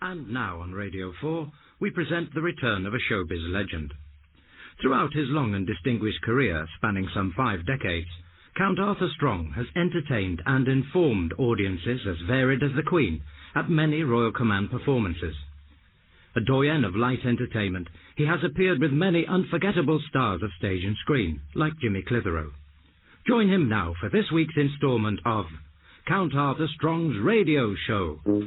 And now on Radio 4, we present the return of a showbiz legend. Throughout his long and distinguished career, spanning some 5 decades, Count Arthur Strong has entertained and informed audiences as varied as the Queen at many Royal Command performances. A doyen of light entertainment, he has appeared with many unforgettable stars of stage and screen, like Jimmy Clitheroe. Join him now for this week's instalment of Count Arthur Strong's Radio Show. Oh,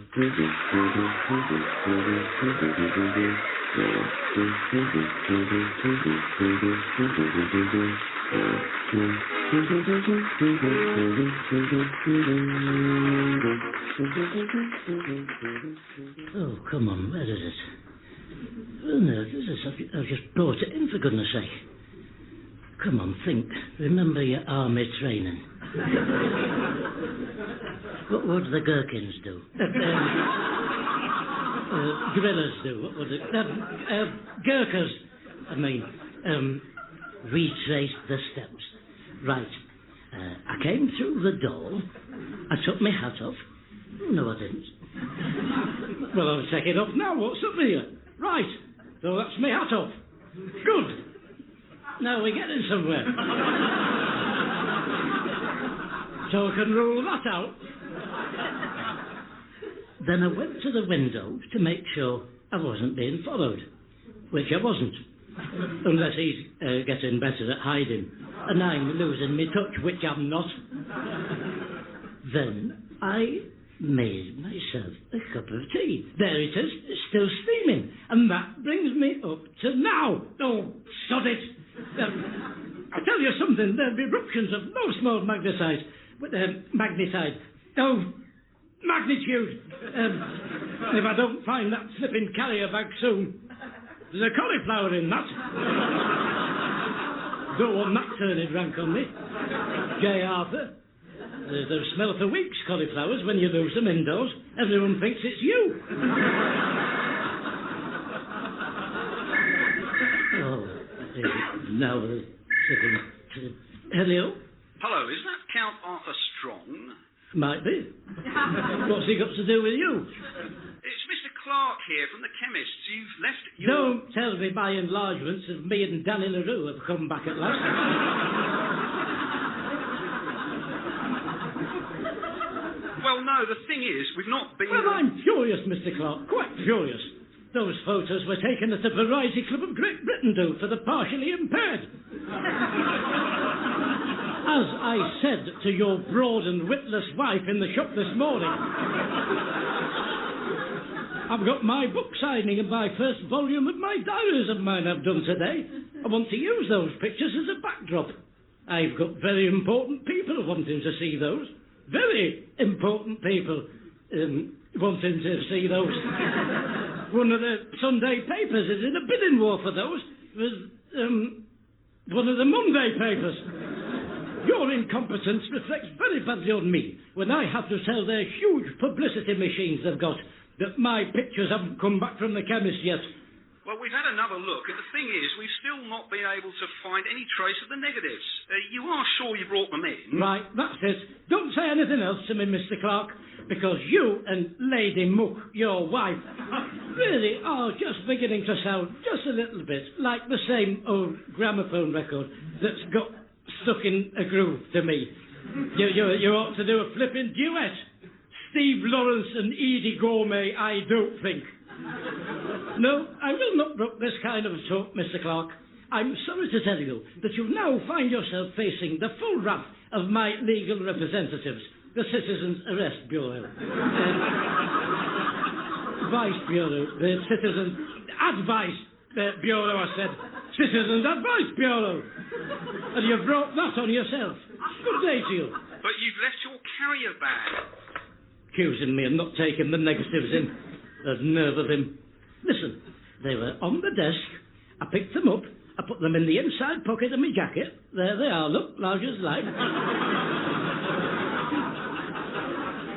come on, where is it? Oh, no, this is... I've just brought it in, for goodness sake. Come on, think. Remember your army training. What do the gherkins do? Guerrillas do. What was it? Gurkhas. Retrace the steps. Right. I came through the door. I took my hat off. No, I didn't. Well, I'll take it off now. What's up with you? Right. So that's my hat off. Good. Now we're getting somewhere. So I can rule that out. Then I went to the window to make sure I wasn't being followed, which I wasn't, unless he's getting better at hiding, and I'm losing my touch, which I'm not. Then I made myself a cup of tea. There it is, it's still steaming, and that brings me up to now. Oh, sod it. I tell you something, there'll be eruptions of no small magnitude. Magnitude. If I don't find that flipping carrier bag soon. There's a cauliflower in that. Don't want that turning rank on me. J. Arthur. There's a smell for weeks, cauliflowers, when you lose them indoors. Everyone thinks it's you. Now we're sitting to... Hello? Hello, is that Count Arthur Strong? Might be. What's he got to do with you? It's Mr. Clark here from the chemists. You've left your... Don't tell me my enlargements of me and Danny LaRue have come back at last. Well, no, the thing is, we've not been... Well, I'm furious, Mr. Clark, quite furious. Those photos were taken at the Variety Club of Great Britain do for the partially impaired. As I said to your broad and witless wife in the shop this morning, I've got my book signing and my first volume of my diaries of mine I've done today. I want to use those pictures as a backdrop. I've got very important people wanting to see those. Very important people wanting to see those. One of the Sunday papers is in a bidding war for those. It was one of the Monday papers. Your incompetence reflects very badly on me when I have to tell their huge publicity machines they've got that my pictures haven't come back from the chemist yet. Well, we've had another look, and the thing is, we've still not been able to find any trace of the negatives. You are sure you brought them in? Right, that's it. Don't say anything else to me, Mr. Clark, because you and Lady Mook, your wife, really are just beginning to sound just a little bit like the same old gramophone record that's got stuck in a groove to me. You ought to do a flipping duet. Steve Lawrence and Edie Gourmet, I don't think. No, I will not brook this kind of talk, Mr. Clark. I'm sorry to tell you that you now find yourself facing the full wrath of my legal representatives, the Citizens Arrest Bureau. Vice Bureau, the Citizens Advice Bureau, I said. Citizens Advice Bureau. And you've brought that on yourself. Good day to you. But you've left your carrier bag. Accusing me of not taking the negatives in. The nerve of him. Listen, they were on the desk. I picked them up. I put them in the inside pocket of my jacket. There they are, look, large as life.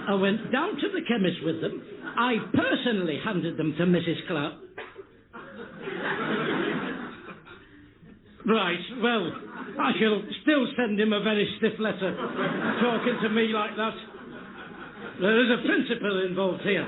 I went down to the chemist with them. I personally handed them to Mrs. Clark. Right, well, I shall still send him a very stiff letter, talking to me like that. There is a principle involved here.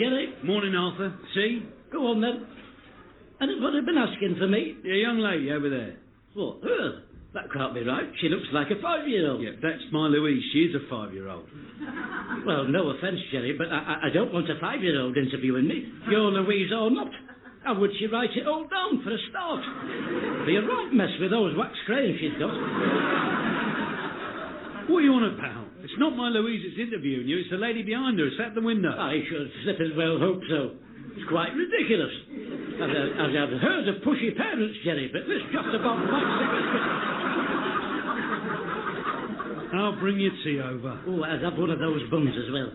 Jerry. Morning, Arthur. See? Go on, then. Anybody been asking for me? Yeah, young lady over there. What, her? That can't be right. She looks like a 5-year-old. Yeah, that's my Louise. She is a 5-year-old. Well, no offence, Jerry, but I don't want a 5-year-old interviewing me. You're Louise or not. How would she write it all down for a start? Be a right mess with those wax crayons she's got. What are you on about? It's not my Louise that's interviewing you. It's the lady behind her. It's at the window. I should flippin' well hope so. It's quite ridiculous. I've heard of pushy parents, Jerry, but this just about backs it. I'll bring your tea over. Oh, I'd have one of those buns as well.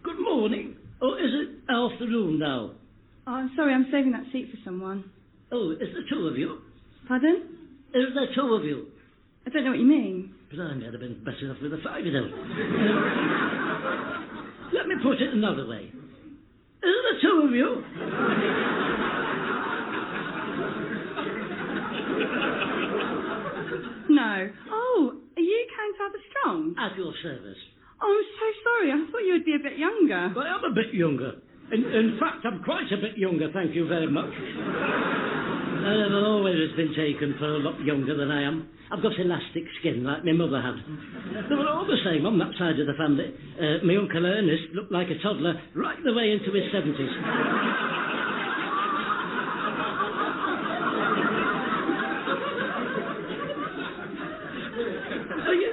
Good morning. Oh, is it afternoon now? Oh, I'm sorry, I'm saving that seat for someone. Oh, is there two of you? Pardon? Is there two of you? I don't know what you mean. Blimey, I'd have been better off with a 5-year-old. Let me put it another way. Is there two of you? No. Oh, are you Count Armstrong? At your service. Oh, I'm so sorry. I thought you would be a bit younger. I am a bit younger. In fact, I'm quite a bit younger, thank you very much. I've always been taken for a lot younger than I am. I've got elastic skin like my mother had. They were all the same on that side of the family. My Uncle Ernest looked like a toddler right the way into his 70s.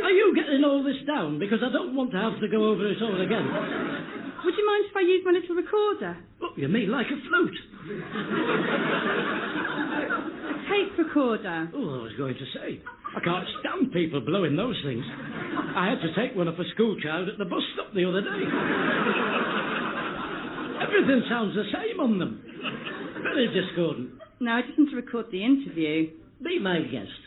Are you getting all this down? Because I don't want to have to go over it all again. Would you mind if I use my little recorder? What, you mean like a flute? A tape recorder. Oh, I was going to say, I can't stand people blowing those things. I had to take one off a schoolchild at the bus stop the other day. Everything sounds the same on them. Very discordant. No, I just want to record the interview. Be my guest.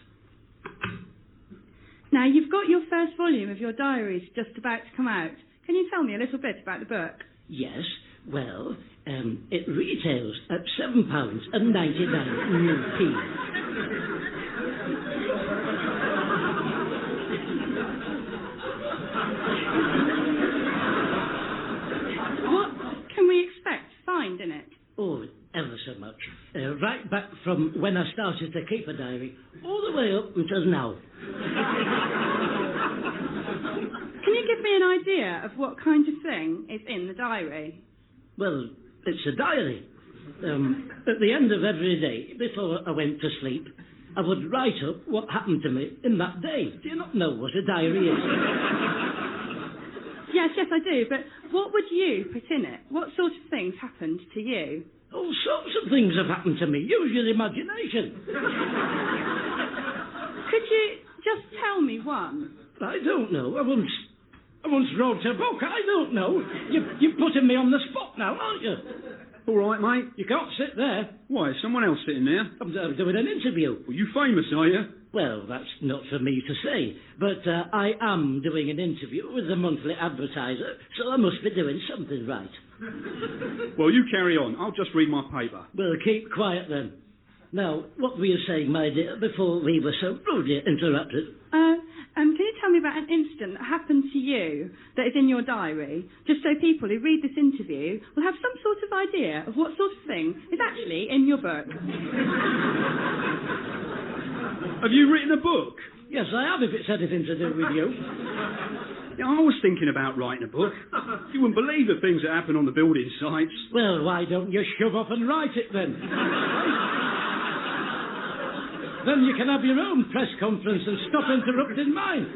Now, you've got your first volume of your diaries just about to come out. Can you tell me a little bit about the book? Yes, well, it retails at £7.99p. What can we expect to find in it? Oh, ever so much. Right back from when I started to keep a diary, all the way up until now. Can you give me an idea of what kind of thing is in the diary? Well, it's a diary. At the end of every day, before I went to sleep, I would write up what happened to me in that day. Do you not know what a diary is? Yes, I do, but what would you put in it? What sort of things happened to you? All sorts of things have happened to me. Use your imagination. Could you just tell me one? I don't know. I once wrote a book. I don't know. You're putting me on the spot now, aren't you? All right, mate. You can't sit there. Why, is someone else sitting there? I'm doing an interview. Well, you famous, are you? Well, that's not for me to say, but I am doing an interview with the monthly advertiser, so I must be doing something right. Well, you carry on. I'll just read my paper. Well, keep quiet then. Now, what were you saying, my dear, before we were so rudely interrupted? Can you tell me about an incident that happened to you that is in your diary, just so people who read this interview will have some sort of idea of what sort of thing is actually in your book? Have you written a book? Yes, I have, if it's anything to do with you. Yeah, I was thinking about writing a book. You wouldn't believe the things that happen on the building sites. Well, why don't you shove off and write it then? Then you can have your own press conference and stop interrupting mine.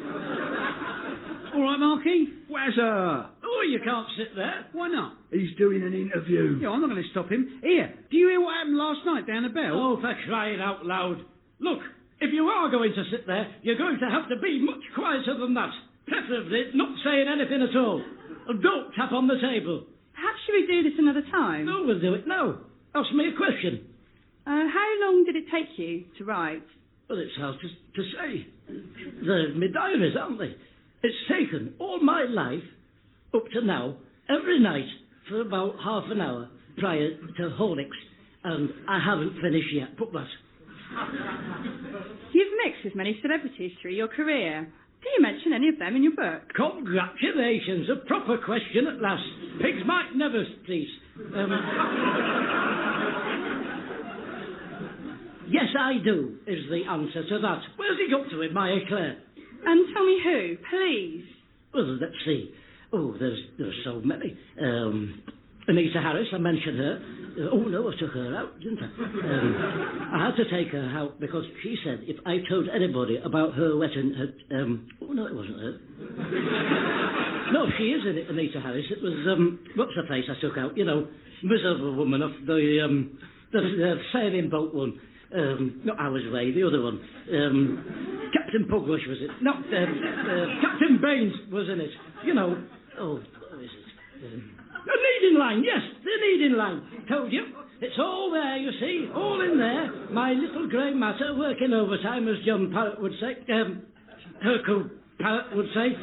All right, Marky? Wazza! Oh, you can't sit there. Why not? He's doing an interview. Yeah, I'm not going to stop him. Here, do you hear what happened last night down the bell? Oh, for crying out loud. Look, if you are going to sit there, you're going to have to be much quieter than that. Preferably not saying anything at all. And don't tap on the table. Perhaps should we do this another time? No, we'll do it now. Ask me a question. How long did it take you to write? Well, it's hard to say. They're my diaries, aren't they? It's taken all my life, up to now, every night, for about half an hour prior to Horlicks, and I haven't finished yet. Put that. You've mixed with many celebrities through your career. Do you mention any of them in your book? Congratulations, a proper question at last. Pigs might never cease. Yes, I do, is the answer to that. Where's he got to in my eclair? And tell me who, please. Well, let's see. Oh, there's so many. Anita Harris, I mentioned her. Oh, no, I took her out, didn't I? I had to take her out because she said if I told anybody about her wedding... oh, no, it wasn't her. No, she is in it, Anita Harris. It was, what's the face I took out? You know, miserable woman off the sailing boat one. Not Ours Way, the other one. Captain Pugwash, was it? No, Captain Baines was in it. You know. Oh, what is it? The leading line, yes, the leading line. Told you. It's all there, you see, all in there. My little grey matter working overtime, as John Parrott would say. Hercule Parrott would say.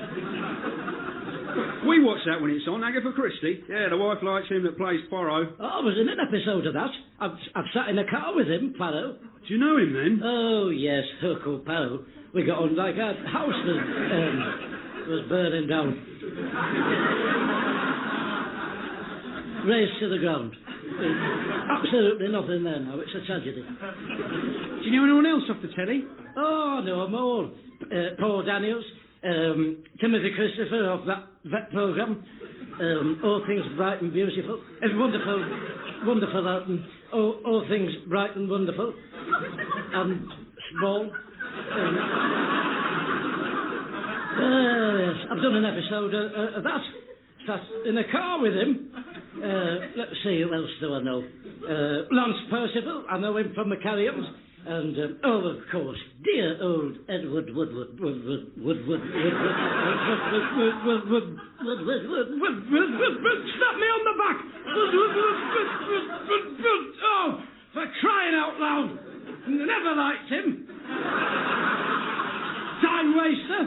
We watch that when it's on, Agatha Christie. Yeah, the wife likes him that plays Poirot. Oh, I was in an episode of that. I've sat in a car with him, Poirot. Do you know him then? Oh, yes, Hercule Poirot. We got on like our house was burning down. Razed to the ground. Absolutely nothing there now. It's a tragedy. Do you know anyone else off the telly? Oh, no, I'm all. Paul Daniels, Timothy Christopher of that vet programme. All Things Bright and Beautiful. It's wonderful, wonderful out and all Things Bright and Wonderful. And small. Yes, I've done an episode of that. Sat in a car with him. Let's see, who else do I know? Lance Percival, I know him from the Carry-Ons. And, of course, dear old Edward Woodward. Slap me on the back! Oh, for crying out loud! Never liked him. Time waster.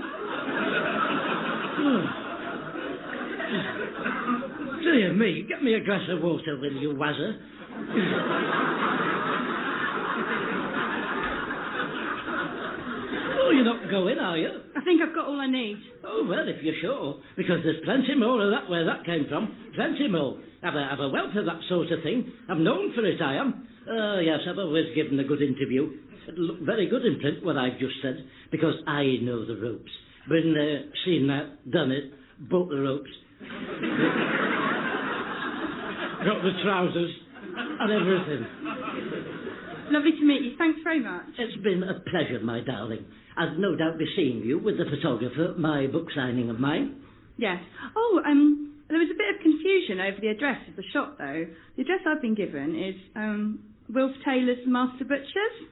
Dear me, get me a glass of water, will you, Wazzer? Oh, you're not going, are you? I think I've got all I need. Oh, well, if you're sure, because there's plenty more of that where that came from. Plenty more. I've a wealth of that sort of thing. I'm known for it, I am. Yes, I've always given a good interview. It'll look very good in print, what I've just said, because I know the ropes. Been there, seen that, done it, bought the ropes. Got the trousers and everything. Lovely to meet you. Thanks very much. It's been a pleasure, my darling. I'll no doubt be seeing you with the photographer, my book signing of mine. Yes. Oh, there was a bit of confusion over the address of the shop, though. The address I've been given is Wilf Taylor's Master Butchers.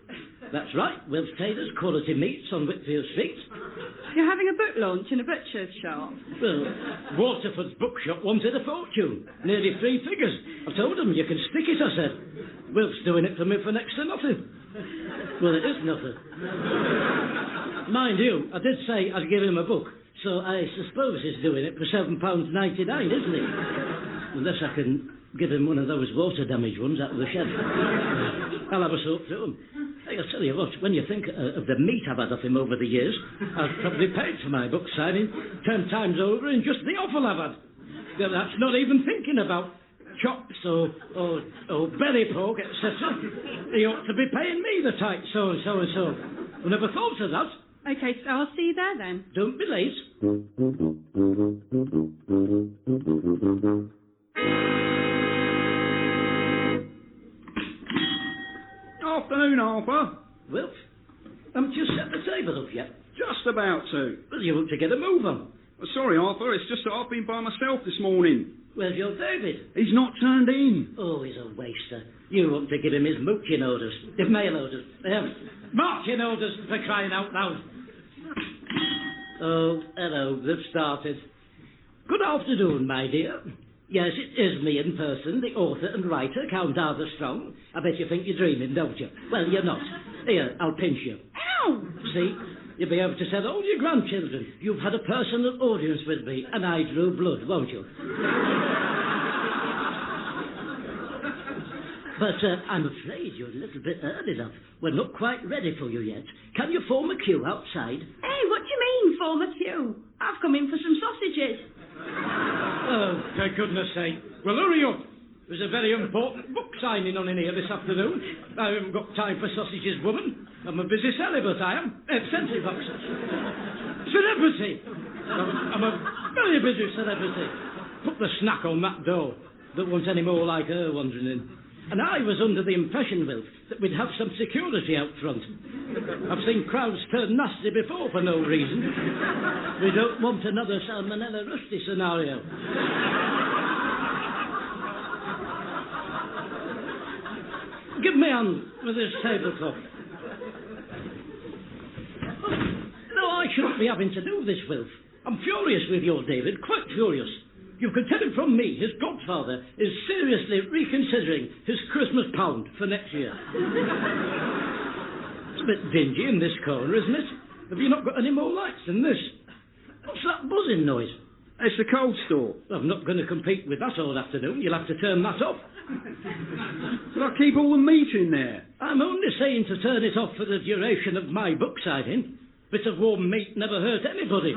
That's right, Wilf Taylor's Quality Meats on Whitfield Street. You're having a book launch in a butcher's shop? Well, Waterford's bookshop wanted a fortune. Nearly 3 figures. I told them, you can stick it, I said. Wilf's doing it for me for next to nothing. Well, it is nothing. Mind you, I did say I'd give him a book, so I suppose he's doing it for £7.99, isn't he? Unless I can give him one of those water damage ones out of the shed. I'll have a sort through them. Hey, I'll tell you what, when you think of the meat I've had off him over the years, I've probably paid for my book signing 10 times over in just the offal I've had. That's not even thinking about chops or belly pork, etc. He ought to be paying me the tight so-and-so and so. I never thought of that. OK, so I'll see you there then. Don't be late. Afternoon, Harper. Wilf, haven't you set the table up yet? Just about to. Well, you ought to get a move on. Sorry, Arthur, it's just that I've been by myself this morning. Where's your David? He's not turned in. Oh, he's a waster. You ought to give him his mooching orders. His mail orders. Marching orders, for crying out loud. Oh, hello, they've started. Good afternoon, my dear. Yes, it is me in person, the author and writer, Count Arthur Strong. I bet you think you're dreaming, don't you? Well, you're not. Here, I'll pinch you. Ow! See? You'll be able to tell all your grandchildren you've had a personal audience with me and I drew blood, won't you? But I'm afraid you're a little bit early, love. We're not quite ready for you yet. Can you form a queue outside? Hey, what do you Informer Q. I've come in for some sausages. Oh, for goodness sake. Well, hurry up. There's a very important book signing on in here this afternoon. I haven't got time for sausages, woman. I'm a busy celibate, I am. Eccentric boxers. Celebrity. I'm a very busy celebrity. Put the snack on that door. Don't want any more like her wandering in. And I was under the impression, Wilf, that we'd have some security out front. I've seen crowds turn nasty before for no reason. We don't want another Salmonella Rusty scenario. Give me a hand with this tablecloth. No, I shouldn't be having to do this, Wilf. I'm furious with you, David, quite furious. You can tell it from me, his godfather is seriously reconsidering his Christmas pound for next year. It's a bit dingy in this corner, isn't it? Have you not got any more lights than this? What's that buzzing noise? It's the cold store. I'm not going to compete with that all afternoon. You'll have to turn that off. But I keep all the meat in there. I'm only saying to turn it off for the duration of my book signing. Bit of warm meat never hurt anybody.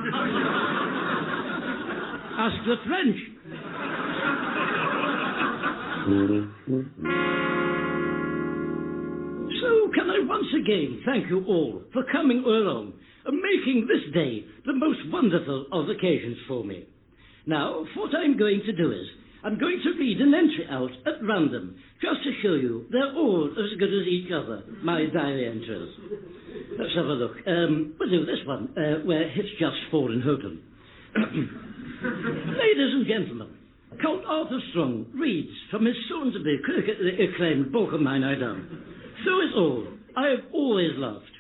Ask the French. So can I once again thank you all for coming along and making this day the most wonderful of occasions for me. Now, what I'm going to do is, I'm going to read an entry out at random, just to show you they're all as good as each other, my diary entries. Let's have a look. We'll do this one, where it's just fallen open. Ladies and gentlemen, Count Arthur Strong reads from his soon-to-be critically acclaimed book of mine, I done. Through it all, I have always loved.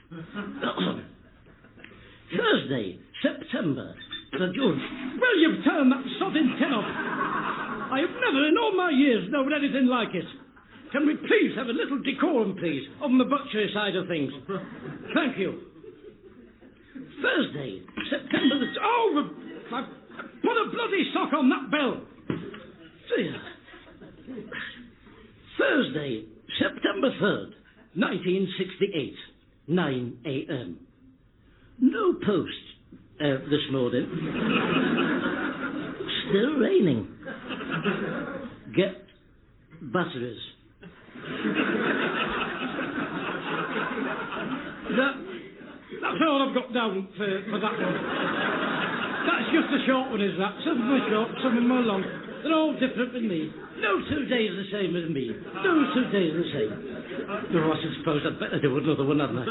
Thursday, September the June. Well, you've turned that sodding tin off. I have never in all my years known anything like it. Can we please have a little decorum, please, on the butchery side of things? Thank you. Thursday, September the... Oh, I've put a bloody sock on that bell. Thursday, September 3rd, 1968, 9 a.m. No post this morning. Still raining. Get batteries. That's all I've got down for that one. That's just a short one, is that? Some of them are short, some of them are long. They're all different with me. No 2 days the same as me. No 2 days the same. Oh, I suppose I'd better do another one, hadn't I?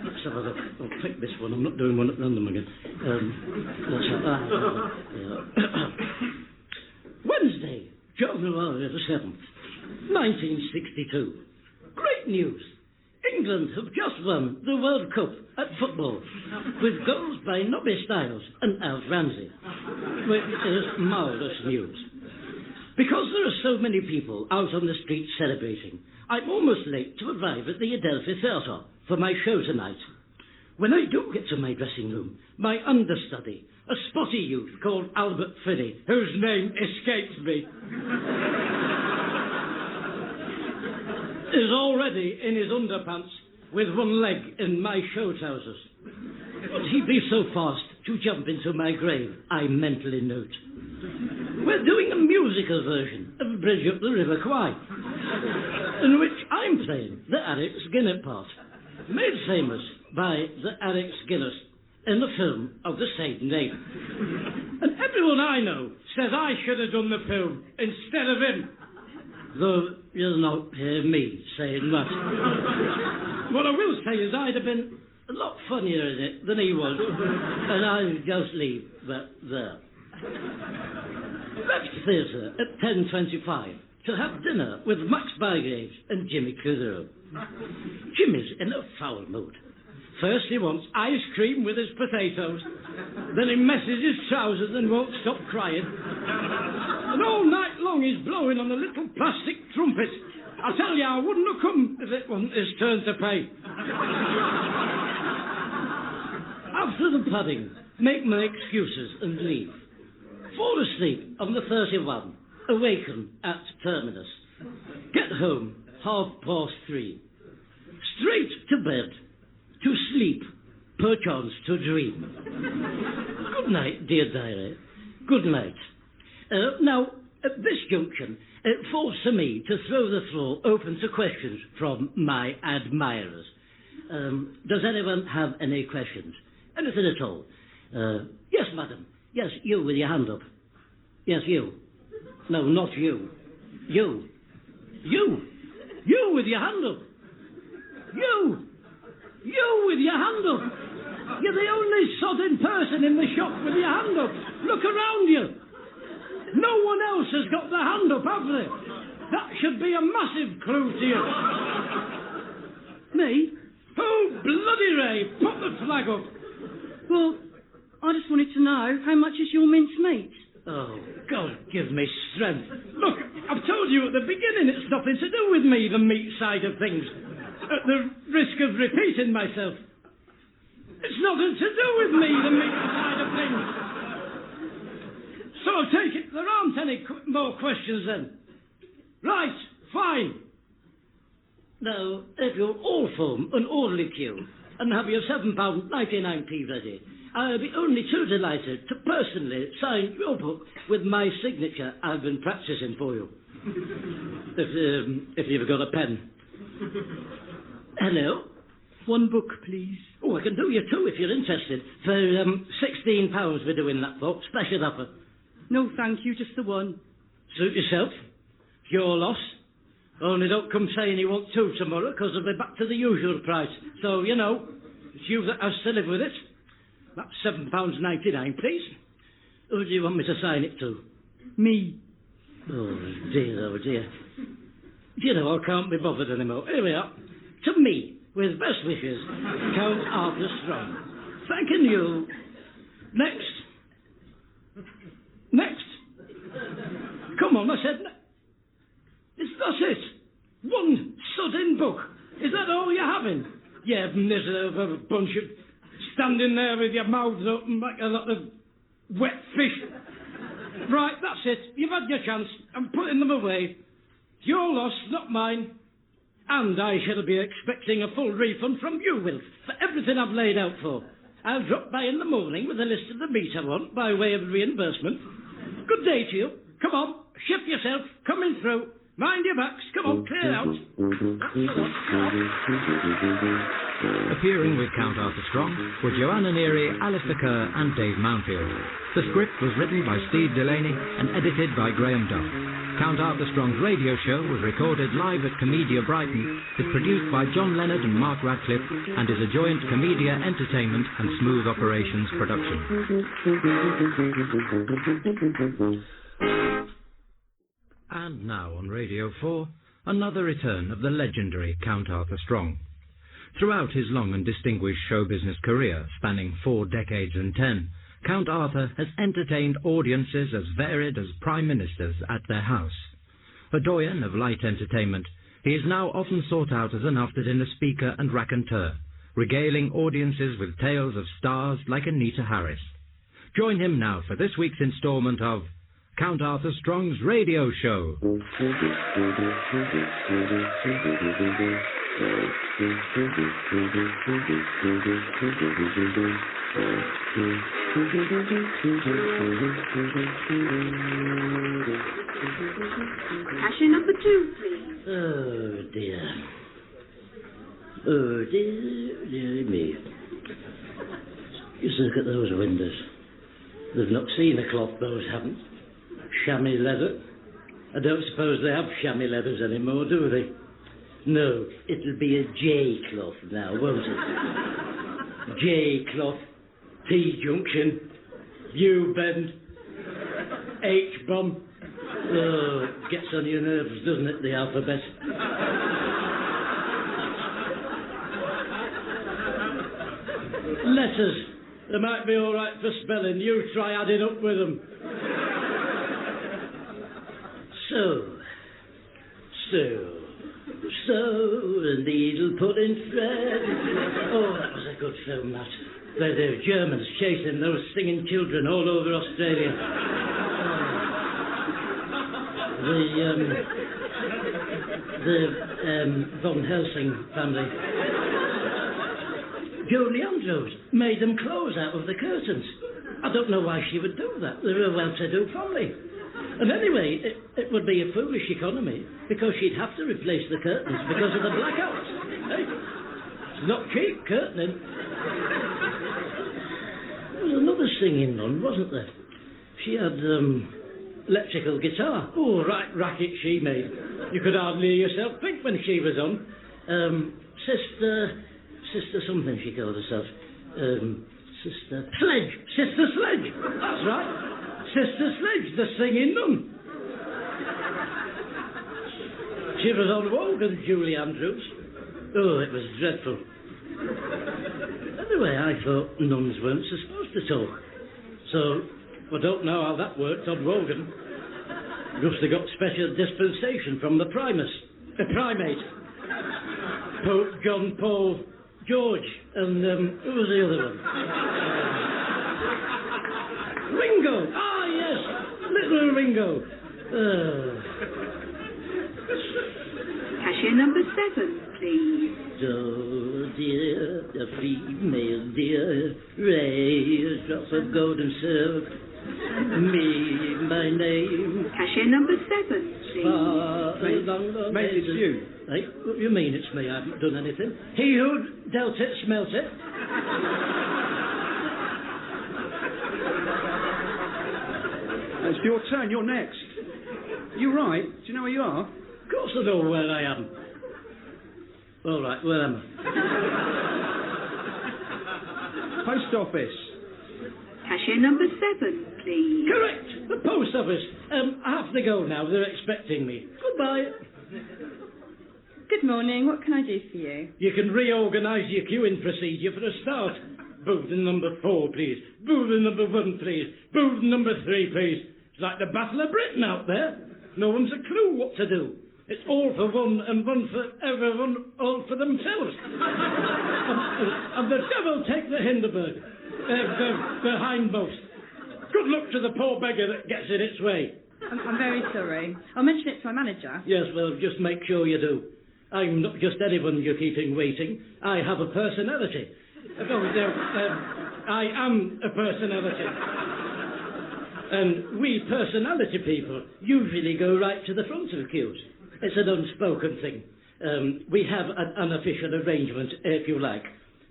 Let's have a look. I'll pick this one. I'm not doing one at random again. Let's have that. Wednesday, January the 7th, 1962. Great news. England have just won the World Cup at football with goals by Nobby Stiles and Alf Ramsey, which is marvellous news. Because there are so many people out on the street celebrating, I'm almost late to arrive at the Adelphi Theatre for my show tonight. When I do get to my dressing room, my understudy, a spotty youth called Albert Finney, whose name escapes me, is already in his underpants with one leg in my show trousers. Would he be so fast to jump into my grave, I mentally note. We're doing a musical version of Bridge Up the River Kwai, in which I'm playing the Eric Skinner part, made famous by the Eric Skinners in the film of the same name. And everyone I know says I should have done the film instead of him. Though you'll not hear me saying that. What I will say is I'd have been a lot funnier in it than he was, and I'll just leave that there. Left theatre at 10:25 to have dinner with Max Bygraves and Jimmy Clitheroe. Jimmy's in a foul mood. First he wants ice cream with his potatoes, then he messes his trousers and won't stop crying. And all night long he's blowing on a little plastic trumpet. I tell you, I wouldn't have come if it wasn't his turn to pay. After the pudding, make my excuses and leave. Fall asleep on the 31, awaken at terminus. Get home 3:30. Straight to bed, to sleep, perchance to dream. Good night, dear diary. Good night. Now, at this junction, it falls to me to throw the floor open to questions from my admirers. Does anyone have any questions? Anything at all? Yes, madam. Yes, you with your hand up. Yes, you. No, not you. You. You. You with your hand up. You. You with your hand up. You're the only sodding person in the shop with your hand up. Look around you. No one else has got their hand up, have they? That should be a massive clue to you. Me? Oh, bloody Ray, put the flag up. Well, I just wanted to know, how much is your mincemeat? Oh, God give me strength. Look, I've told you at the beginning it's nothing to do with me, the meat side of things. At the risk of repeating myself. It's nothing to do with me, the meat side of things. So I take it there aren't any more questions then. Right, fine. Now, if you'll all form an orderly queue and have your £7.99p ready, I'll be only too delighted to personally sign your book with my signature I've been practising for you. If you've got a pen. Hello? One book, please. Oh, I can do you two if you're interested. For £16 we're doing that for. Special offer. No, thank you, just the one. Suit yourself. Your loss. Only don't come saying you want two tomorrow, because it'll be back to the usual price. So, you know, it's you that has to live with it. That's £7.99, please. Who do you want me to sign it to? Me. Oh, dear, oh, dear. Do you know, I can't be bothered anymore. Here we are. To me, with best wishes, Count Arthur Strong. Thanking you. Next. Next. Come on, I said... That's it. One sudden book. Is that all you're having? Yeah, miserable bunch of... Standing there with your mouths open like a lot of wet fish. Right, that's it. You've had your chance. I'm putting them away. It's your loss, not mine. And I shall be expecting a full refund from you, Will, for everything I've laid out for. I'll drop by in the morning with a list of the meat I want by way of reimbursement. Good day to you. Come on, ship yourself. Coming through. Mind your backs. Come on, clear out. Appearing with Count Arthur Strong were Joanna Neary, Alistair Kerr and Dave Mountfield. The script was written by Steve Delaney and edited by Graham Duff. Count Arthur Strong's radio show was recorded live at Comedia Brighton, is produced by John Leonard and Mark Radcliffe, and is a joint Comedia Entertainment and Smooth Operations production. And now on Radio 4, another return of the legendary Count Arthur Strong. Throughout his long and distinguished show business career, spanning 4 decades and 10, Count Arthur has entertained audiences as varied as prime ministers at their house. A doyen of light entertainment, he is now often sought out as an after-dinner speaker and raconteur, regaling audiences with tales of stars like Anita Harris. Join him now for this week's instalment of Count Arthur Strong's Radio Show. Cashier number 2, please. Oh, dear. Oh, dear me. Just look at those windows. They've not seen a cloth, those haven't. Chamois leather. I don't suppose they have chamois leathers anymore, do they? No, it'll be a J cloth now, won't it? J cloth, T junction, U bend, H bomb. Oh, it gets on your nerves, doesn't it, the alphabet? Letters. They might be all right for spelling. You try adding up with them. So, the needle pulling thread. Oh, that was a good film, that. The Germans chasing those singing children all over Australia. The Von Helsing family. Julie Andrews made them clothes out of the curtains. I don't know why she would do that. They're a well-to-do family. And anyway, it would be a foolish economy because she'd have to replace the curtains because of the blackouts. Hey? It's not cheap, curtaining. There was another singing nun, wasn't there? She had electrical guitar. Oh, right racket she made. You could hardly hear yourself think when she was on. Sister something she called herself. Sister Sledge. Sister Sledge. That's right. Sister Sledge, the singing nun. She was on Wogan, Julie Andrews. Oh, it was dreadful. Anyway, I thought nuns weren't supposed to talk. So, I don't know how that worked on Wogan. Must have got special dispensation from the primate. Pope John Paul George, and who was the other one? Ringo! Ah, yes! Little Ringo. Cashier number 7, please. Oh, dear, the female dear, raise drops of golden syrup. Me, my name. Cashier number 7, please. Mate, it's you. Hey, what do you mean it's me? I haven't done anything. He who dealt it, smelt it. It's your turn. You're next. You right? Do you know where you are? Of course I know where I am. All right, where am I? Post office. Cashier number 7, please. Correct, the post office. I have to go now. They're expecting me. Goodbye. Good morning. What can I do for you? You can reorganise your queuing procedure for a start. Booth number 4, please. Booth number 1, please. Booth number 3, please. It's like the Battle of Britain out there. No one's a clue what to do. It's all for one and one for everyone, all for themselves. and the devil take the Hindenburg, the hindmost. Good luck to the poor beggar that gets it its way. I'm very sorry. I'll mention it to my manager. Yes, well, just make sure you do. I'm not just anyone you're keeping waiting. I have a personality. I am a personality. And we personality people usually go right to the front of the queues. It's an unspoken thing. We have an unofficial arrangement, if you like.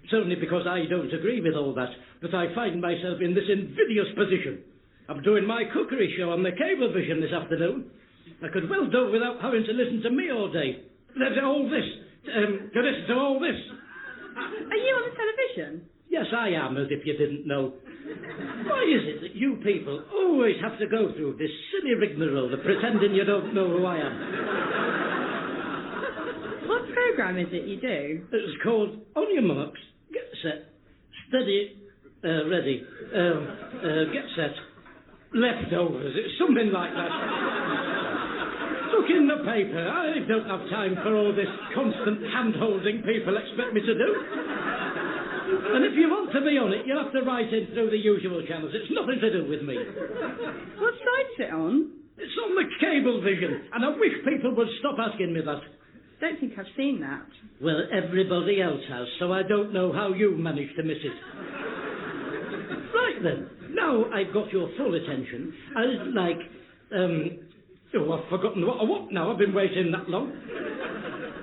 It's only because I don't agree with all that I find myself in this invidious position. I'm doing my cookery show on the Cablevision this afternoon. I could well do without having to listen to me all day. All this. To listen to all this. Are you on the television? Yes, I am, as if you didn't know. Why is it that you people always have to go through this silly rigmarole of pretending you don't know who I am? What programme is it you do? It's called On Your Marks, Get Set, Steady, Ready, Get Set, Leftovers. It's something like that. Look in the paper. I don't have time for all this constant hand-holding people expect me to do. And if you want to be on it, you'll have to write in through the usual channels. It's nothing to do with me. What side's it on? It's on the Cablevision, and I wish people would stop asking me that. Don't think I've seen that. Well, everybody else has, so I don't know how you managed to miss it. Right then, now I've got your full attention, I'd like, I've forgotten what now? I've been waiting that long.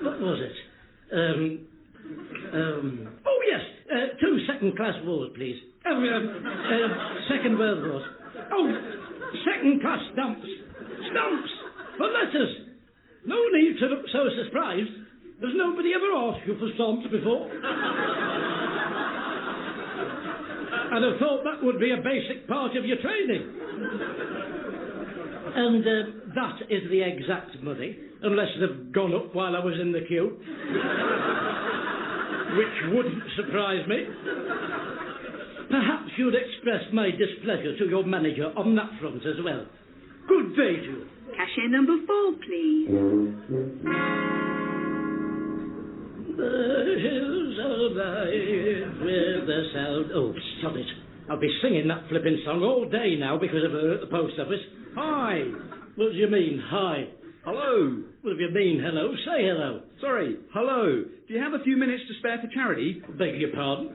What was it? Oh, yes, 2 second-class wars, please. Second World War. Oh, second-class stamps. Stamps for letters. No need to look so surprised. There's nobody ever asked you for stamps before. And I thought that would be a basic part of your training. And that is the exact money, unless they've gone up while I was in the queue. Which wouldn't surprise me. Perhaps you'd express my displeasure to your manager on that front as well. Good day to you. Cashier number 4, please. The hills are alive with the sound... Oh, stop it. I'll be singing that flipping song all day now because of her at the post office. Hi. What do you mean, hi? Hello. Well, if you mean hello, say hello. Sorry, hello. Do you have a few minutes to spare for charity? Beg your pardon?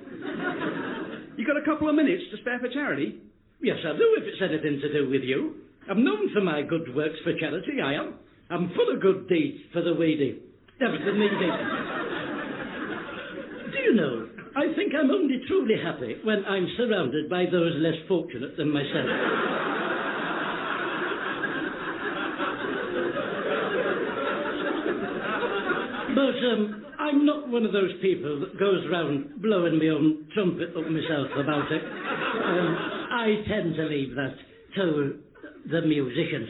You got a couple of minutes to spare for charity? Yes, I do, if it's anything to do with you. I'm known for my good works for charity, I am. I'm full of good deeds for the weedy. The needy. Do you know, I think I'm only truly happy when I'm surrounded by those less fortunate than myself. But I'm not one of those people that goes round blowing my own trumpet up myself about it. I tend to leave that to the musicians.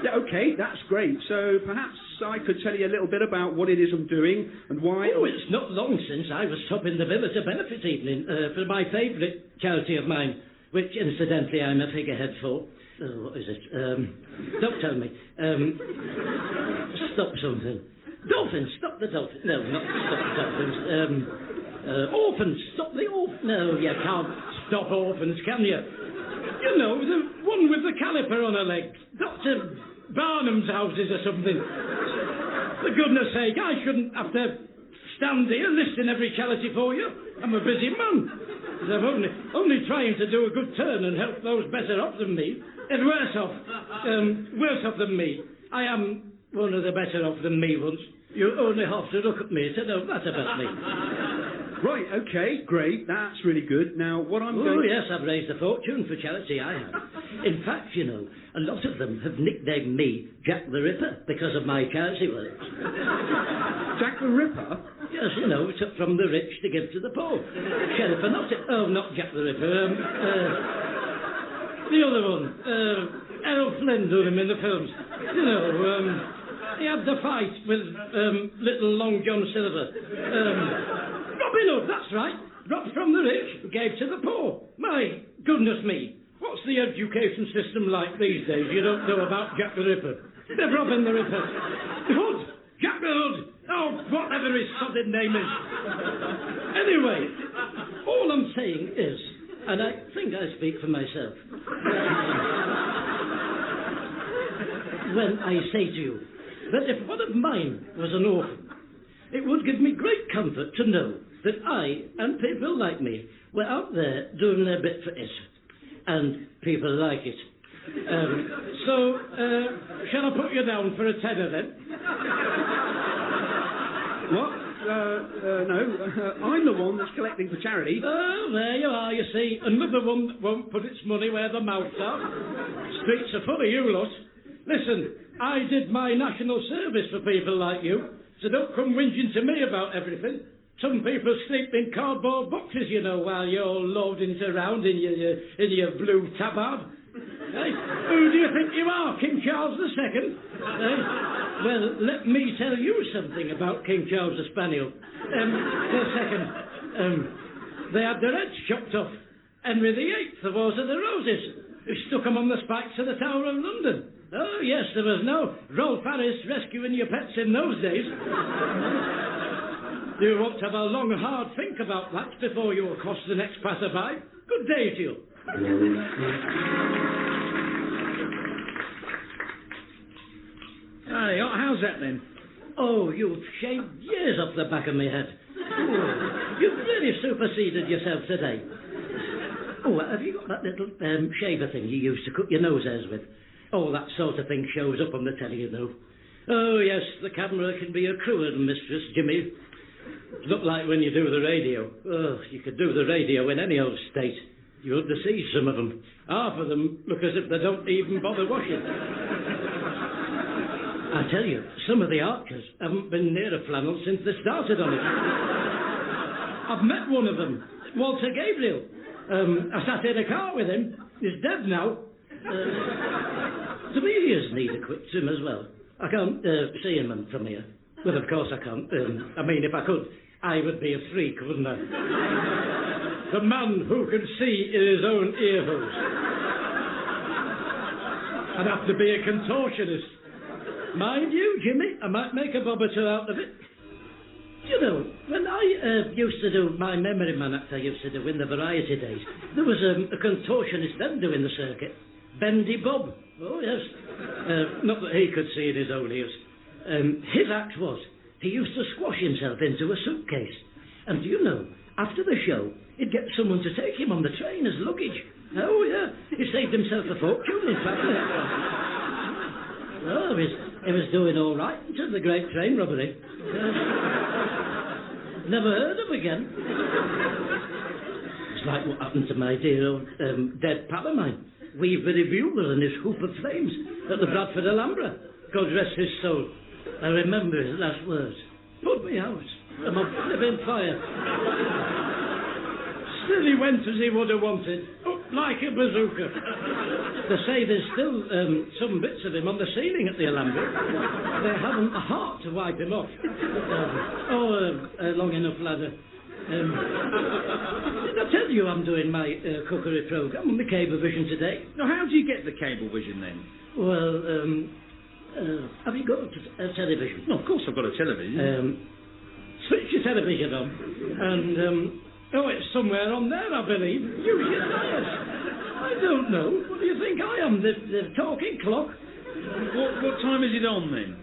Yeah, okay, that's great. So perhaps I could tell you a little bit about what it is I'm doing and why... Oh, it's not long since I was topping the bill at a benefit evening for my favourite charity of mine, which incidentally I'm a figurehead for. Oh, what is it? Don't tell me. Stop something. Dolphins, stop the dolphins. No, not stop the dolphins. Orphans, stop the orphans. No, you can't stop orphans, can you? You know, the one with the caliper on her leg. Dr. Barnum's houses or something. For goodness sake, I shouldn't have to stand here listing every charity for you. I'm a busy man. I'm only trying to do a good turn and help those better off than me. And worse off than me. I am one of the better off than me ones. You only have to look at me to know that about me. Right, okay, great. That's really good. Now, what I'm going... Oh, yes, I've raised a fortune for charity, I have. In fact, you know, a lot of them have nicknamed me Jack the Ripper because of my charity work. Jack the Ripper? Yes, you know, took from the rich to give to the poor. Sheriff or not... Oh, not Jack the Ripper. The other one. Errol Flynn doing him in the films. You know, he had the fight with little Long John Silver. Robin Hood, that's right. Robbed from the rich, gave to the poor. My goodness me. What's the education system like these days? You don't know about Jack the Ripper. They're robbing the Ripper. Hood! Jack the Hood! Oh, whatever his sodded name is. Anyway, all I'm saying is, and I think I speak for myself, when I say to you that if one of mine was an orphan, it would give me great comfort to know that I and people like me were out there doing their bit for it. And people like it. So, shall I put you down for a tenner then? What? No. I'm the one that's collecting for charity. Oh, there you are, you see. Another one that won't put its money where the mouths are. Streets are full of you lot. Listen, I did my national service for people like you, so don't come whinging to me about everything. Some people sleep in cardboard boxes, you know, while you're loading around in your blue tabard. Hey, who do you think you are, King Charles II? Hey? Well, let me tell you something about King Charles the Spaniel. They had their heads chopped off. Henry VIII, the Wars of the Roses, who stuck them on the spikes of the Tower of London. Oh, yes, there was no Rolf Harris rescuing your pets in those days. You want to have a long, hard think about that before you accost the next passerby. Good day to you. Hey, how's that then? Oh, you've shaved years off the back of my head. Oh, you've really superseded yourself today. Oh, have you got that little shaver thing you used to cut your nose hairs with? Oh, that sort of thing shows up on the telly, you know. Oh, yes, the camera can be a cruel mistress, Jimmy. Look like when you do the radio. Oh, you could do the radio in any old state. You ought to see some of them. Half of them look as if they don't even bother washing. I tell you, some of the archers haven't been near a flannel since they started on it. I've met one of them, Walter Gabriel. I sat in a car with him. He's dead now. Do my ears need a quick trim as well? I can't see him from here. Well, of course I can't. I mean, if I could, I would be a freak, wouldn't I? The man who can see in his own ear holes. I'd have to be a contortionist. Mind you, Jimmy, I might make a bob or two out of it. You know, when I used to do my Memory Man act I used to do in the variety days, there was a contortionist then doing the circuit. Bendy Bob. Oh, yes. Not that he could see in his own ears. His act was, he used to squash himself into a suitcase. And do you know, after the show, he'd get someone to take him on the train as luggage. Oh, yeah. He saved himself a fortune, in fact. Well, he was doing all right until the great train robbery. Never heard of again. It's like what happened to my dear old dead pal of mine, Wee Willie Bugle and his hoop of flames at the Bradford Alhambra. God rest his soul. I remember his last words. Put me out. I'm a living fire. Still he went as he would have wanted, up like a bazooka. They say there's still some bits of him on the ceiling at the Alhambra. They haven't the heart to wipe him off. A long enough ladder. Did I tell you I'm doing my cookery programme on the Cablevision today? Now, how do you get the Cablevision then? Well, have you got a television? No, of course I've got a television. Switch your television on, and it's somewhere on there, I believe. Use your dials. I don't know. What do you think I am? The talking clock? What time is it on then?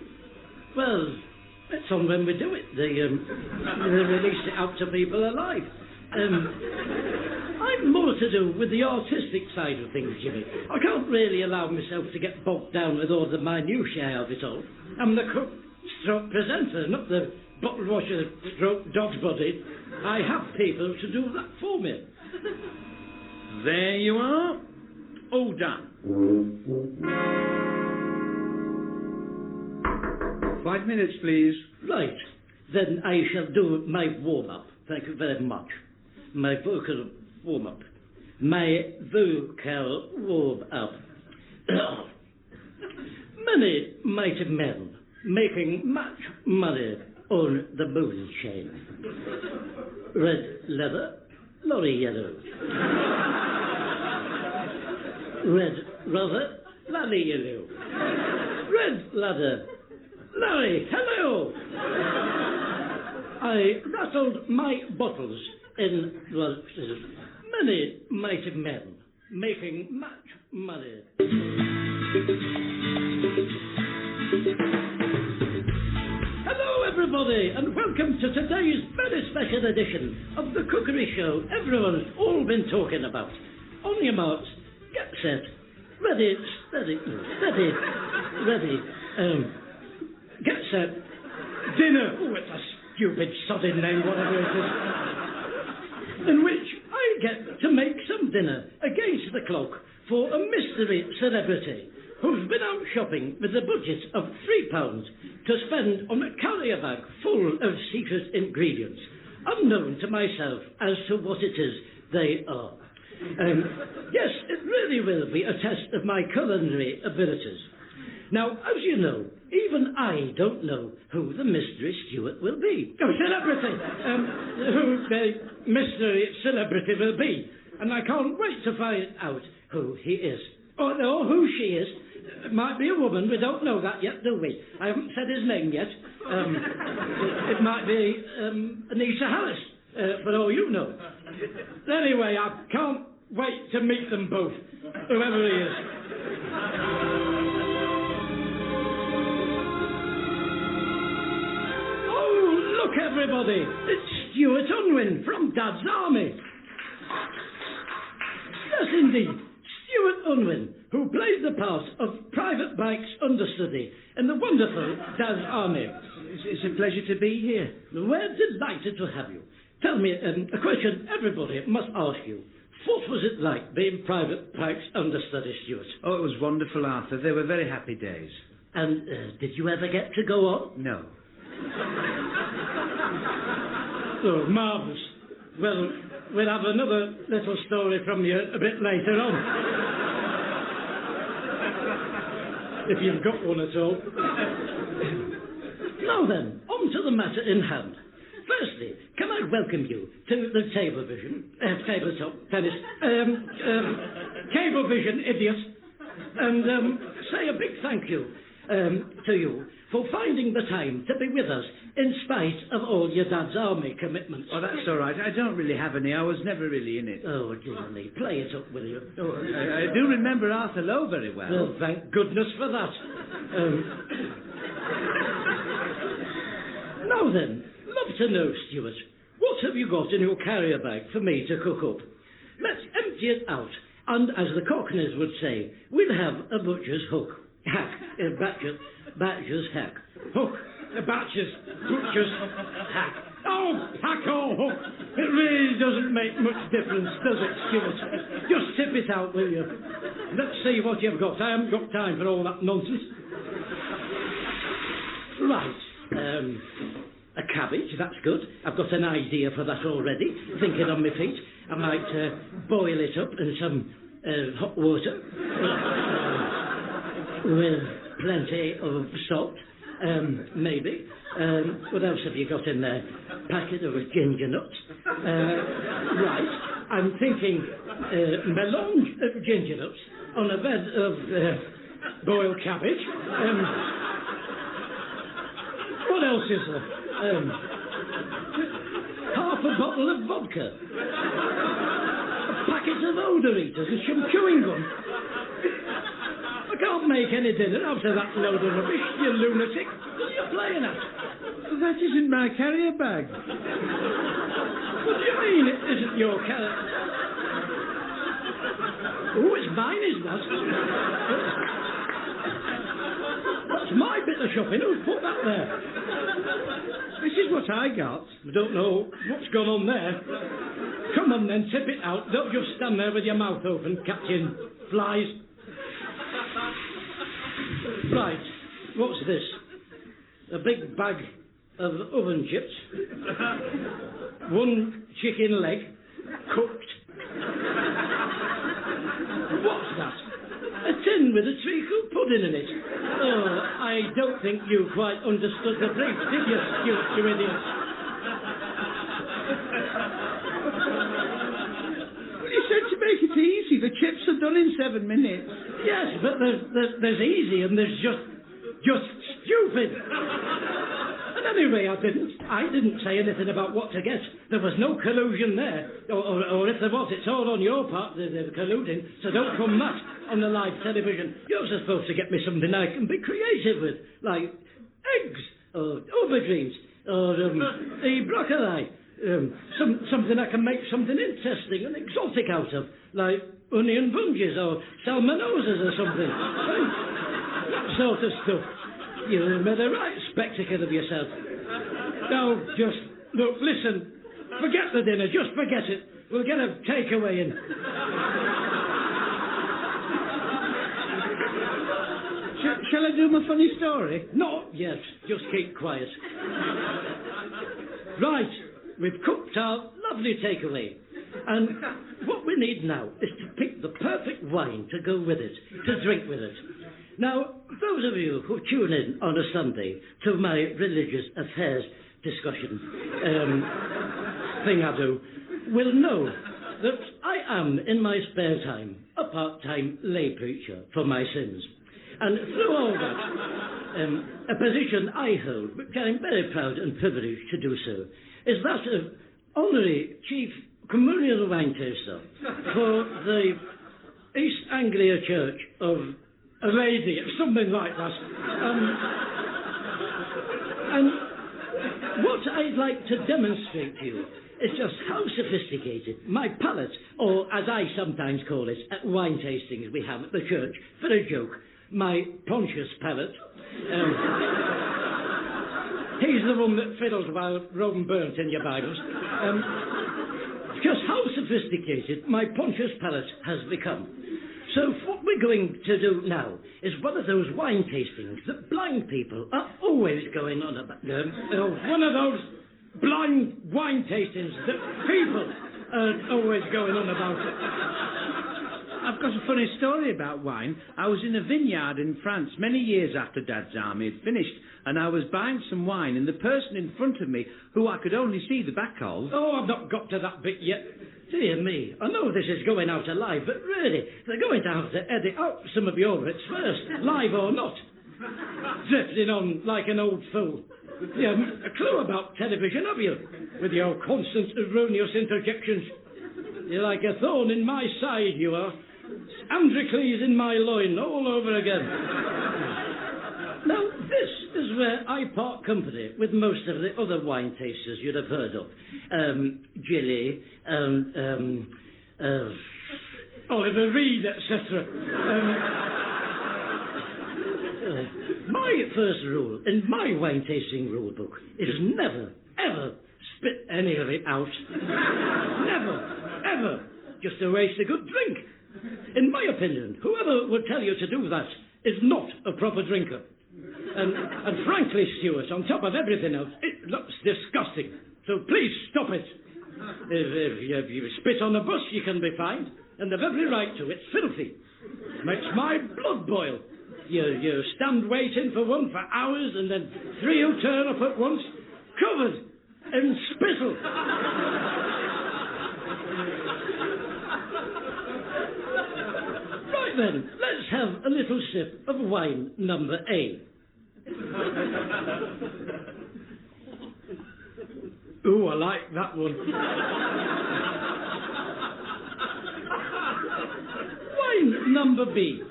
Well, it's on when we do it. They release it out to people alive. I've more to do with the artistic side of things, Jimmy. I can't really allow myself to get bogged down with all the minutiae of it all. I'm the cook stroke presenter, not the bottle washer stroke dog's body. I have people to do that for me. There you are. All done. 5 minutes, please. Right. Then I shall do my warm-up. Thank you very much. My vocal warm-up. My vocal warm-up. Many mighty men making much money on the moon chain. Red leather, lorry yellow. Red rudder, lorry yellow. Red ladder, lorry, hello! I rattled my bottles in, well, many mighty men making much money. Hello, everybody, and welcome to today's very special edition of the cookery show everyone's all been talking about. On your marks, get set, ready, steady, get set, dinner. Oh, it's a stupid, sodding name, whatever it is. In which I get to make some dinner against the clock for a mystery celebrity who's been out shopping with a budget of £3 to spend on a carrier bag full of secret ingredients, unknown to myself as to what it is they are. Yes, it really will be a test of my culinary abilities. Now, as you know, even I don't know who the mystery steward will be. Oh, celebrity! Who the mystery celebrity will be. And I can't wait to find out who he is. Or who she is. It might be a woman, we don't know that yet, do we? I haven't said his name yet. It might be Anissa Harris, for all you know. Anyway, I can't wait to meet them both, whoever he is. Oh, look, everybody! It's Stuart Unwin from Dad's Army. Yes, indeed. Stuart Unwin, who played the part of Private Mike's understudy in the wonderful Dad's Army. It's a pleasure to be here. We're delighted to have you. Tell me, a question everybody must ask you. What was it like being Private Mike's understudy, Stuart? Oh, it was wonderful, Arthur. They were very happy days. And did you ever get to go on? No. Oh, marvellous. Well, we'll have another little story from you a bit later on. If you've got one at all. Now then, on to the matter in hand. Firstly, can I welcome you to the tabletop tennis, Cablevision, idiot, and say a big thank you to you for finding the time to be with us in spite of all your dad's army commitments. Oh, that's all right. I don't really have any. I was never really in it. Oh, dear me. Play it up, will you? Oh, I do remember Arthur Lowe very well. Well, thank goodness for that. Now then, love to know, Stuart, what have you got in your carrier bag for me to cook up? Let's empty it out, and as the Cockneys would say, we'll have a butcher's hook. Hack, batcher's hack. Hook, butcher's hack. Oh, hack or hook. It really doesn't make much difference, does it, Stuart? Just tip it out, will you? Let's see what you've got. I haven't got time for all that nonsense. Right. A cabbage, that's good. I've got an idea for that already. Thinking on my feet. I might boil it up in some hot water with plenty of salt, maybe. What else have you got in there? Packet of ginger nuts. Right. I'm thinking melange of ginger nuts on a bed of boiled cabbage. What else is there? Half a bottle of vodka. A packet of odour eaters and some chewing gum. I can't make any dinner out of that load of rubbish, you lunatic. What are you playing at? Well, that isn't my carrier bag. What do you mean it isn't your carrier? Oh, it's mine, is that? That's my bit of shopping. Who put that there? This is what I got. I don't know what's gone on there. Come on then, tip it out. Don't just stand there with your mouth open, catching flies. Right, what's this? A big bag of oven chips. One chicken leg, cooked. What's that? A tin with a treacle pudding in it. Oh, I don't think you quite understood the brief, did you, Stuart, you idiot? Well, you said to make it easy. The chips are done in 7 minutes. Yes, but there's easy and there's just stupid. And anyway, I didn't say anything about what to get. There was no collusion there. Or if there was, it's all on your part, the colluding. So don't come that on the live television. You're supposed to get me something I can be creative with, like eggs, or aubergines, or the broccoli. Something I can make something interesting and exotic out of, like onion bunges or salmonoses or something. That sort of stuff. You made a right spectacle of yourself. Now, just, look, listen, forget the dinner, just forget it. We'll get a takeaway in. Shall I do my funny story? Not yet, just keep quiet. Right, we've cooked our lovely takeaway. And what we need now is to pick the perfect wine to go with it, to drink with it. Now, those of you who tune in on a Sunday to my religious affairs discussion thing I do will know that I am, in my spare time, a part-time lay preacher for my sins. And through all that, a position I hold, which I'm very proud and privileged to do so, is that of honorary chief communal wine taster for the East Anglia Church of a Lady, something like that. And what I'd like to demonstrate to you is just how sophisticated my palate, or as I sometimes call it, at wine tastings we have at the church, for a joke, my Pontius palate. He's the one that fiddles about Rome burnt in your Bibles. Just how sophisticated my Pontius palate has become. So what we're going to do now is one of those wine tastings that blind people are always going on about. One of those blind wine tastings that people are always going on about. I've got a funny story about wine. I was in a vineyard in France many years after Dad's army had finished, and I was buying some wine, and the person in front of me, who I could only see the back of... Oh, I've not got to that bit yet. Dear me, I know this is going out alive, but really, they're going to have to edit out some of your bits first, live or not. Drifting on like an old fool. You haven't a clue about television, have you? With your constant erroneous interjections. You're like a thorn in my side, you are. Androcles in my loin, all over again. Now, this is where I part company with most of the other wine tasters you'd have heard of. Gilly, Oliver Reed, etc. My first rule in my wine tasting rule book is never, ever spit any of it out. Never, ever. Just to waste a good drink. In my opinion, whoever would tell you to do that is not a proper drinker. And frankly, Stuart, on top of everything else, it looks disgusting. So please stop it. If you spit on a bus, you can be fined. And they've every right to. It's filthy. Makes my blood boil. You stand waiting for one for hours, and then three who turn up at once, covered in spittle. Right then, let's have a little sip of wine number A. Ooh, I like that one. Wine number B.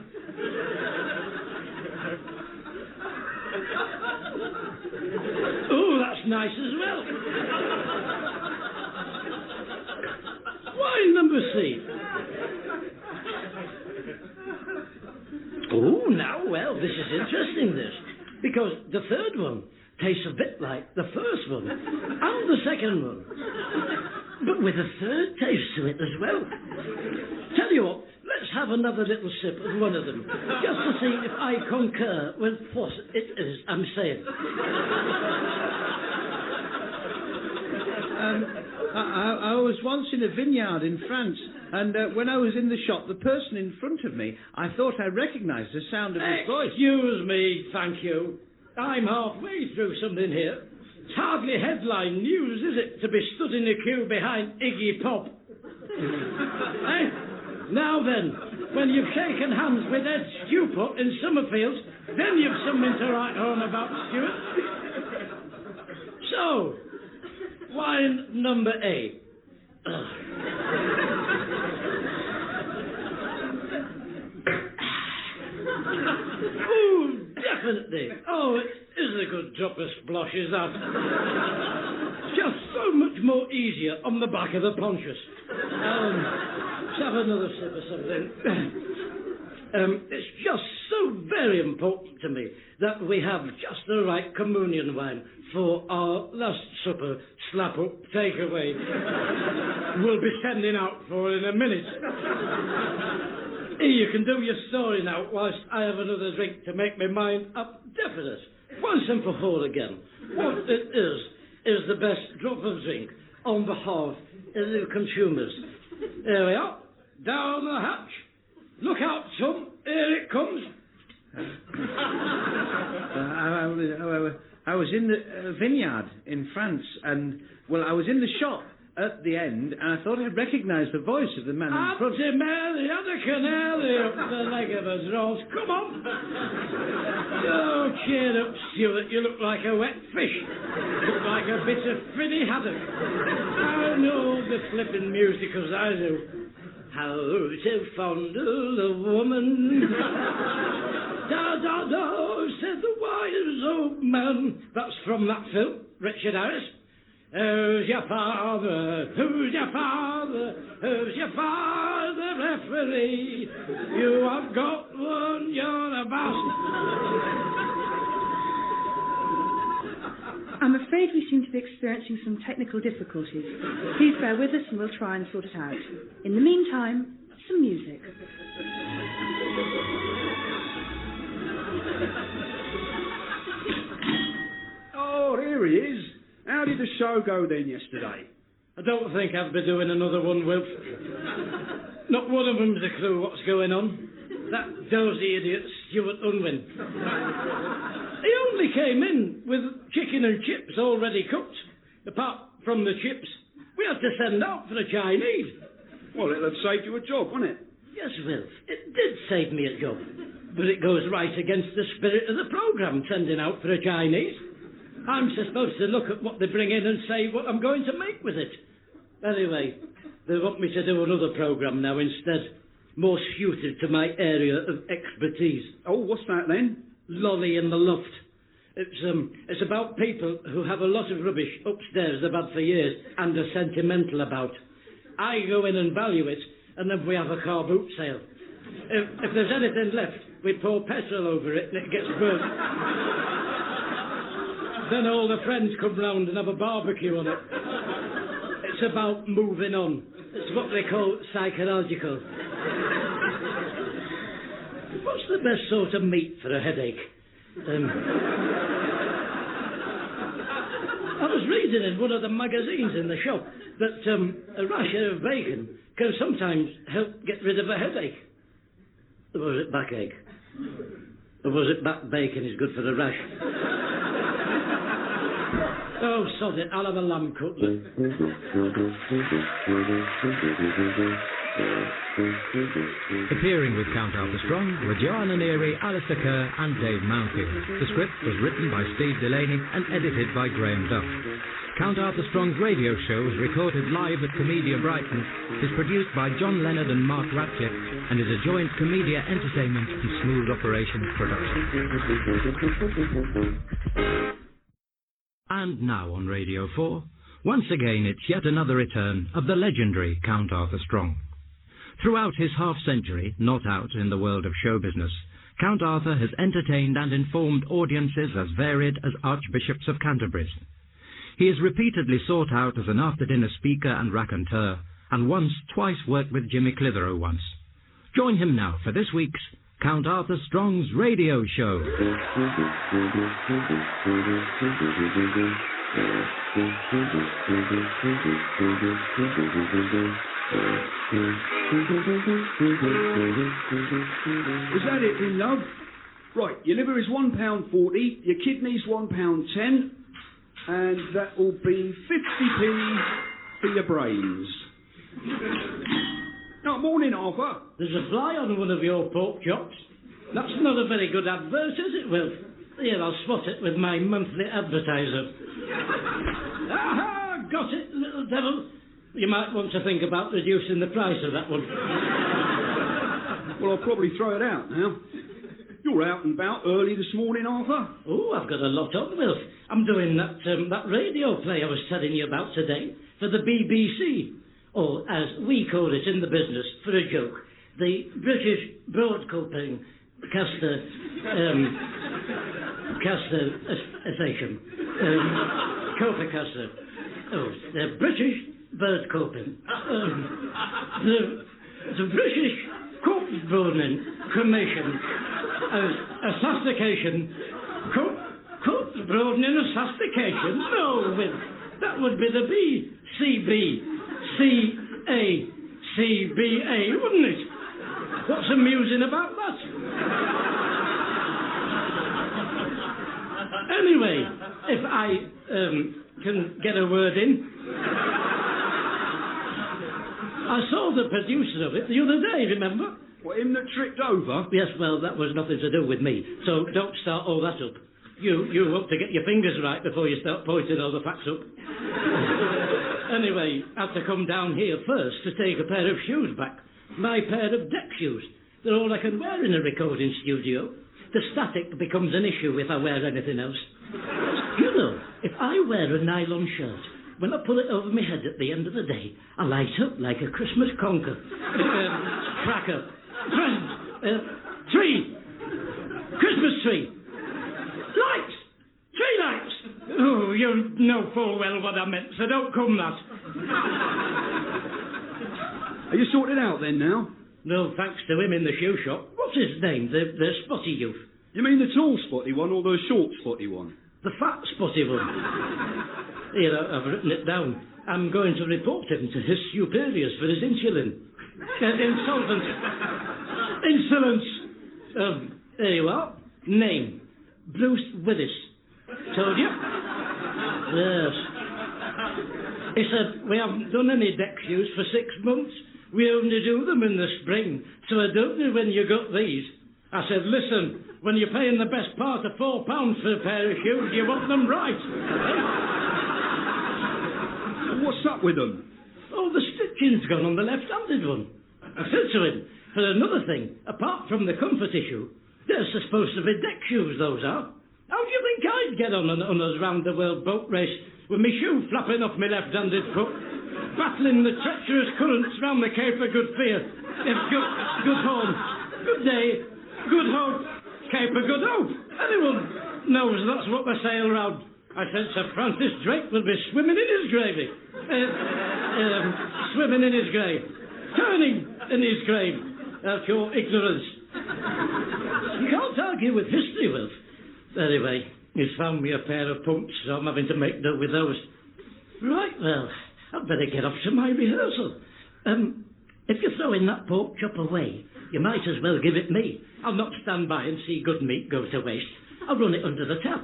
Ooh, that's nice as well. Wine number C. Oh, now, well, this is interesting, this. Because the third one tastes a bit like the first one. And the second one. But with a third taste to it as well. Tell you what, let's have another little sip of one of them. Just to see if I concur with what it is I'm saying. I was once in a vineyard in France, and when I was in the shop, the person in front of me, I thought I recognised the sound of his voice. Excuse me, thank you. I'm halfway through something here. It's hardly headline news, is it, to be stood in a queue behind Iggy Pop? Eh? Now then, when you've shaken hands with Ed Stewart in Summerfield, then you've something to write home about, Stuart. So, wine number A. Ooh, definitely. Oh, it is a good drop of splosh, is that? Just so much more easier on the back of the ponchus. Let's have another sip of something. It's just so very important to me that we have just the right communion wine for our last supper slap-up takeaway. We'll be sending out for in a minute. Here, you can do your story now whilst I have another drink to make my mind up definite. Once and for all again, what it is the best drop of drink on behalf of the consumers. There we are. Down the hatch. Look out, son. Here it comes. I was in the vineyard in France, and, well, I was in the shop at the end, and I thought I recognised the voice of the man in front. Auntie Mary had a canary up the leg of a draws. Come on. Oh, cheer up, Stuart. You look like a wet fish. Look like a bit of Freddie Haddock. I know the flipping musicals I do. How to fondle a woman. Da, da, da, said the wise old man. That's from that film, Richard Harris. Who's your father? Who's your father? Who's your father, referee? You have got one, you're a bastard. I'm afraid we seem to be experiencing some technical difficulties. Please bear with us and we'll try and sort it out. In the meantime, some music. Oh, here he is. How did the show go then yesterday? I don't think I'll be doing another one, Wilf. Not one of them's a clue what's going on. That dozy idiot, Stuart Unwin. He only came in with chicken and chips already cooked. Apart from the chips, we had to send out for the Chinese. Well, it'll have saved you a job, won't it? Yes, Wilf, it did save me a job. But it goes right against the spirit of the programme, sending out for a Chinese. I'm supposed to look at what they bring in and say what I'm going to make with it. Anyway, they want me to do another programme now instead, more suited to my area of expertise. Oh, what's that then? Lolly in the Loft. It's about people who have a lot of rubbish upstairs they've had for years and are sentimental about. I go in and value it, and then we have a car boot sale. If there's anything left, we pour petrol over it and it gets burnt. Then all the friends come round and have a barbecue on it. It's about moving on. It's what they call psychological. What's the best sort of meat for a headache? I was reading in one of the magazines in the shop that a rasher of bacon can sometimes help get rid of a headache. Or was it backache? Or was it back bacon is good for the rash? Oh, sod it, I'll have a lamb cutlet. Appearing with Count Arthur Strong were Joanna Neary, Alistair Kerr and Dave Mountfield. The script was written by Steve Delaney and edited by Graham Duff. Count Arthur Strong's radio show was recorded live at Comedia Brighton, is produced by John Leonard and Mark Ratcliffe, and is a joint Comedia Entertainment and Smooth Operations production. And now on Radio 4, once again it's yet another return of the legendary Count Arthur Strong. Throughout his half-century, not out in the world of show business, Count Arthur has entertained and informed audiences as varied as Archbishops of Canterbury's. He is repeatedly sought out as an after-dinner speaker and raconteur, and twice worked with Jimmy Clitheroe once. Join him now for this week's Count Arthur Strong's Radio Show. Is that it, then, love? Right, your liver is £1.40, your kidneys £1.10, and that will be 50p for your brains. No, morning, Arthur. There's a fly on one of your pork chops. That's not a very good advert, is it, Will? Here, I'll spot it with my monthly advertiser. Aha! Got it, little devil. You might want to think about reducing the price of that one. Well, I'll probably throw it out now. You're out and about early this morning, Arthur. Oh, I've got a lot on, Will. I'm doing that radio play I was telling you about today for the BBC. Or, as we call it in the business, for a joke, the British Broadcasting Association. Copacaster. Oh, the British Birdcoping. The British Corpse Burning Commission. Assastication. Corpse Burning Assastication? No, that would be the CACBA, wouldn't it? What's amusing about that? Anyway, if I can get a word in, I saw the producer of it the other day, remember? What, him that tripped over? Yes, well, that was nothing to do with me, so don't start all that up. You hope to get your fingers right before you start pointing all the facts up. Anyway, I had to come down here first to take a pair of shoes back. My pair of deck shoes. They're all I can wear in a recording studio. The static becomes an issue if I wear anything else. You know, if I wear a nylon shirt, when I pull it over my head at the end of the day, I light up like a Christmas cracker. Tree! Christmas tree! Lights! Tree lights! Oh, you know full well what I meant, so don't come that. Are you sorted out then now? No, thanks to him in the shoe shop. What's his name? The spotty youth. You mean the tall spotty one or the short spotty one? The fat spotty one. Here, I've written it down. I'm going to report him to his superiors for his insolence. There you are. Name. Bruce Willis. Told you? Yes. He said, we haven't done any deck shoes for 6 months. We only do them in the spring, so I don't know when you got these. I said, listen, when you're paying the best part of £4 for a pair of shoes, you want them right. What's up with them? Oh, the stitching's gone on the left-handed one. I said to him, for another thing, apart from the comfort issue, they're supposed to be deck shoes, those are. How do you think I'd get on a round-the-world boat race with my shoe flapping off my left-handed foot, battling the treacherous currents round the Cape of Good Fear? Good home, good day, good hope, Cape of Good Hope. Anyone knows that's what they sail round. I said Sir Francis Drake will be swimming in his gravy. Swimming in his grave. Turning in his grave. That's your ignorance. You can't argue with history, Wilf. Anyway, he's found me a pair of pumps, so I'm having to make do with those. Right, well, I'd better get off to my rehearsal. If you're throwing that pork chop away, you might as well give it me. I'll not stand by and see good meat go to waste. I'll run it under the tap.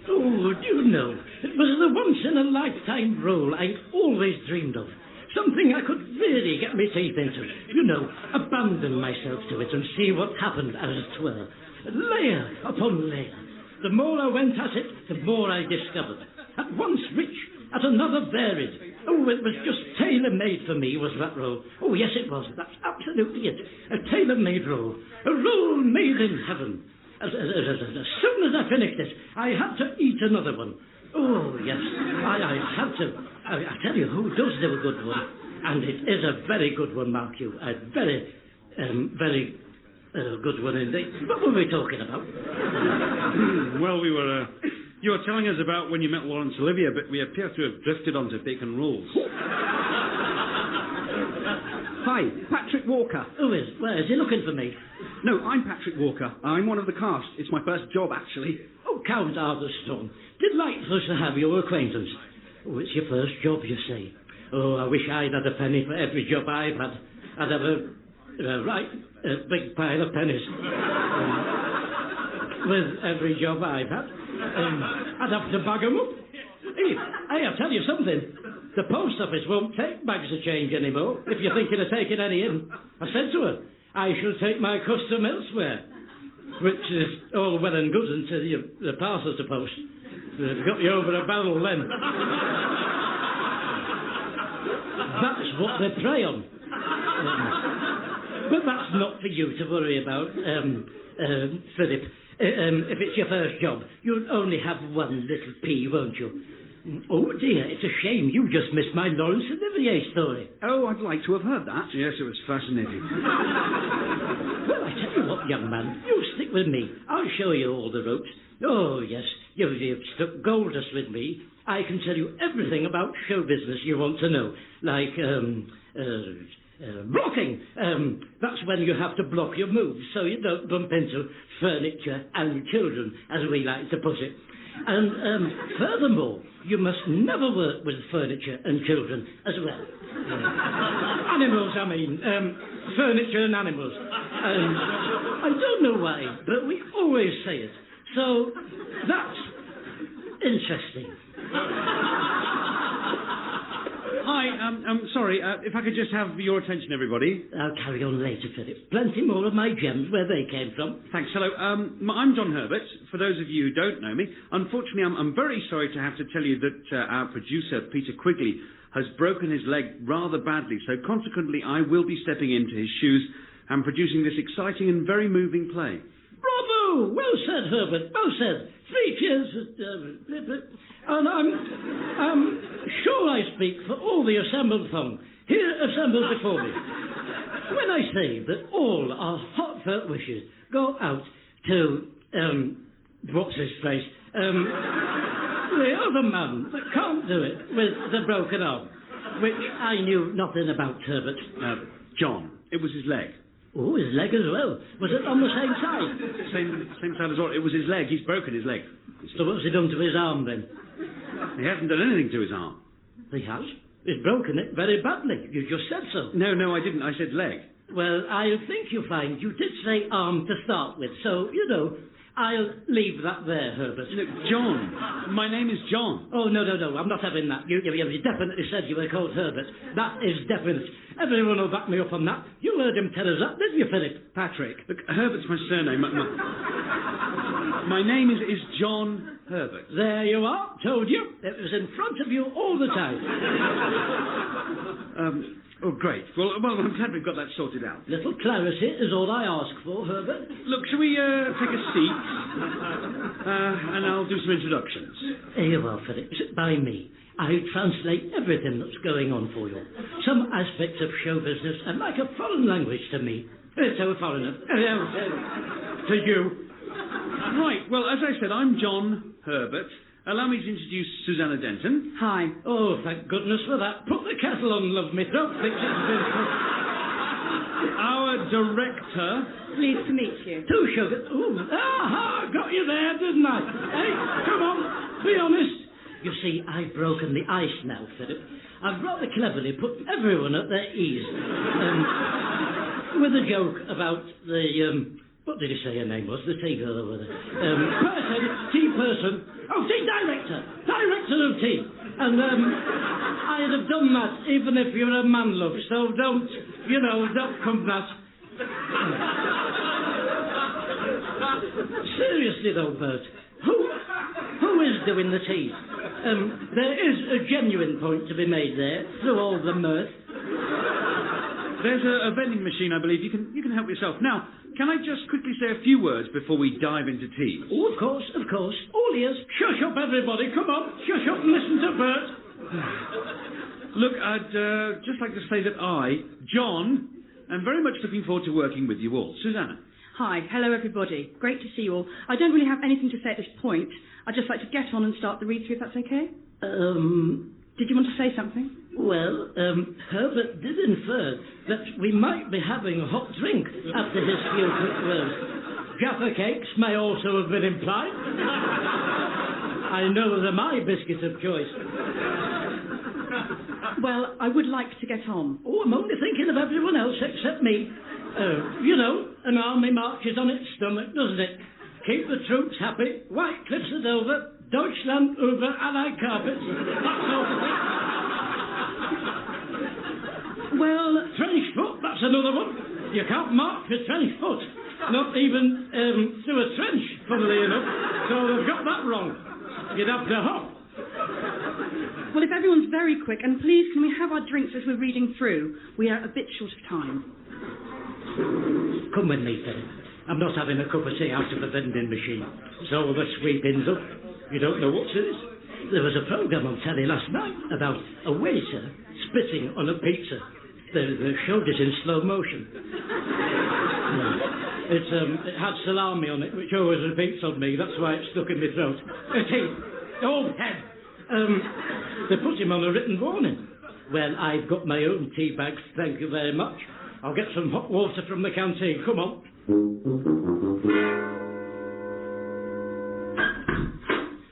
Oh, do you know, it was the once-in-a-lifetime role I always dreamed of. Something I could really get my teeth into. You know, abandon myself to it and see what happened, as it were. Layer upon layer. The more I went at it, the more I discovered. At once rich, at another varied. Oh, it was just tailor-made for me, was that role. Oh, yes, it was. That's absolutely it. A tailor-made role. A role made in heaven. As soon as I finished it, I had to eat another one. Oh, yes, I had to. I tell you, who does do a good one? And it is a very good one, mark you. A very good one indeed. What were we talking about? Well, you were telling us about when you met Laurence Olivier, but we appear to have drifted onto Bacon Rules. Hi, Patrick Walker. Who is? Where is he looking for me? No, I'm Patrick Walker. I'm one of the cast. It's my first job, actually. Oh, Count Arthurstone. Delightful to have your acquaintance. Oh, it's your first job, you say. Oh, I wish I'd had a penny for every job I've had. I'd have a big pile of pennies. With every job I've had. I'd have to bag 'em up. Hey, I'll tell you something. The post office won't take bags of change anymore, if you're thinking of taking any in. I said to her, I shall take my custom elsewhere. Which is all well and good until the parcels to post. They've got you over a barrel then. That's what they prey on. But that's not for you to worry about, Philip. If it's your first job, you'll only have one little pea, won't you? Oh, dear, it's a shame you just missed my Laurence Olivier story. Oh, I'd like to have heard that. Yes, it was fascinating. Well, I tell you what, young man, you stick with me. I'll show you all the ropes. Oh, yes, you've stuck gold dust with me. I can tell you everything about show business you want to know. Like, blocking. That's when you have to block your moves so you don't bump into furniture and children, as we like to put it. And furthermore, you must never work with furniture and children as well. Animals, I mean. Furniture and animals. I don't know why, but we always say it. So, that's interesting. Hi, I'm sorry, if I could just have your attention, everybody. I'll carry on later, Philip. Plenty more of my gems where they came from. Thanks. Hello, I'm John Herbert. For those of you who don't know me, unfortunately, I'm very sorry to have to tell you that our producer, Peter Quigley, has broken his leg rather badly, so consequently I will be stepping into his shoes and producing this exciting and very moving play. Bravo! Well said, Herbert. Well said. 3 cheers. And I'm sure I speak for all the assembled throng here assembled before me when I say that all our heartfelt wishes go out to, what's his face? The other man that can't do it with the broken arm, which I knew nothing about, Herbert. John, it was his leg. Oh, his leg as well. Was it on the same side? Same side as well. It was his leg. He's broken his leg. So what's he done to his arm then? He hasn't done anything to his arm. He has. He's broken it very badly. You just said so. No, I didn't. I said leg. Well, I think you'll find you did say arm to start with, so, you know, I'll leave that there, Herbert. Look, John. My name is John. Oh, no, I'm not having that. You definitely said you were called Herbert. That is definite. Everyone will back me up on that. You heard him tell us that, didn't you, Philip? Patrick. Look, Herbert's my surname. My name is John Herbert. There you are. Told you. It was in front of you all the time. Oh, great. Well, I'm glad we've got that sorted out. Little clarity is all I ask for, Herbert. Look, shall we take a seat? And I'll do some introductions. Here you are, Philip. Sit by me. I translate everything that's going on for you. Some aspects of show business are like a foreign language to me. To a foreigner. To you. Right. Well, as I said, I'm John Herbert. Allow me to introduce Susanna Denton. Hi. Oh, thank goodness for that. Put the kettle on, love me. Don't think it's been... Our director. Pleased to meet you. Two sugar. Ooh, got you there, didn't I? Hey, come on, be honest. You see, I've broken the ice now, Philip. I've rather cleverly put everyone at their ease. With a joke about the, what did he say her name was? The tea girl over there. Tea person. Oh, tea director. Director of tea. And, I'd have done that even if you're a man, love. So don't come that. Seriously, though, Bert. Who is doing the tea? There is a genuine point to be made there, through all the mirth. There's a vending machine, I believe. You can help yourself. Now, can I just quickly say a few words before we dive into tea? Oh, of course. All ears. Shush up, everybody. Come on. Shush up and listen to Bert. Look, I'd just like to say that I, John, am very much looking forward to working with you all. Susanna. Hi. Hello, everybody. Great to see you all. I don't really have anything to say at this point. I'd just like to get on and start the read-through, if that's okay. Did you want to say something? Well, Herbert did infer that we might be having a hot drink after his few quick words. Jaffa cakes may also have been implied. I know they're my biscuit of choice. Well, I would like to get on. Oh, I'm only thinking of everyone else except me. An army marches on its stomach, doesn't it? Keep the troops happy. White cliffs are over. Deutschland über alle carpets. That sort of thing. Well... Trench foot, that's another one. You can't march with trench foot. Not even through a trench, funnily enough. So they've got that wrong. You'd have to hop. Well, if everyone's very quick, and please, can we have our drinks as we're reading through? We are a bit short of time. Come with me, Philip. I'm not having a cup of tea out of the vending machine. So the sweeping's up. You don't know what's in it? There was a programme on telly last night about a waiter spitting on a pizza. They showed it in slow motion. It had salami on it, which always repeats on me. That's why it's stuck in my throat. Tea. Oh, head. They put him on a written warning. Well, I've got my own tea bags, thank you very much. I'll get some hot water from the canteen. Come on.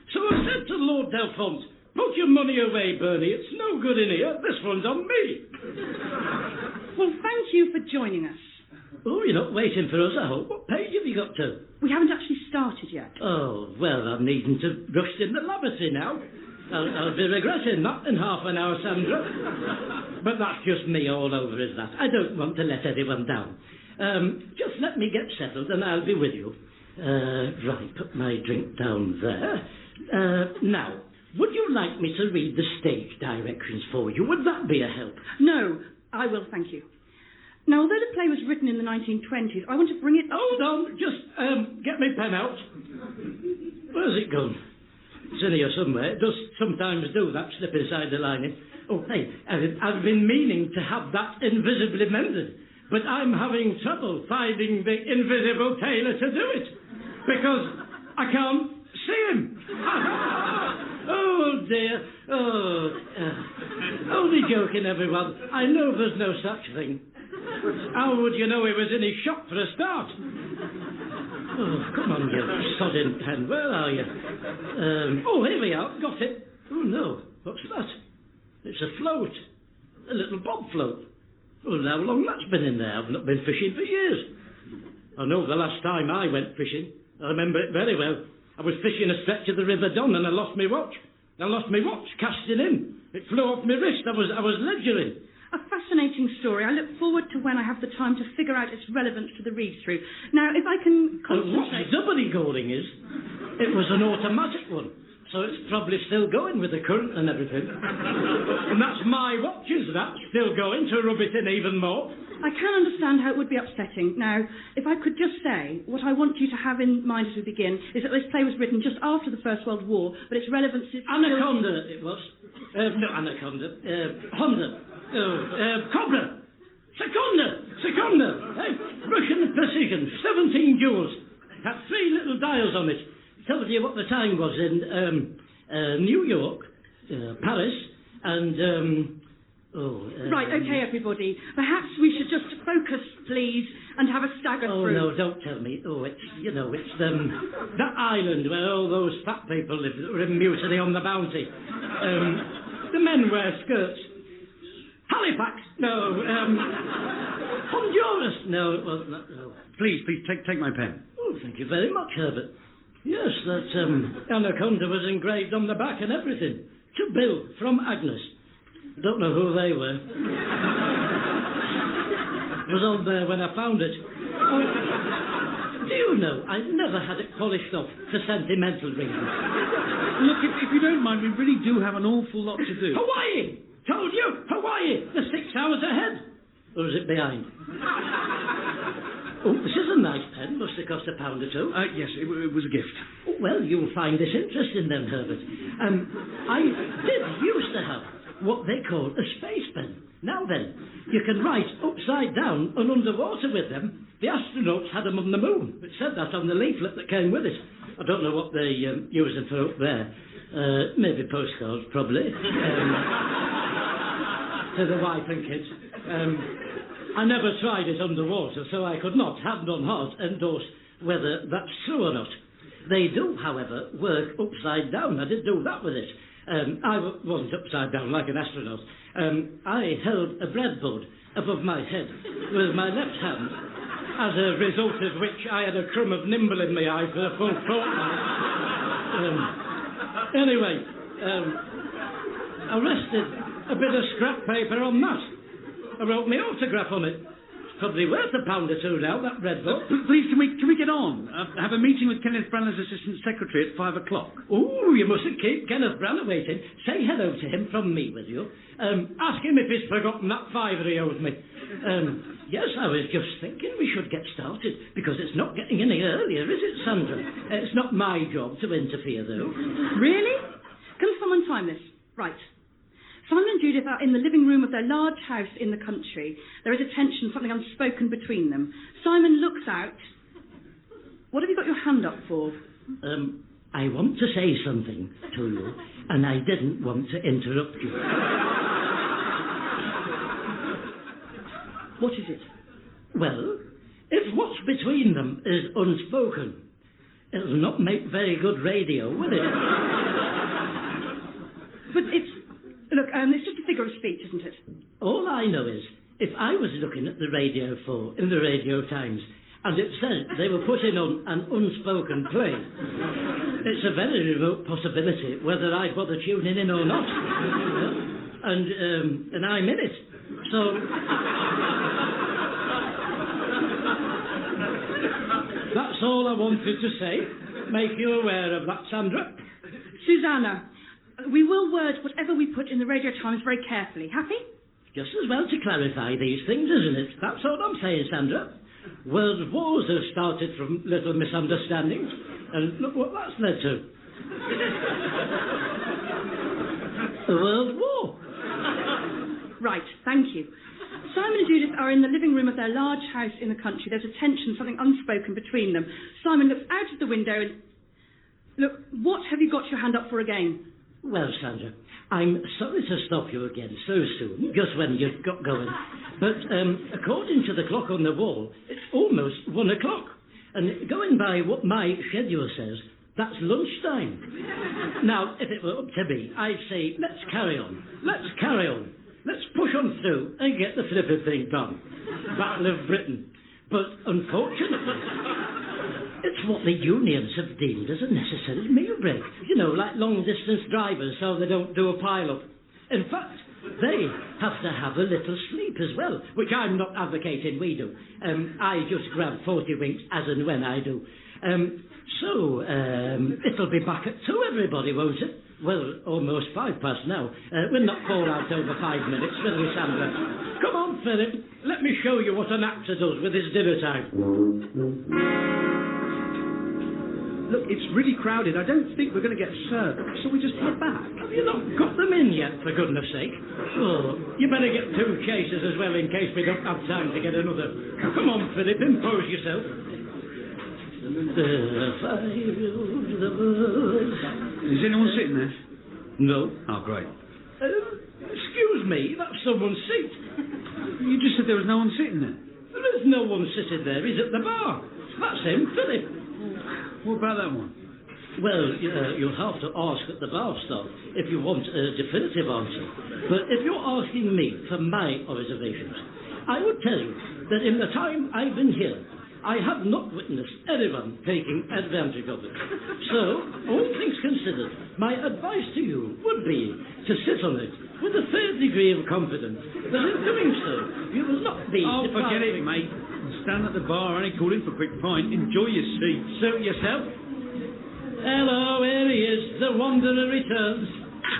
So I said to Lord Delphont, put your money away, Bernie. It's no good in here. This one's on me. Well, thank you for joining us. Oh, you're not waiting for us, I hope. What page have you got to? We haven't actually started yet. Oh, well, I'm needing to rush in the lavatory now. I'll be regretting that in half an hour, Sandra. But that's just me all over, is that? I don't want to let anyone down. Just let me get settled and I'll be with you. Right, put my drink down there. Now, would you like me to read the stage directions for you? Would that be a help? No, I will, thank you. Now, although the play was written in the 1920s, I want to bring it... Hold on, just get my pen out. Where's it gone? It's in here somewhere. It does sometimes do that, slip inside the lining. Oh, hey, I've been meaning to have that invisibly mended, but I'm having trouble finding the invisible tailor to do it, because I can't see him. Oh, dear. Only joking, everyone. I know there's no such thing. How would you know he was in his shop for a start? Oh, come on, you sodding pen. Where are you? Oh, here we are. Got it. Oh, no. What's that? It's a float. A little bob float. Oh, how long that's been in there? I've not been fishing for years. I know the last time I went fishing, I remember it very well. I was fishing a stretch of the River Don and I lost my watch. Casting in. It flew off my wrist. I was ledgering. A fascinating story. I look forward to when I have the time to figure out its relevance to the read-through. Now, if I can concentrate... What's doubly galling is, it was an automatic one, so it's probably still going with the current and everything. And that's my watch, is that? Still going to rub it in even more. I can understand how it would be upsetting. Now, if I could just say, what I want you to have in mind as we begin is that this play was written just after the First World War, but its relevance is... Anaconda, it was. No, Anaconda. Honda. Cobra. Secunda. Russian precision. 17 joules. Had 3 little dials on it. Tells you what the time was in New York, Paris, and... Right, OK, everybody. Perhaps we should just focus, please, and have a stagger through. Oh, no, don't tell me. Oh, it's that island where all those fat people live that were in mutiny on the Bounty. The men wear skirts. Halifax? No. Honduras? No, it wasn't that. No. Please, take my pen. Oh, thank you very much, Herbert. Yes, that Anaconda was engraved on the back and everything. To Bill, from Agnes. Don't know who they were. It was on there when I found it. Do you know, I never had it polished off for sentimental reasons. Look, if you don't mind, we really do have an awful lot to do. Hawaii! Told you! Hawaii! The 6 hours ahead! Or is it behind? Oh, this is a nice pen. Must have cost £1 or £2. Yes, it was a gift. Oh, well, you'll find this interesting then, Herbert. I did used to have what they call a space pen. Now then, you can write upside down and underwater with them. The astronauts had them on the moon. It said that on the leaflet that came with it. I don't know what they use them for up there. Maybe postcards, probably. To the wife and kids. I never tried it underwater, so I could not, hand on heart, endorse whether that's true or not. They do, however, work upside down. I did do that with it. I wasn't upside down like an astronaut. I held a breadboard above my head with my left hand, as a result of which I had a crumb of nimble in my eye for a full fortnight. Anyway, I rested a bit of scrap paper on that. I wrote my autograph on it. It's probably worth £1 or £2 now, that breadboard. Please, can we get on? I have a meeting with Kenneth Branner's assistant secretary at 5 o'clock. Oh, you mustn't keep Kenneth Branner waiting. Say hello to him from me, will you? Ask him if he's forgotten that £5 he owes me. Yes, I was just thinking we should get started, because it's not getting any earlier, is it, Sandra? It's not my job to interfere, though. Really? Can someone time this? Right. Simon and Judith are in the living room of their large house in the country. There is a tension, something unspoken between them. Simon looks out. What have you got your hand up for? I want to say something to you, and I didn't want to interrupt you. What is it? Well, if what's between them is unspoken, it'll not make very good radio, will it? But it's just a figure of speech, isn't it? All I know is, if I was looking at the Radio 4 in the Radio Times, and it said they were putting on an unspoken play, it's a very remote possibility whether I'd bother tuning in or not. And I'm in it. So... That's all I wanted to say. Make you aware of that, Sandra. Susanna, we will word whatever we put in the Radio Times very carefully. Happy? Just as well to clarify these things, isn't it? That's all I'm saying, Sandra. World wars have started from little misunderstandings, and look what that's led to. A world war. Right, thank you. Simon and Judith are in the living room of their large house in the country. There's a tension, something unspoken between them. Simon looks out of the window and... Look, what have you got your hand up for again? Well, Sandra, I'm sorry to stop you again so soon, just when you've got going. But according to the clock on the wall, it's almost 1 o'clock. And going by what my schedule says, that's lunchtime. Now, if it were up to me, I'd say, let's carry on. Let's carry on. Let's push on through and get the flipping thing done. Battle of Britain. But unfortunately, It's what the unions have deemed as a necessary meal break. You know, like long-distance drivers, so they don't do a pile-up. In fact, they have to have a little sleep as well, which I'm not advocating we do. I just grab 40 winks as and when I do. It'll be back at 2, everybody, won't it? Well, almost 5 past now. We'll not call out over 5 minutes, will we, Sandra? Come on, Philip. Let me show you what an actor does with his dinner time. Look, it's really crowded. I don't think we're going to get served. Shall we just head back? Have you not got them in yet, for goodness sake? Oh, you better get 2 cases as well in case we don't have time to get another. Come on, Philip, impose yourself. Is anyone sitting there? No. Oh, great. Excuse me, that's someone's seat. You just said there was no one sitting there. There is no one sitting there. He's at the bar. That's him, Philip. What about that one? Well, you'll have to ask at the bar stop if you want a definitive answer. But if you're asking me for my observations, I would tell you that in the time I've been here, I have not witnessed anyone taking advantage of it. So, all things considered, my advice to you would be to sit on it with a fair degree of confidence that in doing so, you will not be... Oh, forget it, mate. Stand at the bar, only call in for a quick pint. Enjoy your seat. Suit yourself. Hello, here he is. The wanderer returns.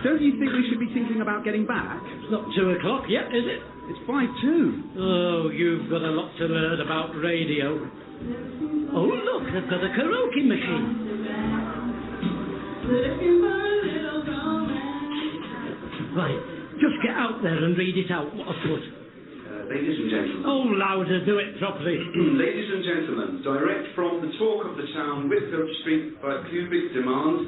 Don't you think we should be thinking about getting back? It's not 2 o'clock yet, is it? It's 5:02. Oh, you've got a lot to learn about radio. Oh, look, they've got a karaoke machine. Right, just get out there and read it out. What a foot. Ladies and gentlemen. Oh, louder, do it properly. Ladies and gentlemen, direct from the talk of the town, Whitfield Street, by public demand,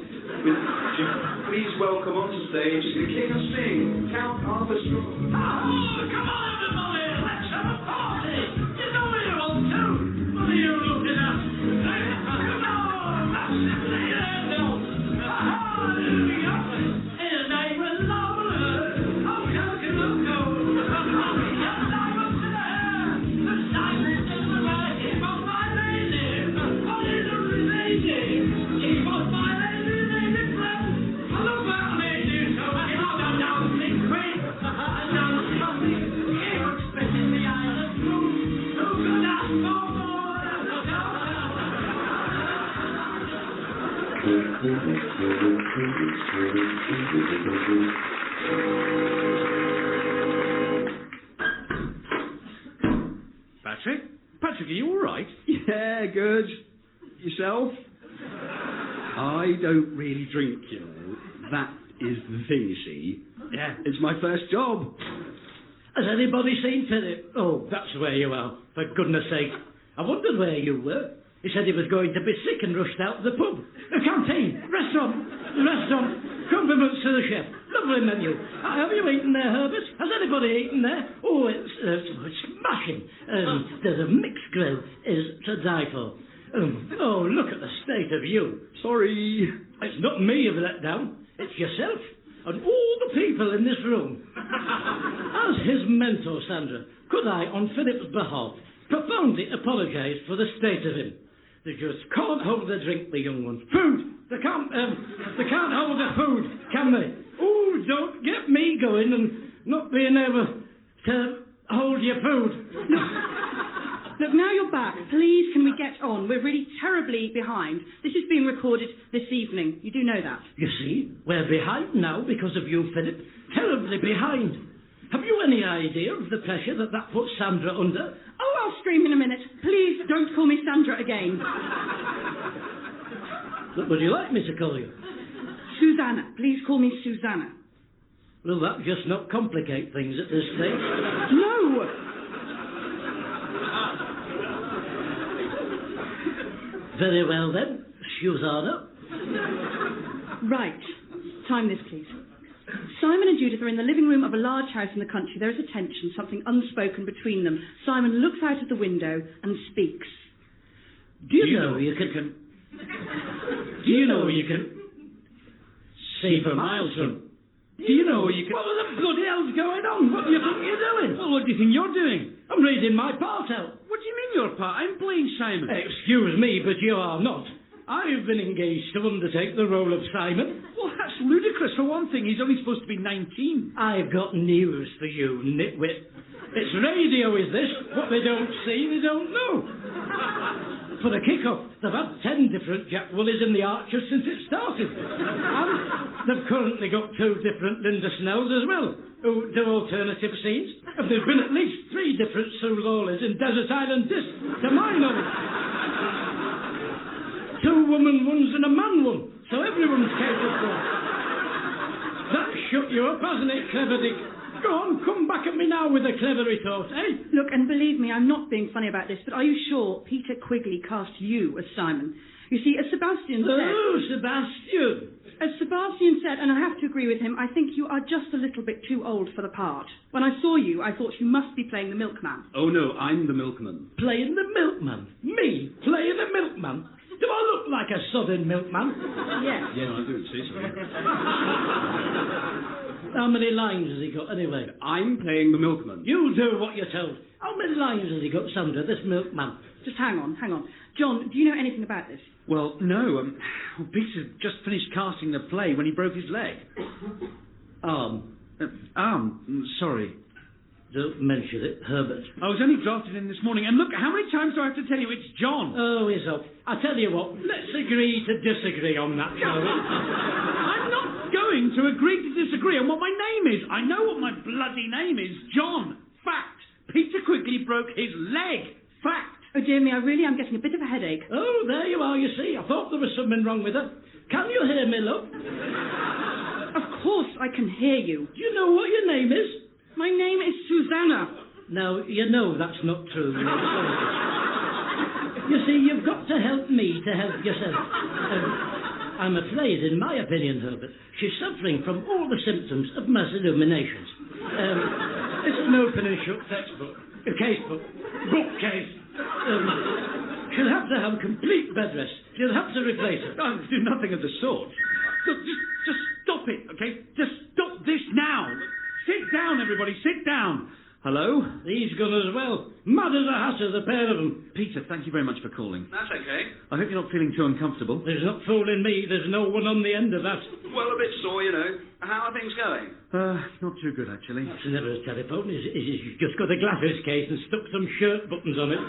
please welcome onto stage the King of Sing, Count Arthur Strong. Oh, come on, everybody, let's have a party. You know we want to. What are you looking at? Come on, that's simply it now. Hallelujah. His name was Lover. Oh, Coco. Patrick, are you all right? Yeah, good. Yourself? I don't really drink, you know. That is the thing, you see. Yeah. It's my first job. Has anybody seen Philip? Oh, that's where you are. For goodness sake. I wondered where you were. He said he was going to be sick and rushed out of the pub. The canteen, restaurant, compliments to the chef. Lovely menu. Have you eaten there, Herbert? Has anybody eaten there? Oh, it's smashing. The mixed grill is to die for. Oh, look at the state of you. Sorry. It's not me you've let down. It's yourself and all the people in this room. As his mentor, Sandra, could I, on Philip's behalf, profoundly apologise for the state of him? They just can't hold their drink, the young ones. Food! They can't hold their food, can they? Oh, don't get me going and not being able to hold your food. Look, now you're back. Please, can we get on? We're really terribly behind. This is being recorded this evening. You do know that. You see, we're behind now because of you, Philip. Terribly behind. Have you any idea of the pressure that puts Sandra under? Oh, I'll scream in a minute. Please don't call me Sandra again. What would you like me to call you? Susanna. Please call me Susanna. Will that just not complicate things at this stage? No! Very well then, Susanna. Right. Time this, please. Simon and Judith are in the living room of a large house in the country. There is a tension, something unspoken between them. Simon looks out of the window and speaks. Do you know you can see for miles from? Do you know you can... What the bloody hell's going on? What do you think you're doing? Well, what do you think you're doing? I'm reading my part out. What do you mean your part. I'm playing Simon. Excuse me, but you are not. I've been engaged to undertake the role of Simon. Well, that's ludicrous. For one thing, he's only supposed to be 19. I've got news for you, nitwit. It's radio, is this? What they don't see, they don't know. For the kick-off, they've had 10 different Jack Woolies in the Archers since it started. And they've currently got 2 different Linda Snells as well, who do alternative scenes. And there's been at least 3 different Sue Lawleys in Desert Island Disc, to my knowledge. 2 woman ones and a man one, so everyone's capable. That shut you up, hasn't it, clever Dick? Go on, come back at me now with a clever retort, eh? Look, and believe me, I'm not being funny about this, but are you sure Peter Quigley cast you as Simon? You see, as Sebastian said... Oh, Sebastian! As Sebastian said, and I have to agree with him, I think you are just a little bit too old for the part. When I saw you, I thought you must be playing the milkman. Oh, no, I'm the milkman. Playing the milkman? Me? Playing the milkman? Do I look like a southern milkman? Yes. Yes, I do, see so. How many lines has he got, anyway? I'm playing the milkman. You do what you're told. How many lines has he got, Sandra, this milkman? Just hang on. John, do you know anything about this? Well, no. Peter just finished casting the play when he broke his leg. Arm. Sorry. Don't mention it, Herbert. I was only drafted in this morning, and look, how many times do I have to tell you it's John? Oh, he's up. I tell you what, let's agree to disagree on that, shall we? I'm not going to agree to disagree on what my name is. I know what my bloody name is. John. Fact. Peter Quigley broke his leg. Fact. Oh, dear me, I really am getting a bit of a headache. Oh, there you are, you see. I thought there was something wrong with her. Can you hear me, love? Of course I can hear you. Do you know what your name is? My name is Susanna. Now, you know that's not true. You see, you've got to help me to help yourself. I'm afraid, in my opinion, Herbert, she's suffering from all the symptoms of mass illuminations. It's an open and shut textbook, a casebook, bookcase. She'll have to have complete bed rest. She'll have to replace her. I'll do nothing of the sort. Look, just stop it, okay? Just stop this now. Sit down, everybody, sit down. Hello? These gone as well. Mad as a hatter, the pair of them. Peter, thank you very much for calling. That's okay. I hope you're not feeling too uncomfortable. There's not fooling me. There's no one on the end of that. Well, a bit sore, you know. How are things going? Not too good, actually. That's never a telephone. He's just got a glasses case and stuck some shirt buttons on it.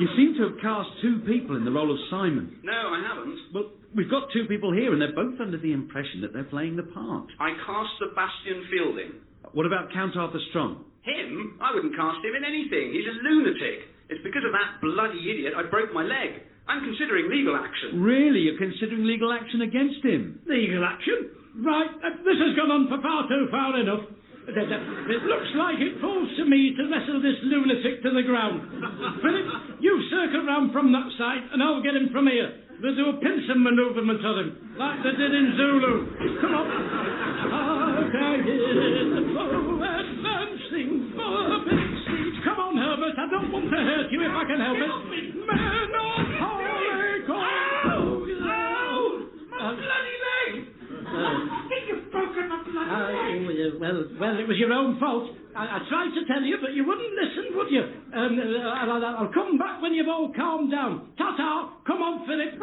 You seem to have cast 2 people in the role of Simon. No, I haven't. Well, we've got 2 people here, and they're both under the impression that they're playing the part. I cast Sebastian Fielding. What about Count Arthur Strong? Him? I wouldn't cast him in anything. He's a lunatic. It's because of that bloody idiot I broke my leg. I'm considering legal action. Really? You're considering legal action against him? Legal action? Right, this has gone on for far too far enough. It looks like it falls to me to wrestle this lunatic to the ground. Philip, you circle round from that side and I'll get him from here. We'll do a pincer manoeuvrement on him, like they did in Zulu. Come on. Hark, I hear the foe advancing for seat. Come on, Herbert, I don't want to hurt you if I can help it. Men of Holy Cause. Ow! My bloody leg! You've broken my bloody leg! Well, it was your own fault. I tried to tell you, but you wouldn't listen, would you? I'll come back when you've all calmed down. Ta-ta! Come on, Philip.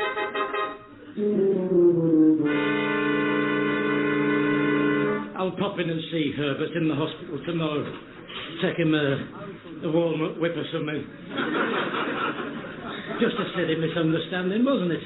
I'll pop in and see Herbert in the hospital tomorrow. Take him a walnut whip or something. Just a silly misunderstanding, wasn't it?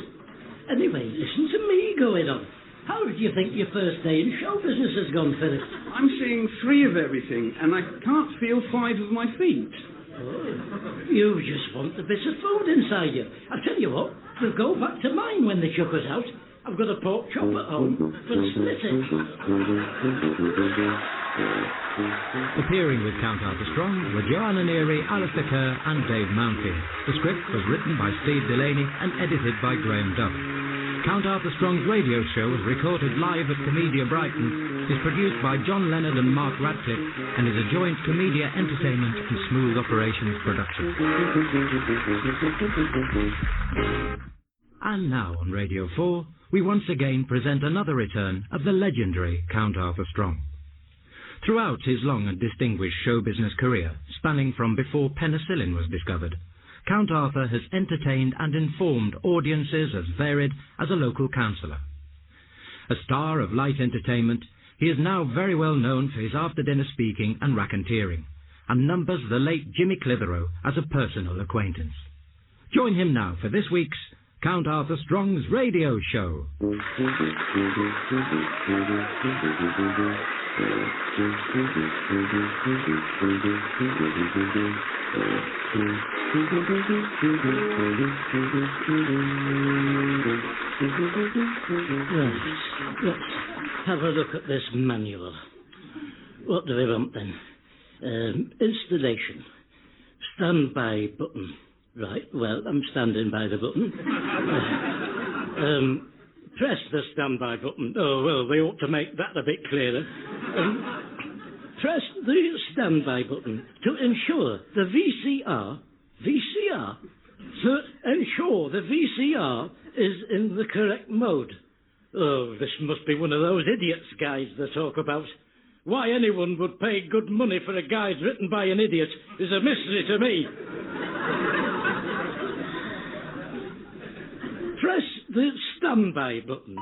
Anyway, listen to me going on. How do you think your first day in show business has gone, Philip? I'm seeing 3 of everything, and I can't feel 5 of my feet. Oh, you just want the bit of food inside you. I'll tell you what, we'll go back to mine when the chucker's out. I've got a pork chop at home for splitting. Appearing with Count Arthur Strong were Joanna Neary, Alistair Kerr and Dave Mountfield. The script was written by Steve Delaney and edited by Graham Duff. Count Arthur Strong's radio show was recorded live at Comedia Brighton, is produced by John Leonard and Mark Radcliffe, and is a joint Comedia Entertainment and Smooth Operations production. And now on Radio 4, we once again present another return of the legendary Count Arthur Strong. Throughout his long and distinguished show business career, spanning from before penicillin was discovered, Count Arthur has entertained and informed audiences as varied as a local councillor. A star of light entertainment, he is now very well known for his after-dinner speaking and racketeering, and numbers the late Jimmy Clitheroe as a personal acquaintance. Join him now for this week's Count Arthur Strong's Radio Show. Let's have a look at this manual. What do we want then? Installation. Standby button. Right, well, I'm standing by the button. Press the standby button. Oh, well, they ought to make that a bit clearer. Press the standby button to ensure the VCR is in the correct mode. Oh, this must be one of those idiots' guides they talk about. Why anyone would pay good money for a guide written by an idiot is a mystery to me. Press the standby button.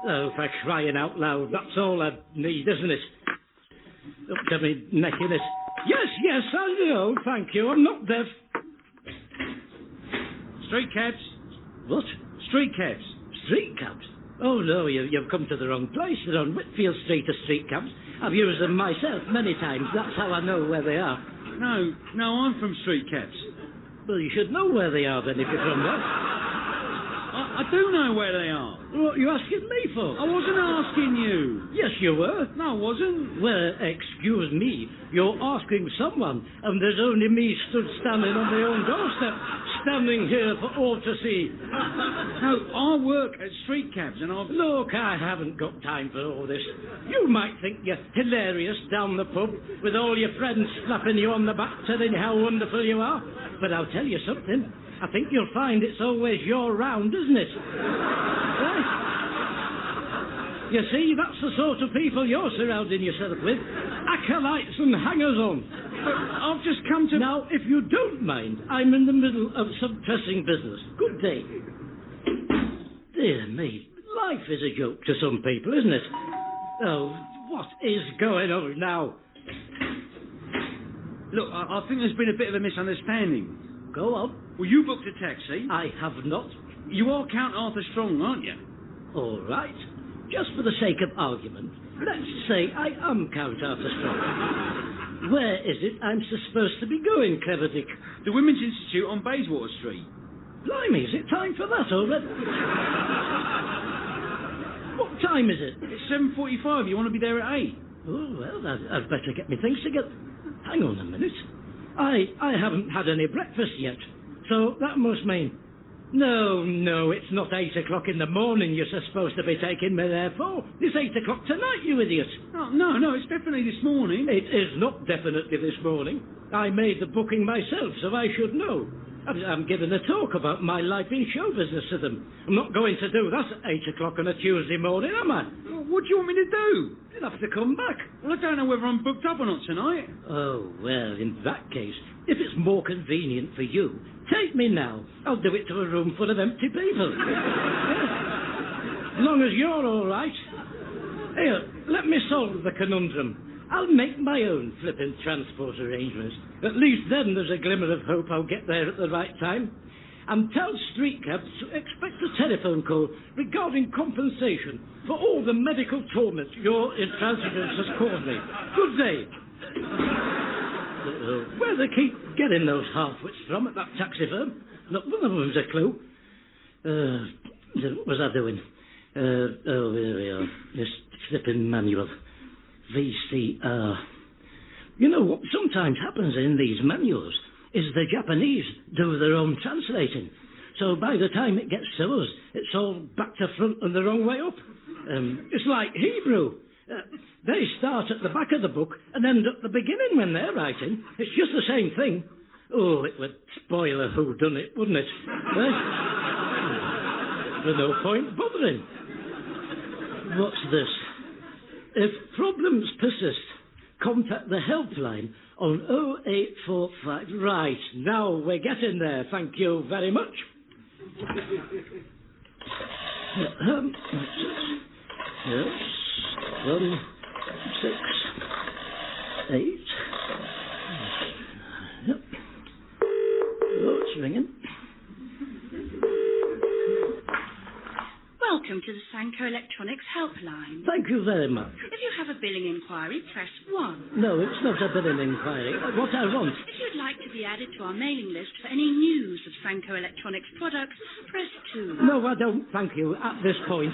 Oh, for crying out loud, that's all I need, isn't it? Up to me neck in it. Yes, I know, thank you, I'm not deaf. Street cabs? What? Street cabs. Street cabs? Oh, no, you've come to the wrong place. They're on Whitfield Street are street cabs. I've used them myself many times. That's how I know where they are. No, I'm from street cabs. Well, you should know where they are then if you're from there. I do know where they are. What are you asking me for? I wasn't asking you. Yes, you were. No, I wasn't. Well, excuse me. You're asking someone, and there's only me stood standing on my own doorstep, standing here for all to see. No, I work at street cabs, and I've... Look, I haven't got time for all this. You might think you're hilarious down the pub, with all your friends slapping you on the back, telling you how wonderful you are. But I'll tell you something. I think you'll find it's always your round, isn't it? Right? You see, that's the sort of people you're surrounding yourself with. Acolytes and hangers-on. But I've just come to... Now, if you don't mind, I'm in the middle of some pressing business. Good day. Dear me, life is a joke to some people, isn't it? Oh, what is going on now? Look, I think there's been a bit of a misunderstanding. Go on. Well, you booked a taxi. I have not. You are Count Arthur Strong, aren't you? All right. Just for the sake of argument, let's say I am Count Arthur Strong. Where is it I'm supposed to be going, Clever Dick? The Women's Institute on Bayswater Street. Blimey, is it time for that already? What time is it? It's 7:45. You want to be there at 8? Oh, well, I'd better get my things together. Hang on a minute. I haven't had any breakfast yet, so that must mean... No, it's not 8 o'clock in the morning you're supposed to be taking me there for. It's 8 o'clock tonight, you idiot. Oh, no, it's definitely this morning. It is not definitely this morning. I made the booking myself, so I should know. I'm giving a talk about my life in show business to them. I'm not going to do that at 8 o'clock on a Tuesday morning, am I? Well, what do you want me to do? You'll have to come back. Well, I don't know whether I'm booked up or not tonight. Oh, well, in that case, if it's more convenient for you, take me now. I'll do it to a room full of empty people. As long as you're all right. Here, let me solve the conundrum. I'll make my own flipping transport arrangements. At least then there's a glimmer of hope I'll get there at the right time. And tell street cabs to expect a telephone call regarding compensation for all the medical torment your intransigence has caused me. Good day. Where they keep getting those half-wits from at that taxi firm? Not one of them's a clue. What was I doing? Here we are. This flipping manual. VCR. You know what sometimes happens in these manuals is the Japanese do their own translating. So by the time it gets to us, it's all back to front and the wrong way up. It's like Hebrew. They start at the back of the book and end at the beginning when they're writing. It's just the same thing. Oh, it would spoil a whodunit, wouldn't it? There's no point bothering. What's this? If problems persist, contact the helpline on 0845. Right, now we're getting there. Thank you very much. Yes, 1, 6, 8. Yep. Oh, it's ringing. Welcome to the Sanko Electronics helpline. Thank you very much. If you have a billing inquiry, press 1. No, it's not a billing inquiry. What I want... If you'd like to be added to our mailing list for any news of Sanko Electronics products, press 2. No, I don't, thank you, at this point.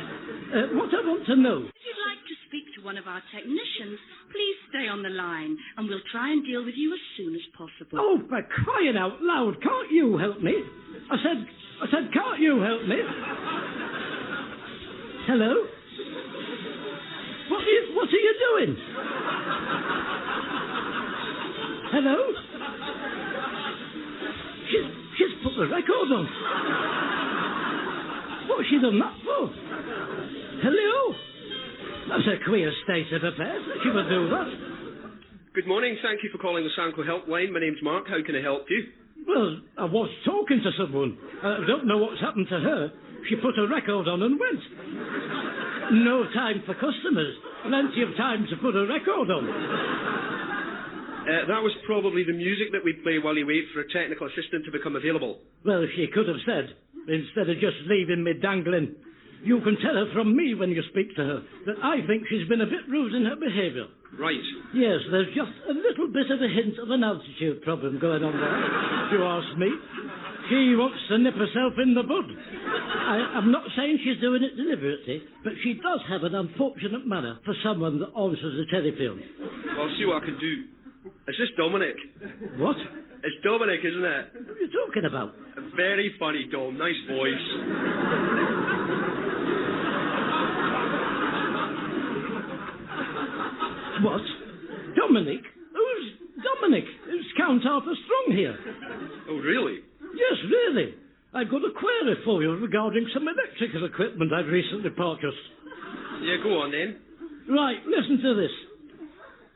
What I want to know... If you'd like to speak to one of our technicians, please stay on the line, and we'll try and deal with you as soon as possible. Oh, for crying out loud, can't you help me? I said, can't you help me? Hello? What are you doing? Hello? She's put the record on. What's she done that for? Hello? That's a queer state of affairs that she would do that. Good morning. Thank you for calling the Sanko helpline. My name's Mark. How can I help you? Well, I was talking to someone. I don't know what's happened to her. She put a record on and went. No time for customers. Plenty of time to put a record on. That was probably the music that we play while you wait for a technical assistant to become available. Well, she could have said, instead of just leaving me dangling. You can tell her from me when you speak to her that I think she's been a bit rude in her behaviour. Right. Yes, there's just a little bit of a hint of an altitude problem going on there, if you ask me. She wants to nip herself in the bud. I'm not saying she's doing it deliberately, but she does have an unfortunate manner for someone that answers the telephone. I'll see what I can do. Is this Dominic? What? It's Dominic, isn't it? What are you talking about? Very funny, Dom. Nice voice. What? Dominic? Who's Dominic? It's Count Arthur Strong here. Oh, really? Yes, really. I've got a query for you regarding some electrical equipment I've recently purchased. Yeah, go on then. Right, listen to this.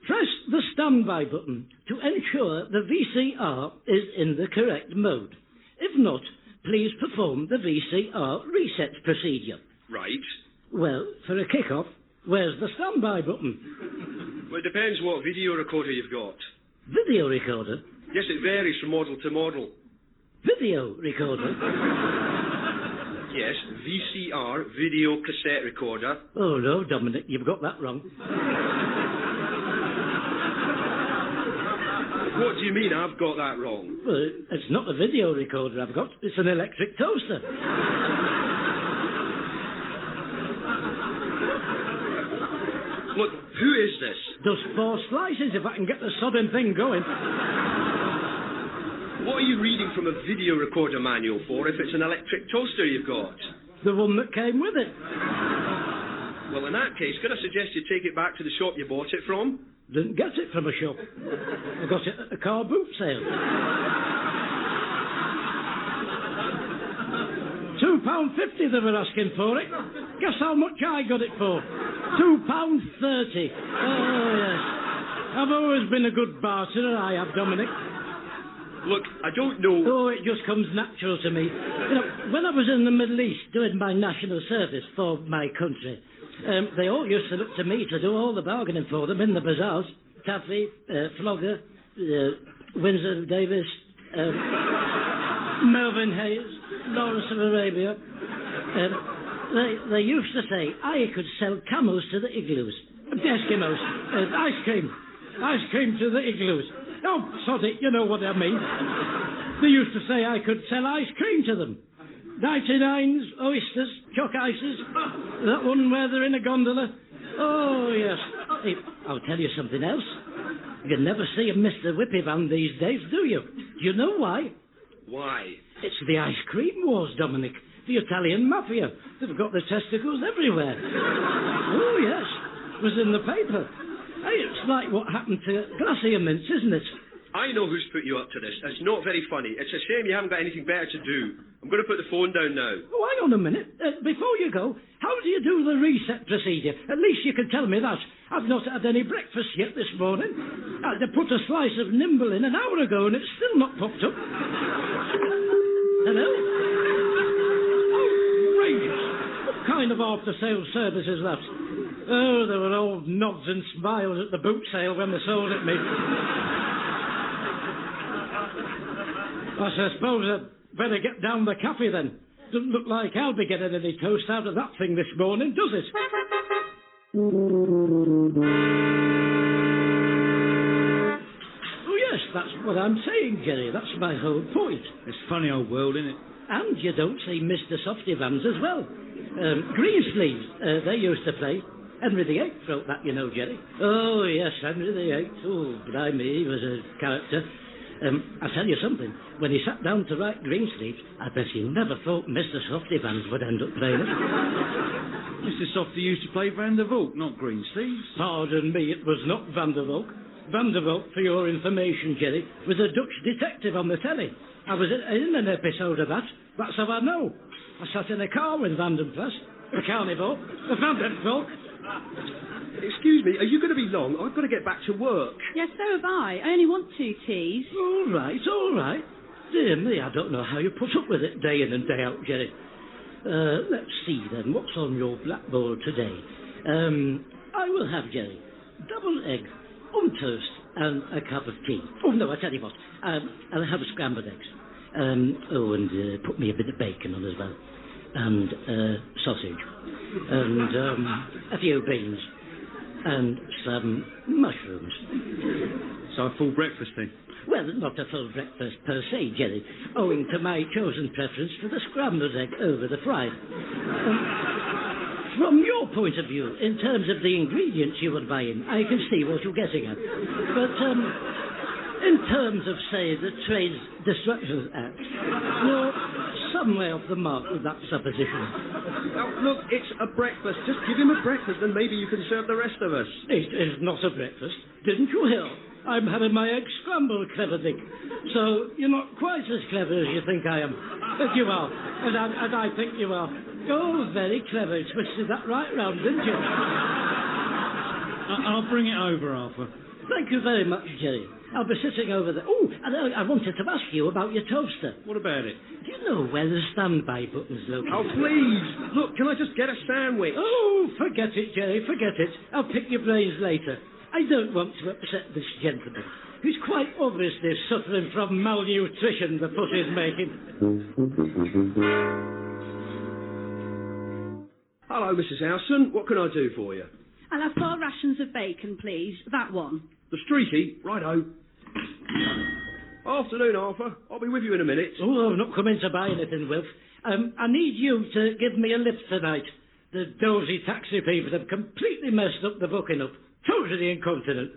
Press the standby button to ensure the VCR is in the correct mode. If not, please perform the VCR reset procedure. Right. Well, for a kick-off, where's the standby button? Well, it depends what video recorder you've got. Video recorder? Yes, it varies from model to model. Video recorder? Yes, VCR, video cassette recorder. Oh, no, Dominic, you've got that wrong. What do you mean I've got that wrong? Well, it's not a video recorder I've got. It's an electric toaster. Look, who is this? Does 4 slices if I can get the sodding thing going. What are you reading from a video recorder manual for if it's an electric toaster you've got? The one that came with it. Well, in that case, could I suggest you take it back to the shop you bought it from? Didn't get it from a shop. I got it at a car boot sale. £2.50 they were asking for it. Guess how much I got it for? £2.30. Oh, yes. I've always been a good barter, I have, Dominic. Look, I don't know... Oh, it just comes natural to me. You know, when I was in the Middle East doing my national service for my country, they all used to look to me to do all the bargaining for them in the bazaars. Taffy, Flogger, Windsor Davis, Melvin Hayes, Lawrence of Arabia. They used to say I could sell camels to the igloos. Eskimos. Ice cream to the igloos. Oh, sod it, you know what I mean. They used to say I could sell ice cream to them. 99s, oysters, chalk ices. That one where they're in a gondola. Oh, yes. Hey, I'll tell you something else. You never see a Mr. Whippy Van these days, do you? Do you know why? Why? It's the ice cream wars, Dominic. The Italian mafia. They've got their testicles everywhere. Oh, yes. It was in the paper. Hey, it's like what happened to Glacier Mints, isn't it? I know who's put you up to this. It's not very funny. It's a shame you haven't got anything better to do. I'm going to put the phone down now. Oh, hang on a minute. Before you go, how do you do the reset procedure? At least you can tell me that. I've not had any breakfast yet this morning. I had to put a slice of nimble in an hour ago and it's still not popped up. Hello? Outrageous. What kind of after-sales service is that? Oh, there were all nods and smiles at the boot sale when they sold it me. I suppose I'd better get down the cafe then. Doesn't look like I'll be getting any toast out of that thing this morning, does it? Oh, yes, that's what I'm saying, Jerry. That's my whole point. It's funny old world, isn't it? And you don't see Mr. Softy Vans as well. Greensleeves, they used to play. Henry VIII wrote that, you know, Jerry. Oh, yes, Henry VIII. Oh, blimey, he was a character. I'll tell you something. When he sat down to write Greensleeves, I bet he never thought Mr. Softy Vans would end up playing it. Mr. Softy used to play Van der Valk, not Greensleeves. Pardon me, it was not Van der Valk. Van der Valk, for your information, Jerry, was a Dutch detective on the telly. I was in an episode of that. That's how I know. I sat in a car with Van den Plas, the Carnival, the Van den Valk. Excuse me, are you going to be long? I've got to get back to work. Yes, so have I. I only want 2 teas. All right, all right. Dear me, I don't know how you put up with it day in and day out, Jerry. Let's see then, what's on your blackboard today? I will have, Jerry, double egg, on toast, and a cup of tea. Oh, no, I tell you what, I'll have scrambled eggs. And put me a bit of bacon on as well. And sausage. And a few beans. And some mushrooms. So a full breakfast thing? Well, not a full breakfast per se, Jerry, owing to my chosen preference for the scrambled egg over the fried. From your point of view, in terms of the ingredients you would buy in, I can see what you're getting at. But, in terms of, say, the Trade Disruptions Act, you're some way off the mark with that supposition. Now, look, it's a breakfast. Just give him a breakfast and maybe you can serve the rest of us. It is not a breakfast. Didn't you hear? I'm having my eggs scrambled, clever Dick. So you're not quite as clever as you think I am. But you are. And I think you are. Oh, very clever. Twisted that right round, didn't you? I'll bring it over, Arthur. Thank you very much, Jerry. I'll be sitting over there. Oh, and I wanted to ask you about your toaster. What about it? Do you know where the standby button's located? Oh, please. Look, can I just get a sandwich? Oh, forget it, Jerry, forget it. I'll pick your brains later. I don't want to upset this gentleman, who's quite obviously suffering from malnutrition the foot is making. Hello, Mrs. Howson. What can I do for you? I'll have 4 rations of bacon, please. That one. The streaky? Righto. Afternoon, Arthur. I'll be with you in a minute. Oh, I'm not coming to buy anything, Wilf. I need you to give me a lift tonight. The dozy taxi people have completely messed up the booking up. Totally incontinent.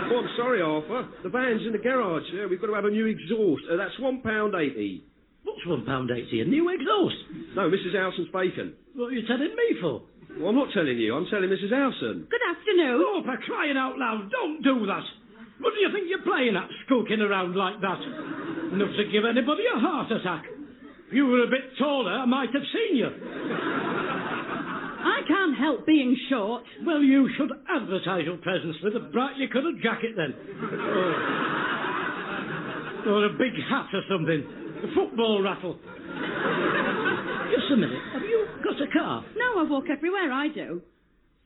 Oh, I'm sorry, Arthur. The van's in the garage. We've got to have a new exhaust. That's £1.80. What's £1.80? A new exhaust? No, Mrs. Howson's bacon. What are you telling me for? Well, I'm not telling you. I'm telling Mrs. Howson. Good afternoon. Oh, for crying out loud, don't do that. What do you think you're playing at, skulking around like that? Enough to give anybody a heart attack. If you were a bit taller, I might have seen you. I can't help being short. Well, you should advertise your presence with a brightly coloured jacket, then. Or a big hat or something. A football raffle. Just a minute. Have you got a car? No, I walk everywhere, I do.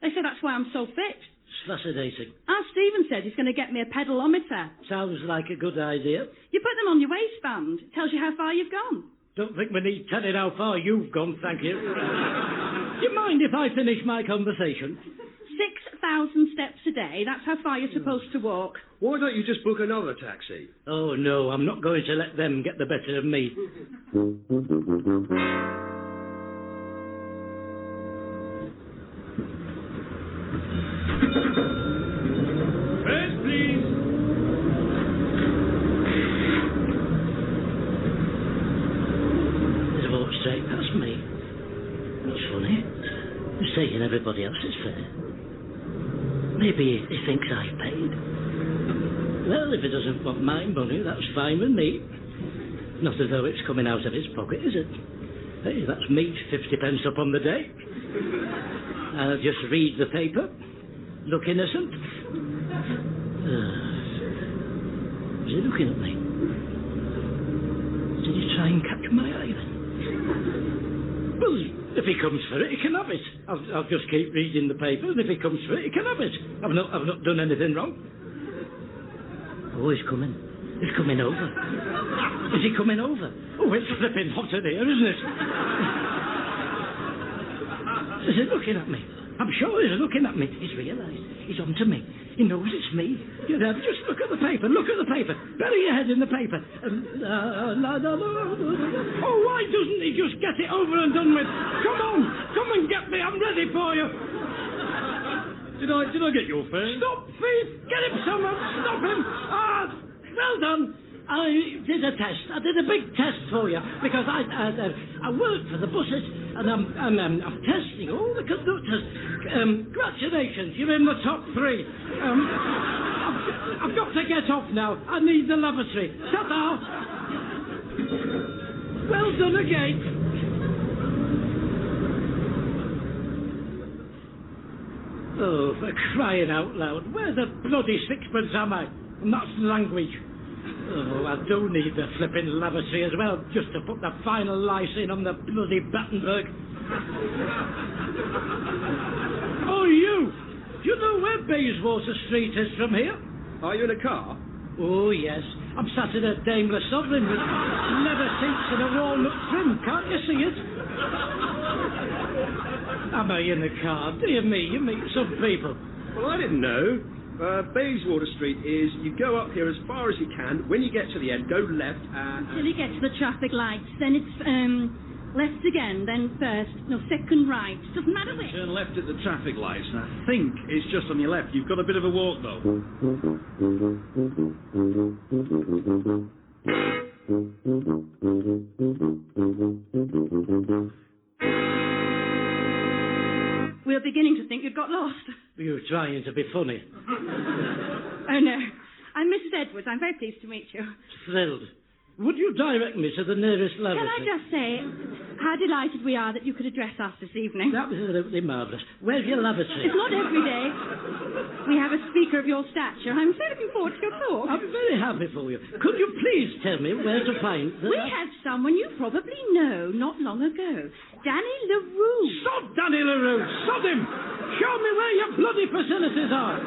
They say that's why I'm so fit. Fascinating. Our Stephen said he's going to get me a peddalometer. Sounds like a good idea. You put them on your waistband. It tells you how far you've gone. Don't think we need telling how far you've gone, thank you. Do you mind if I finish my conversation? 6,000 steps a day. That's how far you're supposed to walk. Why don't you just book another taxi? Oh, no, I'm not going to let them get the better of me. First, please. He's walked straight past me. That's funny. He's saying everybody else is fair. Maybe he thinks I paid. Well, if he doesn't want my money, that's fine with me. Not as though it's coming out of his pocket, is it? Hey, that's me, 50 pence up on the day. I'll just read the paper. Look innocent. Is he looking at me? Did he try and catch my eye then? Well, if he comes for it, he can have it. I'll just keep reading the paper, and if he comes for it, he can have it. I've not done anything wrong. Oh, he's coming. He's coming over. Is he coming over? Oh, it's flipping hot in here, isn't it? Is he looking at me? I'm sure he's looking at me. He's realised. He's on to me. He knows it's me. You know, just look at the paper. Look at the paper. Bury your head in the paper. Oh, why doesn't he just get it over and done with? Come on. Come and get me. I'm ready for you. Did I get your fare? Stop, thief. Get him, someone. Stop him. Well done. I did a test. I did a big test for you because I work for the buses and I'm testing all the conductors. Congratulations, you're in the top 3. I've got to get off now. I need the lavatory. Ta-ta. Well done again. Oh, for crying out loud! Where the bloody sixpence am I? And that's language. Oh, I do need the flipping lavatory as well, just to put the final lice in on the bloody Battenberg. Oh, you! Do you know where Bayswater Street is from here? Are you in a car? Oh, yes. I'm sat in a Daimler Sovereign with leather seats and a walnut trim. Can't you see it? Am I in a car? Dear me, you meet some people. Well, I didn't know. Bayswater Street is, you go up here as far as you can. When you get to the end, go left and... Till you get to the traffic lights, then it's left again, then first, no, second right. Doesn't matter which. Turn left at the traffic lights, and I think it's just on your left. You've got a bit of a walk, though. We were beginning to think you'd got lost. You were trying to be funny. Oh, no. I'm Mrs. Edwards. I'm very pleased to meet you. Thrilled. Would you direct me to the nearest lavatory? Can I just say how delighted we are that you could address us this evening? Absolutely marvellous. Where's your lavatory? It's not every day we have a speaker of your stature. I'm so looking forward to your talk. I'm very happy for you. Could you please tell me where to find the... We had someone you probably know not long ago. Danny LaRue. Sod Danny LaRue! Sod him! Show me where your bloody facilities are!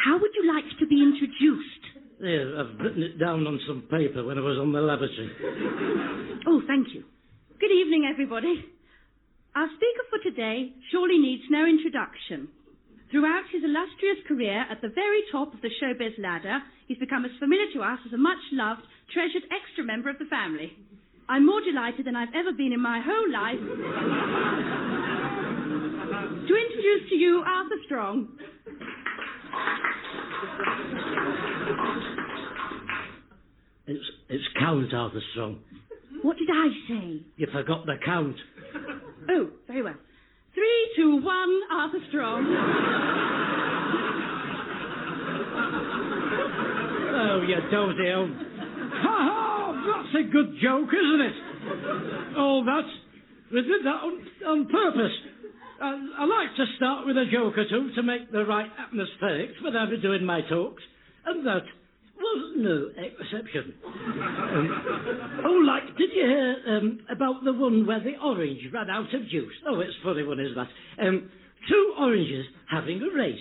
How would you like to be introduced? There, I've written it down on some paper when I was on the lavatory. Oh, thank you. Good evening, everybody. Our speaker for today surely needs no introduction. Throughout his illustrious career at the very top of the showbiz ladder, he's become as familiar to us as a much-loved, treasured extra member of the family. I'm more delighted than I've ever been in my whole life to introduce to you Arthur Strong. It's Count Arthur Strong. What did I say? You forgot the count. Oh, very well. 3, 2, 1, Arthur Strong. Oh, you dozy old... Ha ha! That's a good joke, isn't it? Oh, we did that on purpose. I like to start with a joke or two to make the right atmospherics when I'll be doing my talks, and that was no exception. Did you hear about the one where the orange ran out of juice? Oh, it's a funny one, is that? 2 oranges having a race.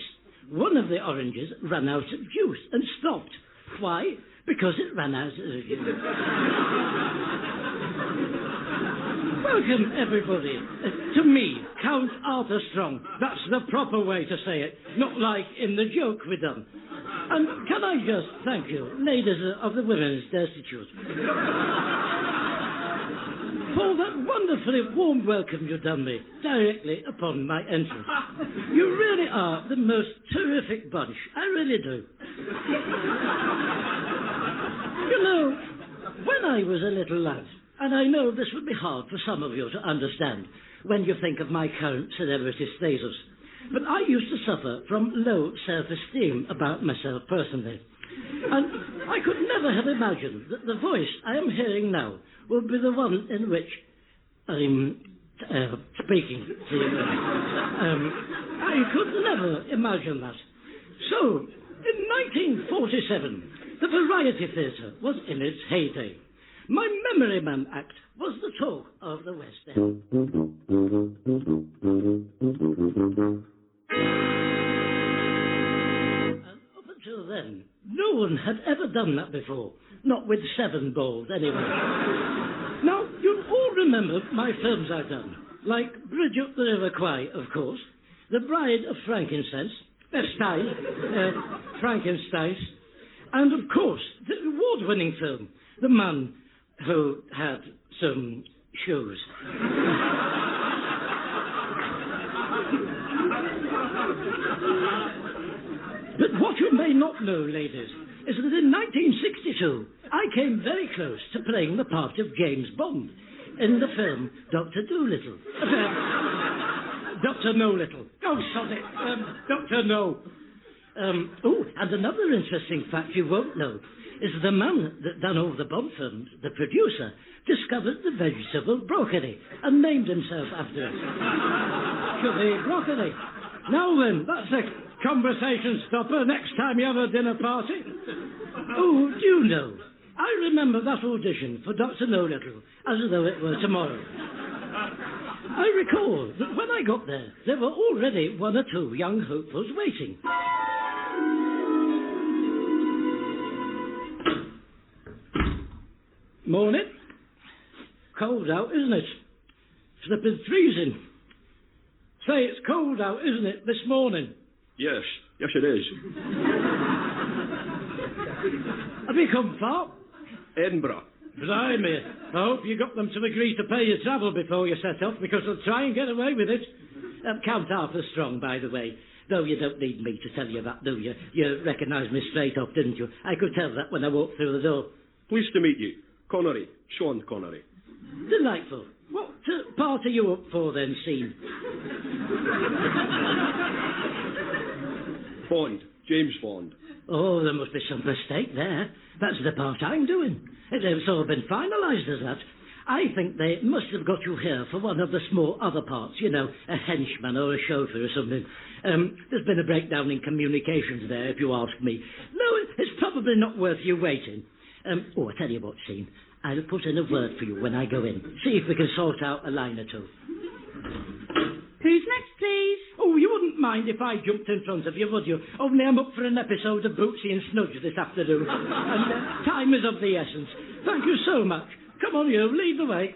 One of the oranges ran out of juice and stopped. Why? Because it ran out of juice. Welcome, everybody, to me, Count Arthur Strong. That's the proper way to say it, not like in the joke we done. And can I just thank you, ladies of the Women's Institute, for that wonderfully warm welcome you done me directly upon my entrance. You really are the most terrific bunch. I really do. You know, when I was a little lad, and I know this would be hard for some of you to understand when you think of my current celebrity status, but I used to suffer from low self-esteem about myself personally. And I could never have imagined that the voice I am hearing now would be the one in which I'm speaking to you. I could never imagine that. So, in 1947, the Variety Theatre was in its heyday. My Memory Man act was the talk of the West End. And up until then, no one had ever done that before. Not with 7 balls, anyway. Now, you'll all remember my films I've done. Like Bridge Up the River Kwai, of course. The Bride of Frankincense. Frankenstein. And, of course, the award-winning film, The Man Who Had Some Shoes. But what you may not know, ladies, is that in 1962, I came very close to playing the part of James Bond in the film Dr. Dolittle. Dr. No-Little. Oh, sod it. Dr. No. And another interesting fact you won't know is the man that done all the Bond films, the producer, discovered the vegetable broccoli and named himself after it. Chubby broccoli. Now then, that's a conversation stopper next time you have a dinner party. Oh, do you know, I remember that audition for Dr. No-Little as though it were tomorrow. I recall that when I got there were already 1 or 2 young hopefuls waiting. Morning. Cold out, isn't it? Flippin' freezing. Say, it's cold out, isn't it, this morning? Yes it is. Have you come far? Edinburgh. Blimey. I hope you got them to agree to pay your travel before you set off, because they'll try and get away with it. Count Arthur Strong, by the way. Though you don't need me to tell you that, do you? You recognised me straight off, didn't you? I could tell that when I walked through the door. Pleased to meet you. Connery. Sean Connery. Delightful. What part are you up for, then, Scene? Bond. James Bond. Oh, there must be some mistake there. That's the part I'm doing. It's all been finalised as that. I think they must have got you here for one of the small other parts, you know, a henchman or a chauffeur or something. There's been a breakdown in communications there, if you ask me. No, it's probably not worth you waiting. I tell you what, Scene. I'll put in a word for you when I go in. See if we can sort out a line or 2. Who's next, please? Oh, you wouldn't mind if I jumped in front of you, would you? Only I'm up for an episode of Bootsy and Snudge this afternoon. And time is of the essence. Thank you so much. Come on, you, lead the way.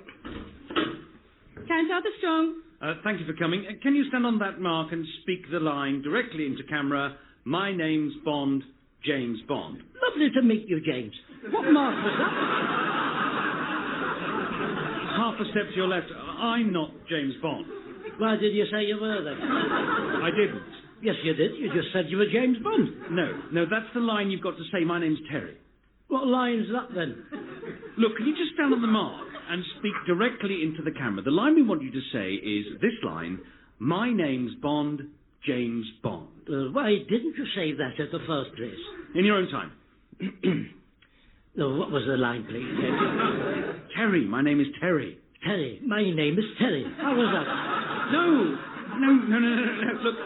Count Arthur Strong. Thank you for coming. Can you stand on that mark and speak the line directly into camera? My name's Bond, James Bond. Lovely to meet you, James. What mark was that? Half a step to your left. I'm not James Bond. Why did you say you were then? I didn't. Yes, you did. You just said you were James Bond. No, that's the line you've got to say. My name's Terry. What line's that then? Look, can you just stand on the mark and speak directly into the camera? The line we want you to say is this line: my name's Bond, James Bond. Why didn't you say that at the first place? In your own time. No, what was the line, please? Terry, my name is Terry. Terry, my name is Terry. How was that? No. Look,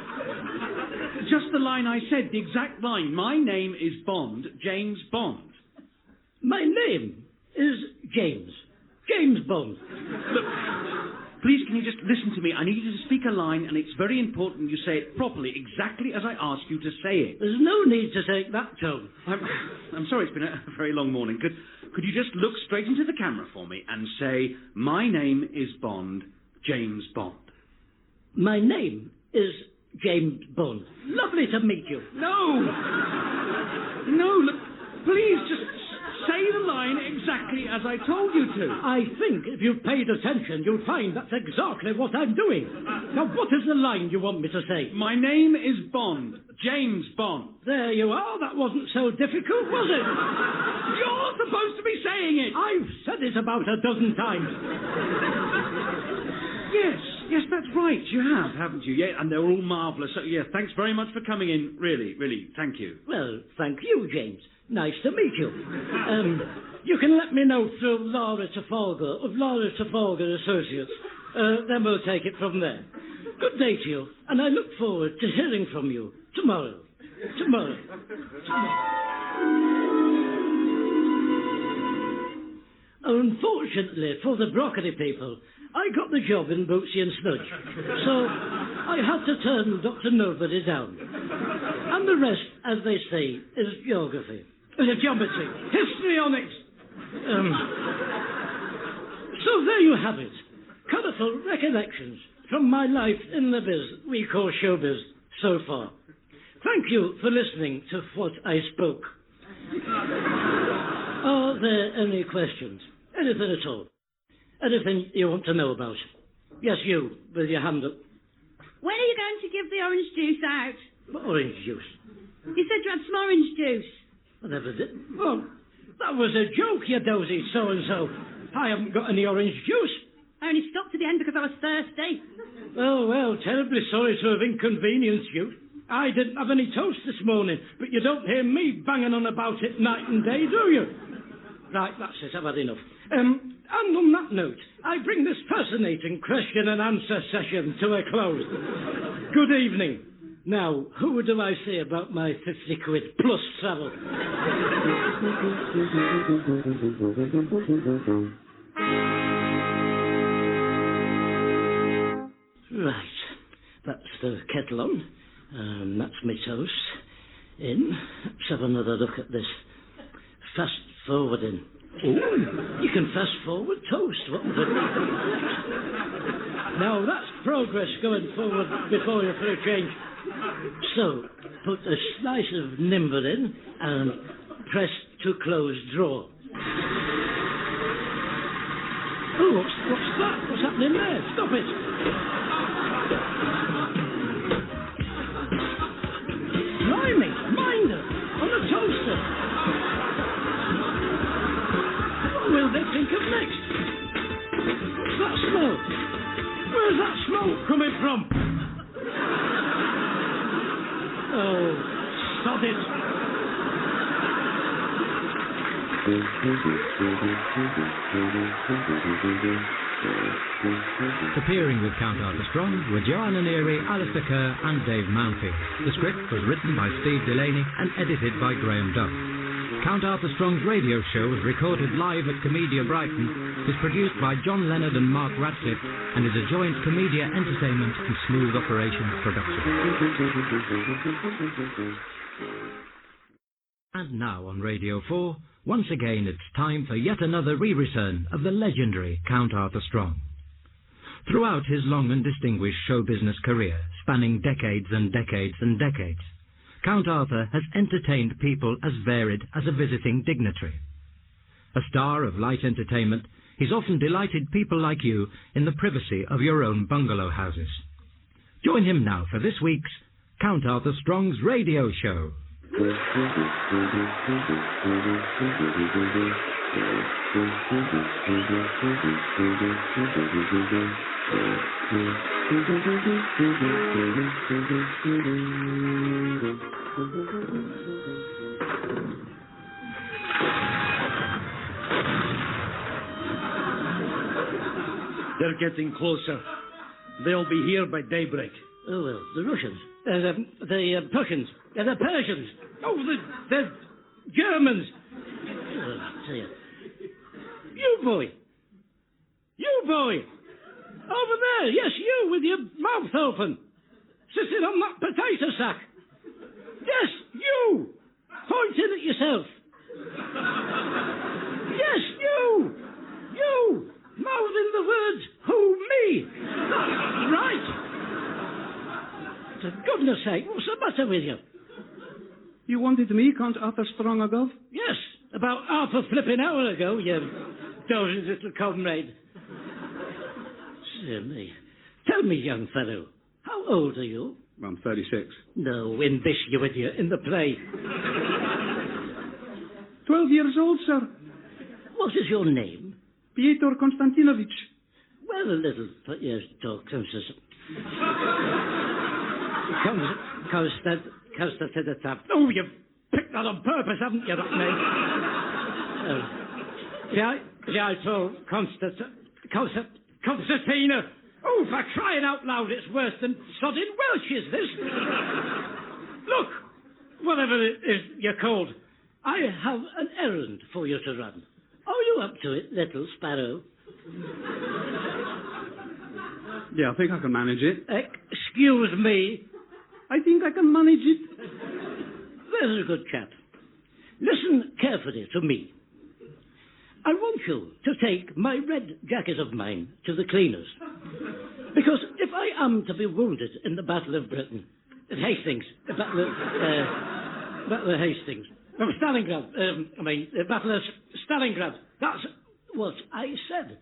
just the line I said, the exact line. My name is Bond, James Bond. My name is James. James Bond. Look, please, can you just listen to me? I need you to speak a line, and it's very important you say it properly, exactly as I ask you to say it. There's no need to take that tone. I'm sorry, it's been a very long morning. Could you just look straight into the camera for me and say, my name is Bond, James Bond? My name is James Bond. Lovely to meet you. No, look, please just say the line exactly as I told you to. I think if you paid attention, you'll find that's exactly what I'm doing. Now, what is the line you want me to say? My name is Bond, James Bond. There you are. That wasn't so difficult, was it? You're supposed to be saying it. I've said it about a dozen times. Yes. Yes, that's right. You have, haven't you? Yeah, and they're all marvellous. So, yeah, thanks very much for coming in. Really, really, thank you. Well, thank you, James. Nice to meet you. You can let me know through Laura Trafalgar of Laura Trafalgar Associates. Then we'll take it from there. Good day to you, and I look forward to hearing from you tomorrow. Unfortunately for the broccoli people, I got the job in Bootsy and Snudge, so I had to turn Dr. Nobody down. And the rest, as they say, is geography. Geometry. Histrionics. So there you have it. Colourful recollections from my life in the biz we call showbiz so far. Thank you for listening to what I spoke. Are there any questions? Anything at all? Anything you want to know about? Yes, you, with your hand up. When are you going to give the orange juice out? What orange juice? You said you had some orange juice. I never did. Oh, that was a joke, you dozy so-and-so. I haven't got any orange juice. I only stopped at the end because I was thirsty. Oh, well, terribly sorry to have inconvenienced you. I didn't have any toast this morning, but you don't hear me banging on about it night and day, do you? Right, that's it, I've had enough. And on that note, I bring this fascinating question and answer session to a close. Good evening. Now, who do I say about my 50 quid plus travel? Right, that's the kettle on. That's my toast. In. Let's have another look at this. Fast forwarding. Oh, you can fast forward toast. What would it be? Now that's progress going forward before you for a change. So, put a slice of nimble in and press to close drawer. Oh, what's that? What's happening there? Stop it. Blimey, minder, on the toaster. What will they think of next? What's that smoke? Where's that smoke coming from? Oh, stop it. Appearing with Count Arthur Strong were Joanna Neary, Alistair Kerr and Dave Mountfield. The script was written by Steve Delaney and edited by Graham Duff. Count Arthur Strong's radio show was recorded live at Comedia Brighton, is produced by John Leonard and Mark Radcliffe, and is a joint Comedia Entertainment and Smooth Operations production. And now on Radio 4, once again it's time for yet another re-return of the legendary Count Arthur Strong. Throughout his long and distinguished show business career, spanning decades and decades and decades, Count Arthur has entertained people as varied as a visiting dignitary. A star of light entertainment, he's often delighted people like you in the privacy of your own bungalow houses. Join him now for this week's Count Arthur Strong's radio show. They're getting closer. They'll be here by daybreak. Oh, well, the Russians. The Prussians. The Persians. Oh, the Germans. Oh, dear. You boy. Over there. Yes, you with your mouth open. Sitting on that potato sack. Yes, you. Pointing at yourself. Yes, you. Mouthing the words, who, me. Right. For goodness sake, what's the matter with you? You wanted me, Count Arthur Strong, ago? Yes, about half a flipping hour ago, you dozen little comrade. Dear me. Tell me, young fellow, how old are you? I'm 36. No, in this, you idiot, in the play. 12 years old, sir. What is your name? Pyotr Konstantinovich. a little, but yes, talk, Constance. Constance. Oh, you've picked that on purpose, haven't you, that name? I told Constantina. Oh, for crying out loud, it's worse than sodding Welsh, is this? Look, whatever it is you're called, I have an errand for you to run. Are you up to it, little sparrow? Yeah, I think I can manage it. Excuse me. I think I can manage it. Very good, chap. Listen carefully to me. I want you to take my red jacket of mine to the cleaners. Because if I am to be wounded in the Battle of Britain, at Hastings, the Battle of Hastings, Stalingrad, the Battle of Stalingrad, that's what I said.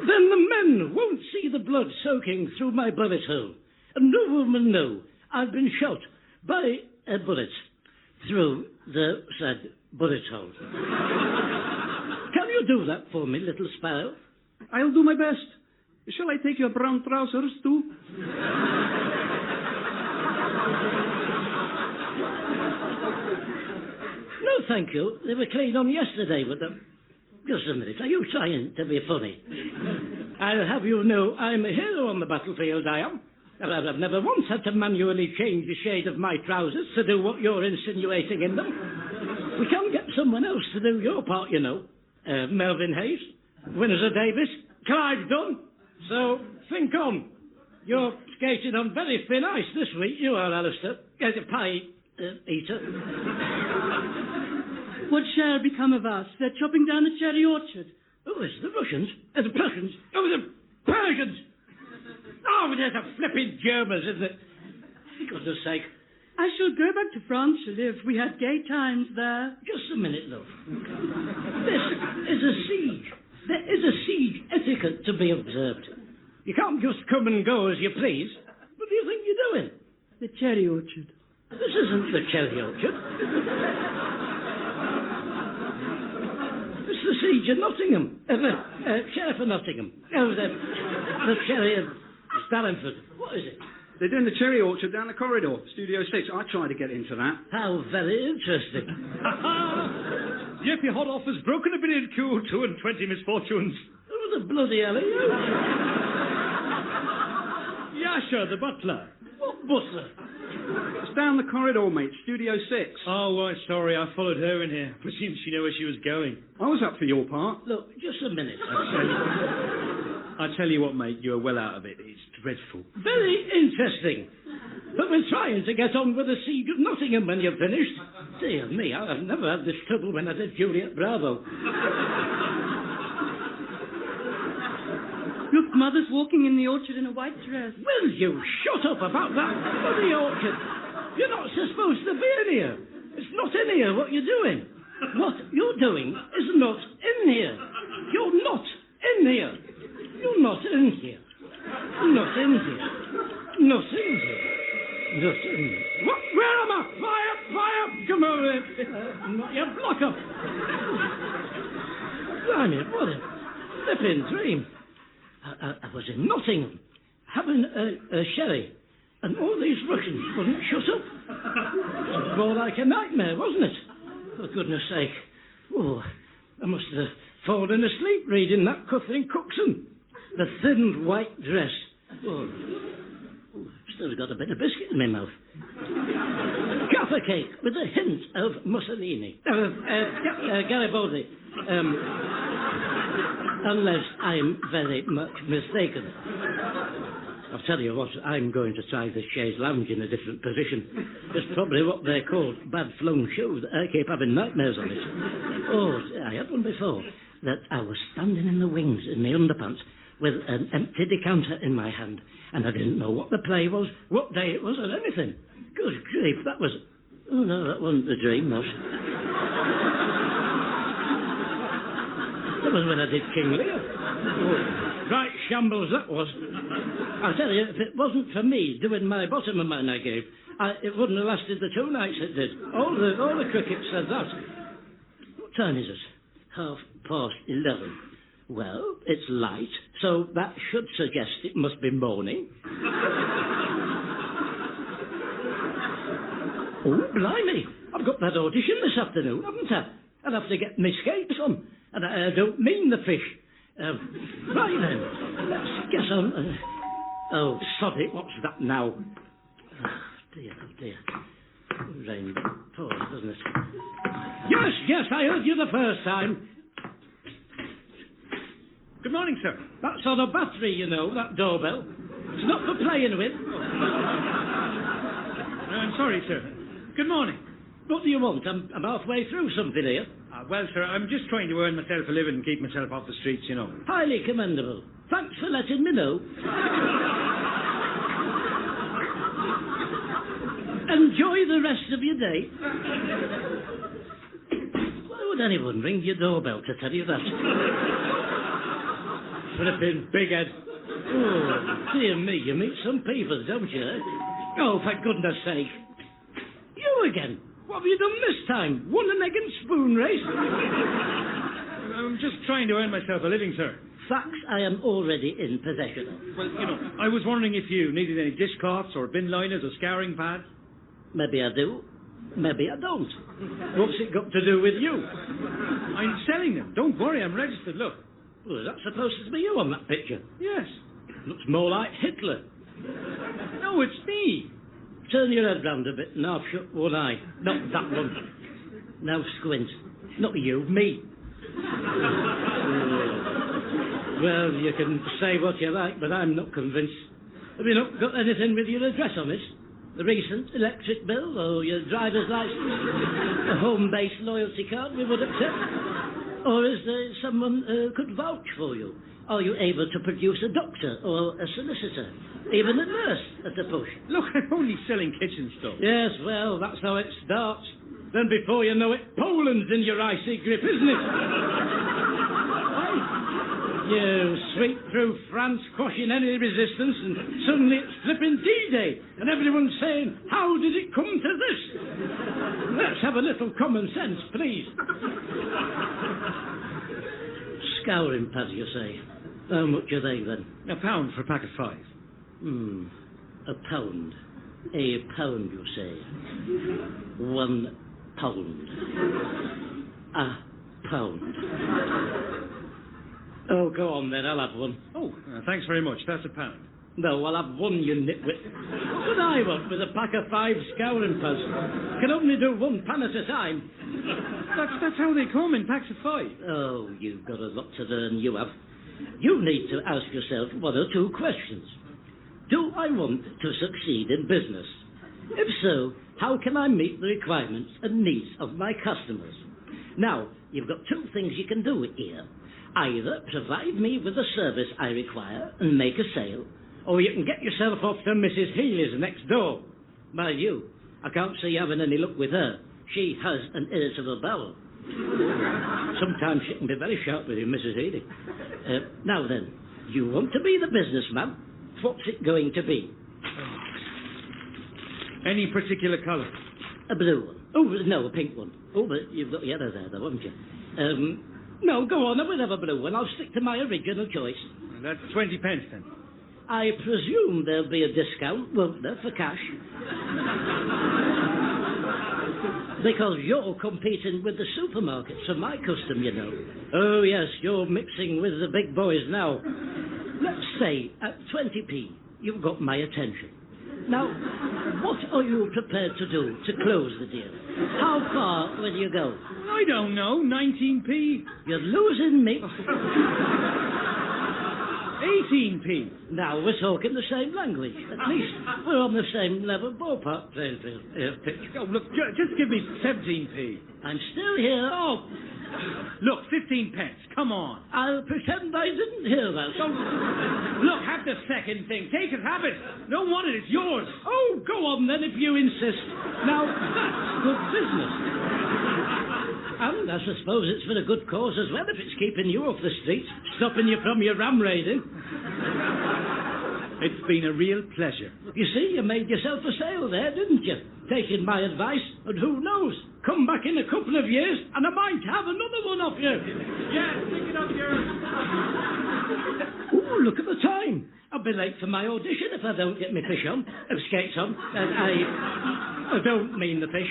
Then the men won't see the blood soaking through my bullet hole, and no woman know I've been shot by a bullet through the said bullet hole. Can you do that for me, little sparrow? I'll do my best. Shall I take your brown trousers, too? No, thank you. They were clean on yesterday with them. Just a minute. Are you trying to be funny? I'll have you know I'm a hero on the battlefield, I am. I've never once had to manually change the shade of my trousers to do what you're insinuating in them. We can get someone else to do your part, you know. Melvin Hayes, Windsor Davis, Clive Dunn. So, think on. You're skating on very thin ice this week, you are, Alistair. As a pie eater. What shall become of us? They're chopping down the cherry orchard. Oh, it's the Russians. The Prussians. Oh, the Persians. Oh, there's the flipping Germans, isn't it? For goodness sake. I shall go back to France to live. We had gay times there. Just a minute, love. This is a siege. There is a siege etiquette to be observed. You can't just come and go as you please. What do you think you're doing? The cherry orchard. This isn't the cherry orchard. It's the siege of Nottingham. Sheriff of Nottingham. Oh, the cherry of Stalinford. What is it? They're doing the cherry orchard down the corridor, Studio 6. I tried to get into that. How very interesting. Jeppy Hoddoff has broken a billiard cue, 2 and 20 misfortunes. Oh, the bloody hell are you? Yasha, the butler. What butler? It's down the corridor, mate, Studio 6. Oh, right, sorry, I followed her in here. Presumed she knew where she was going. I was up for your part. Look, just a minute. I tell you what, mate, you're well out of it. It's dreadful. Very interesting. But we're trying to get on with the siege of Nottingham when you're finished. Dear me, I've never had this trouble when I did Juliet Bravo. Look, Mother's walking in the orchard in a white dress. Will you shut up about that bloody orchard? You're not supposed to be in here. It's not in here what you're doing. What you're doing is not in here. You're not in here. You're not in here. Not in here. Not in here. Not in here. What? Where am I? Fire! Fire! Come over here. Not your blocker. Blimey, what a flipping dream. I was in Nottingham, having a sherry, and all these Russians wouldn't shut up. It was more like a nightmare, wasn't it? For goodness sake. Oh, I must have fallen asleep reading that Catherine Cookson. The thin white dress. Oh, still got a bit of biscuit in my mouth. Gaffer cake with a hint of Mussolini. Garibaldi. Unless I'm very much mistaken. I'll tell you what, I'm going to try the chaise lounge in a different position. It's probably what they're called, bad flown shoes. I keep having nightmares on it. Oh, I had one before, that I was standing in the wings in my underpants with an empty decanter in my hand, and I didn't know what the play was, what day it was, or anything. Good grief, that was... Oh, no, that wasn't the dream, that. That was when I did King Lear. Oh, right shambles that was. I'll tell you, if it wasn't for me doing my bottom of mine I gave, it wouldn't have lasted the 2 nights it did. All the cricket said that. What time is it? 11:30. Well, it's light, so that should suggest it must be morning. Oh, blimey. I've got that audition this afternoon, haven't I? I'll have to get my skates on. And I don't mean the fish. Right then, let's get on. Oh, sod it, what's that now? Oh, dear. Rain pours, doesn't it? Yes, I heard you the first time. Good morning, sir. That's on a battery, you know, that doorbell. It's not for playing with. I'm sorry, sir. Good morning. What do you want? I'm halfway through something here. Well, sir, I'm just trying to earn myself a living and keep myself off the streets, you know. Highly commendable. Thanks for letting me know. Enjoy the rest of your day. Why would anyone ring your doorbell to tell you that? Flipping big head. Oh, dear me, you meet some people, don't you? Oh, for goodness sake. You again. What have you done this time? Won an egg and spoon race? I'm just trying to earn myself a living, sir. Facts I am already in possession of. Well, you know, I was wondering if you needed any dishcloths or bin liners or scouring pads. Maybe I do. Maybe I don't. What's it got to do with you? I'm selling them. Don't worry, I'm registered, look. Well, is that supposed to be you on that picture? Yes. Looks more like Hitler. No, it's me. Turn your head round a bit and half shut one eye. Not that one. Now squint. Not you, me. Well, you can say what you like, but I'm not convinced. Have you not got anything with your address on it? The recent electric bill or your driver's license? A home-based loyalty card we would accept? Or is there someone who could vouch for you? Are you able to produce a doctor or a solicitor? Even a nurse at a push? Look, I'm only selling kitchen stuff. Yes, well, that's how it starts. Then before you know it, Poland's in your icy grip, isn't it? You sweep through France, quashing any resistance, and suddenly it's flipping D-Day, and everyone's saying, how did it come to this? Let's have a little common sense, please. Scouring pads, you say? How much are they, then? £1 for a pack of 5. A pound. A pound, you say? £1. A pound. Oh, go on then, I'll have one. Oh, thanks very much. That's £1. No, I'll have one, you nitwit. What would I want with a pack of 5 scouring pads? Can only do £1 at a time. That's how they come, in packs of 5. Oh, you've got a lot to learn, you have. You need to ask yourself 1 or 2 questions. Do I want to succeed in business? If so, how can I meet the requirements and needs of my customers? Now, you've got 2 things you can do here. Either provide me with the service I require and make a sale, or you can get yourself off to Mrs. Healy's next door. Mind you, I can't see you having any luck with her. She has an irritable bowel. Sometimes she can be very sharp with you, Mrs. Healy. Now then, you want to be the businessman. What's it going to be? Any particular colour? A blue one. Oh, no, a pink one. Oh, but you've got yellow there, though, haven't you? No, go on, I will have a blue one. I'll stick to my original choice. That's 20 pence, then. I presume there'll be a discount, won't there, for cash? Because you're competing with the supermarkets for my custom, you know. Oh, yes, you're mixing with the big boys now. Let's say at 20p, you've got my attention. Now, what are you prepared to do to close the deal? How far will you go? I don't know, 19p. You're losing me. 18p. Now we're talking the same language. At least we're on the same level ballpark playing field. Oh, look, just give me 17p. I'm still here. Oh, look, 15 pence. Come on. I'll pretend I didn't hear that. Look, have the second thing. Take it, have it. Don't want it. It's yours. Oh, go on then if you insist. Now, that's good business. And I suppose it's for a good cause as well if it's keeping you off the streets, stopping you from your ram raiding. It's been a real pleasure. You see, you made yourself a sale there, didn't you? Taking my advice, and who knows, Come back in a couple of years and I might have another one off you. Yeah, stick it up yours. Ooh, look at the time. I'll be late for my audition if I don't get my fish on. Skates on. I don't mean the fish.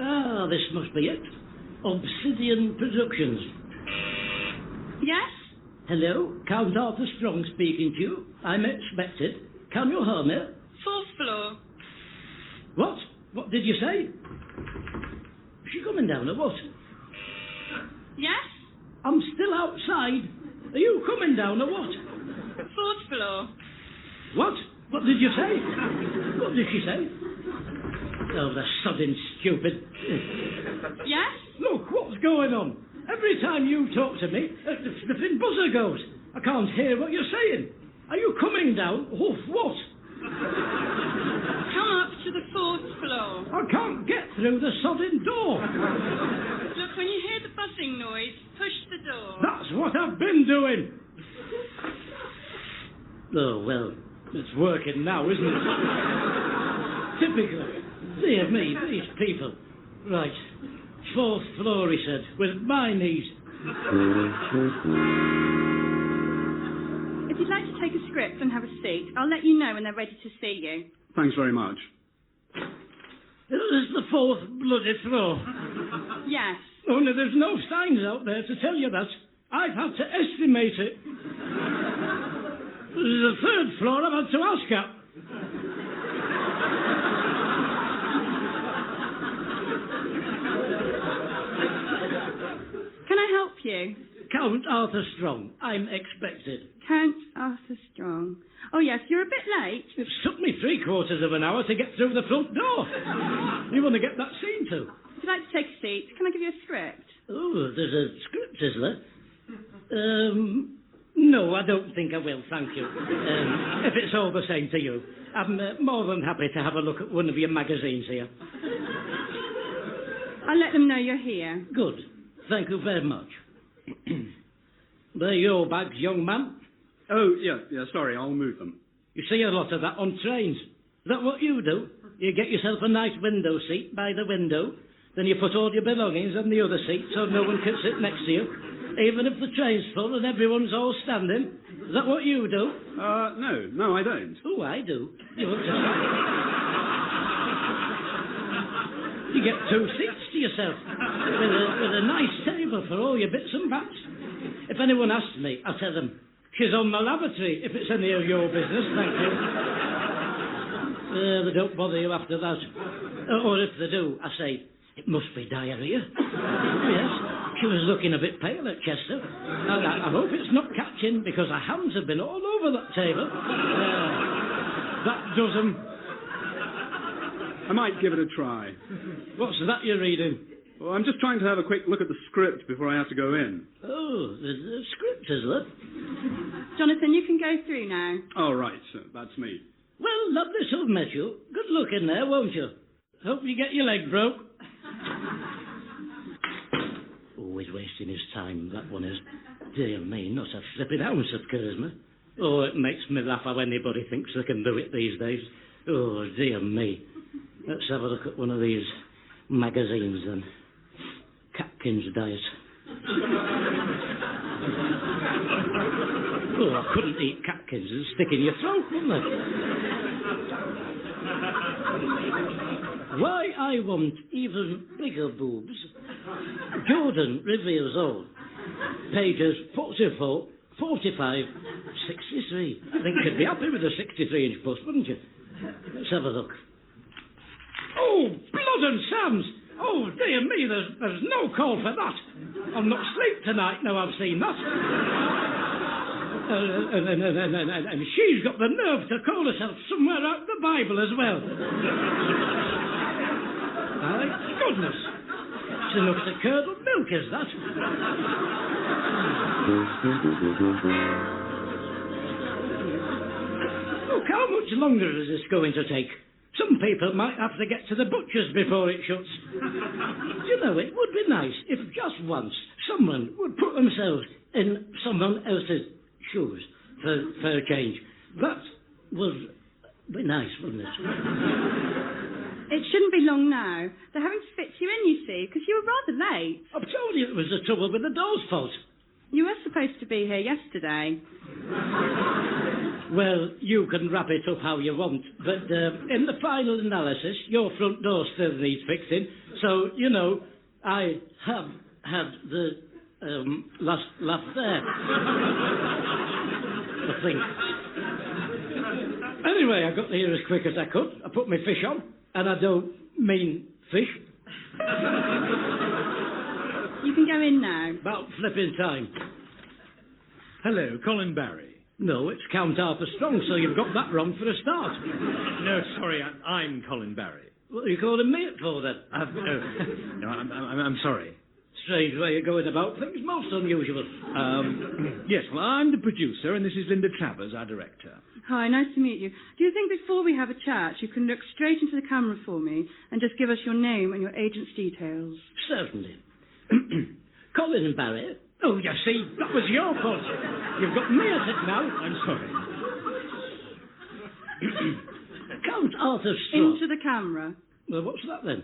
Ah, this must be it. Obsidian Productions. Yes? Hello, Count Arthur Strong speaking to you. I'm expected. Can you hear me? 4th floor. What? What did you say? Is she coming down or what? Yes? I'm still outside. Are you coming down or what? 4th floor. What? What did you say? What did she say? Oh, the sodding stupid. Yes? Look, what's going on? Every time you talk to me, the flipping buzzer goes. I can't hear what you're saying. Are you coming down? Oh, what? Come up to the 4th floor. I can't get through the sodding door. Look, when you hear the buzzing noise, push the door. That's what I've been doing. Oh, well, it's working now, isn't it? Typical. Dear me, these people. Right. 4th floor, he said, with my knees. If you'd like to take a script and have a seat, I'll let you know when they're ready to see you. Thanks very much. This is the 4th bloody floor. Yes. Only there's no signs out there to tell you that. I've had to estimate it. This is the 3rd floor I've had to ask at. Can I help you? Count Arthur Strong. I'm expected. Count Arthur Strong. Oh, yes, you're a bit late. It's took me 3/4 of an hour to get through the front door. You want to get that scene too? If you'd like to take a seat, can I give you a script? Oh, there's a script, is there? No, I don't think I will, thank you. If it's all the same to you. I'm more than happy to have a look at one of your magazines here. I'll let them know you're here. Good. Thank you very much. They're your bags, young man. Oh, yeah, sorry, I'll move them. You see a lot of that on trains. Is that what you do? You get yourself a nice window seat by the window, then you put all your belongings on the other seat so no one can sit next to you, even if the train's full and everyone's all standing. Is that what you do? No, I don't. Oh, I do. You want to You get 2 seats to yourself, with a nice table for all your bits and bats. If anyone asks me, I'll tell them, she's on the lavatory, if it's any of your business, thank you. They don't bother you after that. Or if they do, I say, it must be diarrhea. Yes, she was looking a bit pale at Chester. I hope it's not catching, because her hands have been all over that table. That does 'em. I might give it a try. What's that you're reading? Well, I'm just trying to have a quick look at the script before I have to go in. Oh, there's a script, is there? Jonathan, you can go through now. Oh, right, that's me. Well, lovely to have met you. Good luck in there, won't you? Hope you get your leg broke. Oh, he's wasting his time, that one is. Dear me, not a flipping ounce of charisma. Oh, it makes me laugh how anybody thinks they can do it these days. Oh, dear me. Let's have a look at one of these magazines, then. Catkins Diet. Oh, I couldn't eat catkins and stick in your throat, couldn't I? Why I want even bigger boobs. Jordan reveals all. Pages 44, 45, 63. I think you'd be happy with a 63-inch bust, wouldn't you? Let's have a look. Oh, blood and Sam's! Oh, dear me, there's no call for that. I'll not sleep tonight now I've seen that. And she's got the nerve to call herself somewhere out of the Bible as well. My goodness. It's enough to curdle milk, is that? Look, how much longer is this going to take? Some people might have to get to the butcher's before it shuts. You know, it would be nice if just once someone would put themselves in someone else's shoes for a change. That was Be nice, wouldn't it? It shouldn't be long now. They're having to fit you in, you see, because you were rather late. I've told you it was the trouble with the door's fault. You were supposed to be here yesterday. Well, you can wrap it up how you want, but in the final analysis, your front door still needs fixing. So, you know, I have had the last laugh there. I think. Anyway, I got here as quick as I could. I put my fish on, and I don't mean fish. You can go in now. About flipping time. Hello, Colin Barry. No, it's Count Arthur Strong, so you've got that wrong for a start. No, sorry, I'm Colin Barry. What are you calling me it for, then? No, I'm sorry. Strange way you're going about things, most unusual. Yes, well, I'm the producer, and this is Linda Travers, our director. Hi, nice to meet you. Do you think before we have a chat, you can look straight into the camera for me and just give us your name and your agent's details? Certainly. Colin Barry. Oh, you see, that was your fault. You've got me at it now. I'm sorry. Count Arthur Strong. Into the camera. Well, what's that then?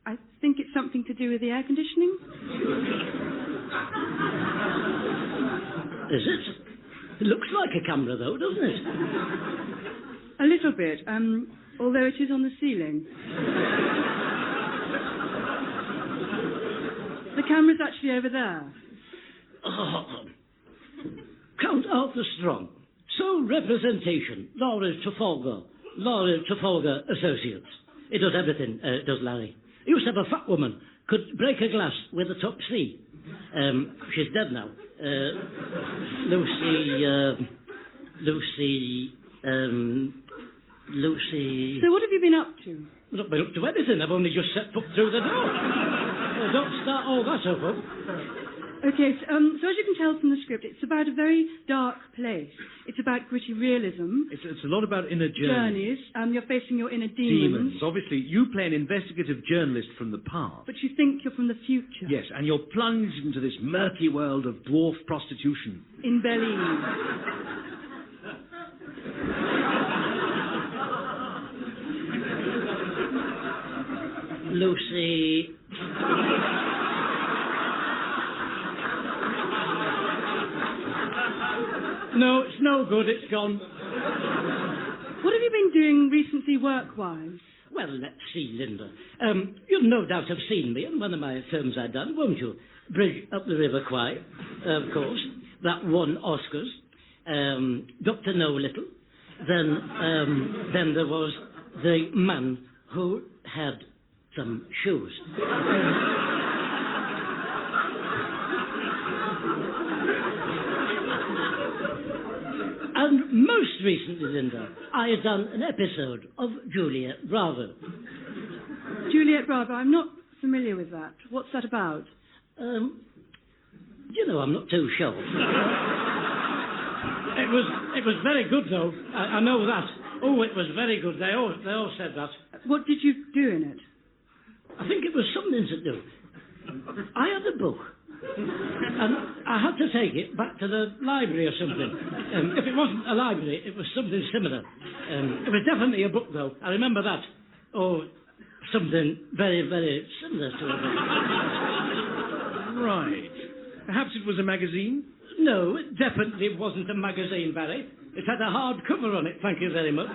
I think it's something to do with the air conditioning. Is it? It looks like a camera, though, doesn't it? A little bit, although it is on the ceiling. The camera's actually over there. Oh. Count Arthur Strong. Sole representation. Laura Trafalgar Associates. It does everything, does Larry. He used to have a fat woman. Could break a glass with a top C. She's dead now. Lucy. So what have you been up to? I've not been up to anything. I've only just set foot through the door. Well, don't start all that up. Okay, so as you can tell from the script, it's about a very dark place. It's about gritty realism. It's a lot about inner journeys. You're facing your inner demons. Obviously, you play an investigative journalist from the past. But you think you're from the future. Yes, and you're plunged into this murky world of dwarf prostitution. In Berlin. Lucy. No, it's no good. It's gone. What have you been doing recently work-wise? Well, let's see, Linda. You'll no doubt have seen me in one of my films I've done, won't you? Bridge Up the River Kwai, of course. That won Oscars. Dr. No Little. Then there was The Man Who Had Some Shoes. And most recently, Linda, I had done an episode of Juliet Bravo. Juliet Bravo, I'm not familiar with that. What's that about? You know, I'm not too sure. It was very good, though. I know that. Oh, it was very good. They all said that. What did you do in it? I think it was something to do. I had a book. And I had to take it back to the library or something. If it wasn't a library, it was something similar. It was definitely a book, though. I remember that. Or something very, very similar to it. Right. Perhaps it was a magazine? No, it definitely wasn't a magazine, Barry. It had a hard cover on it, thank you very much.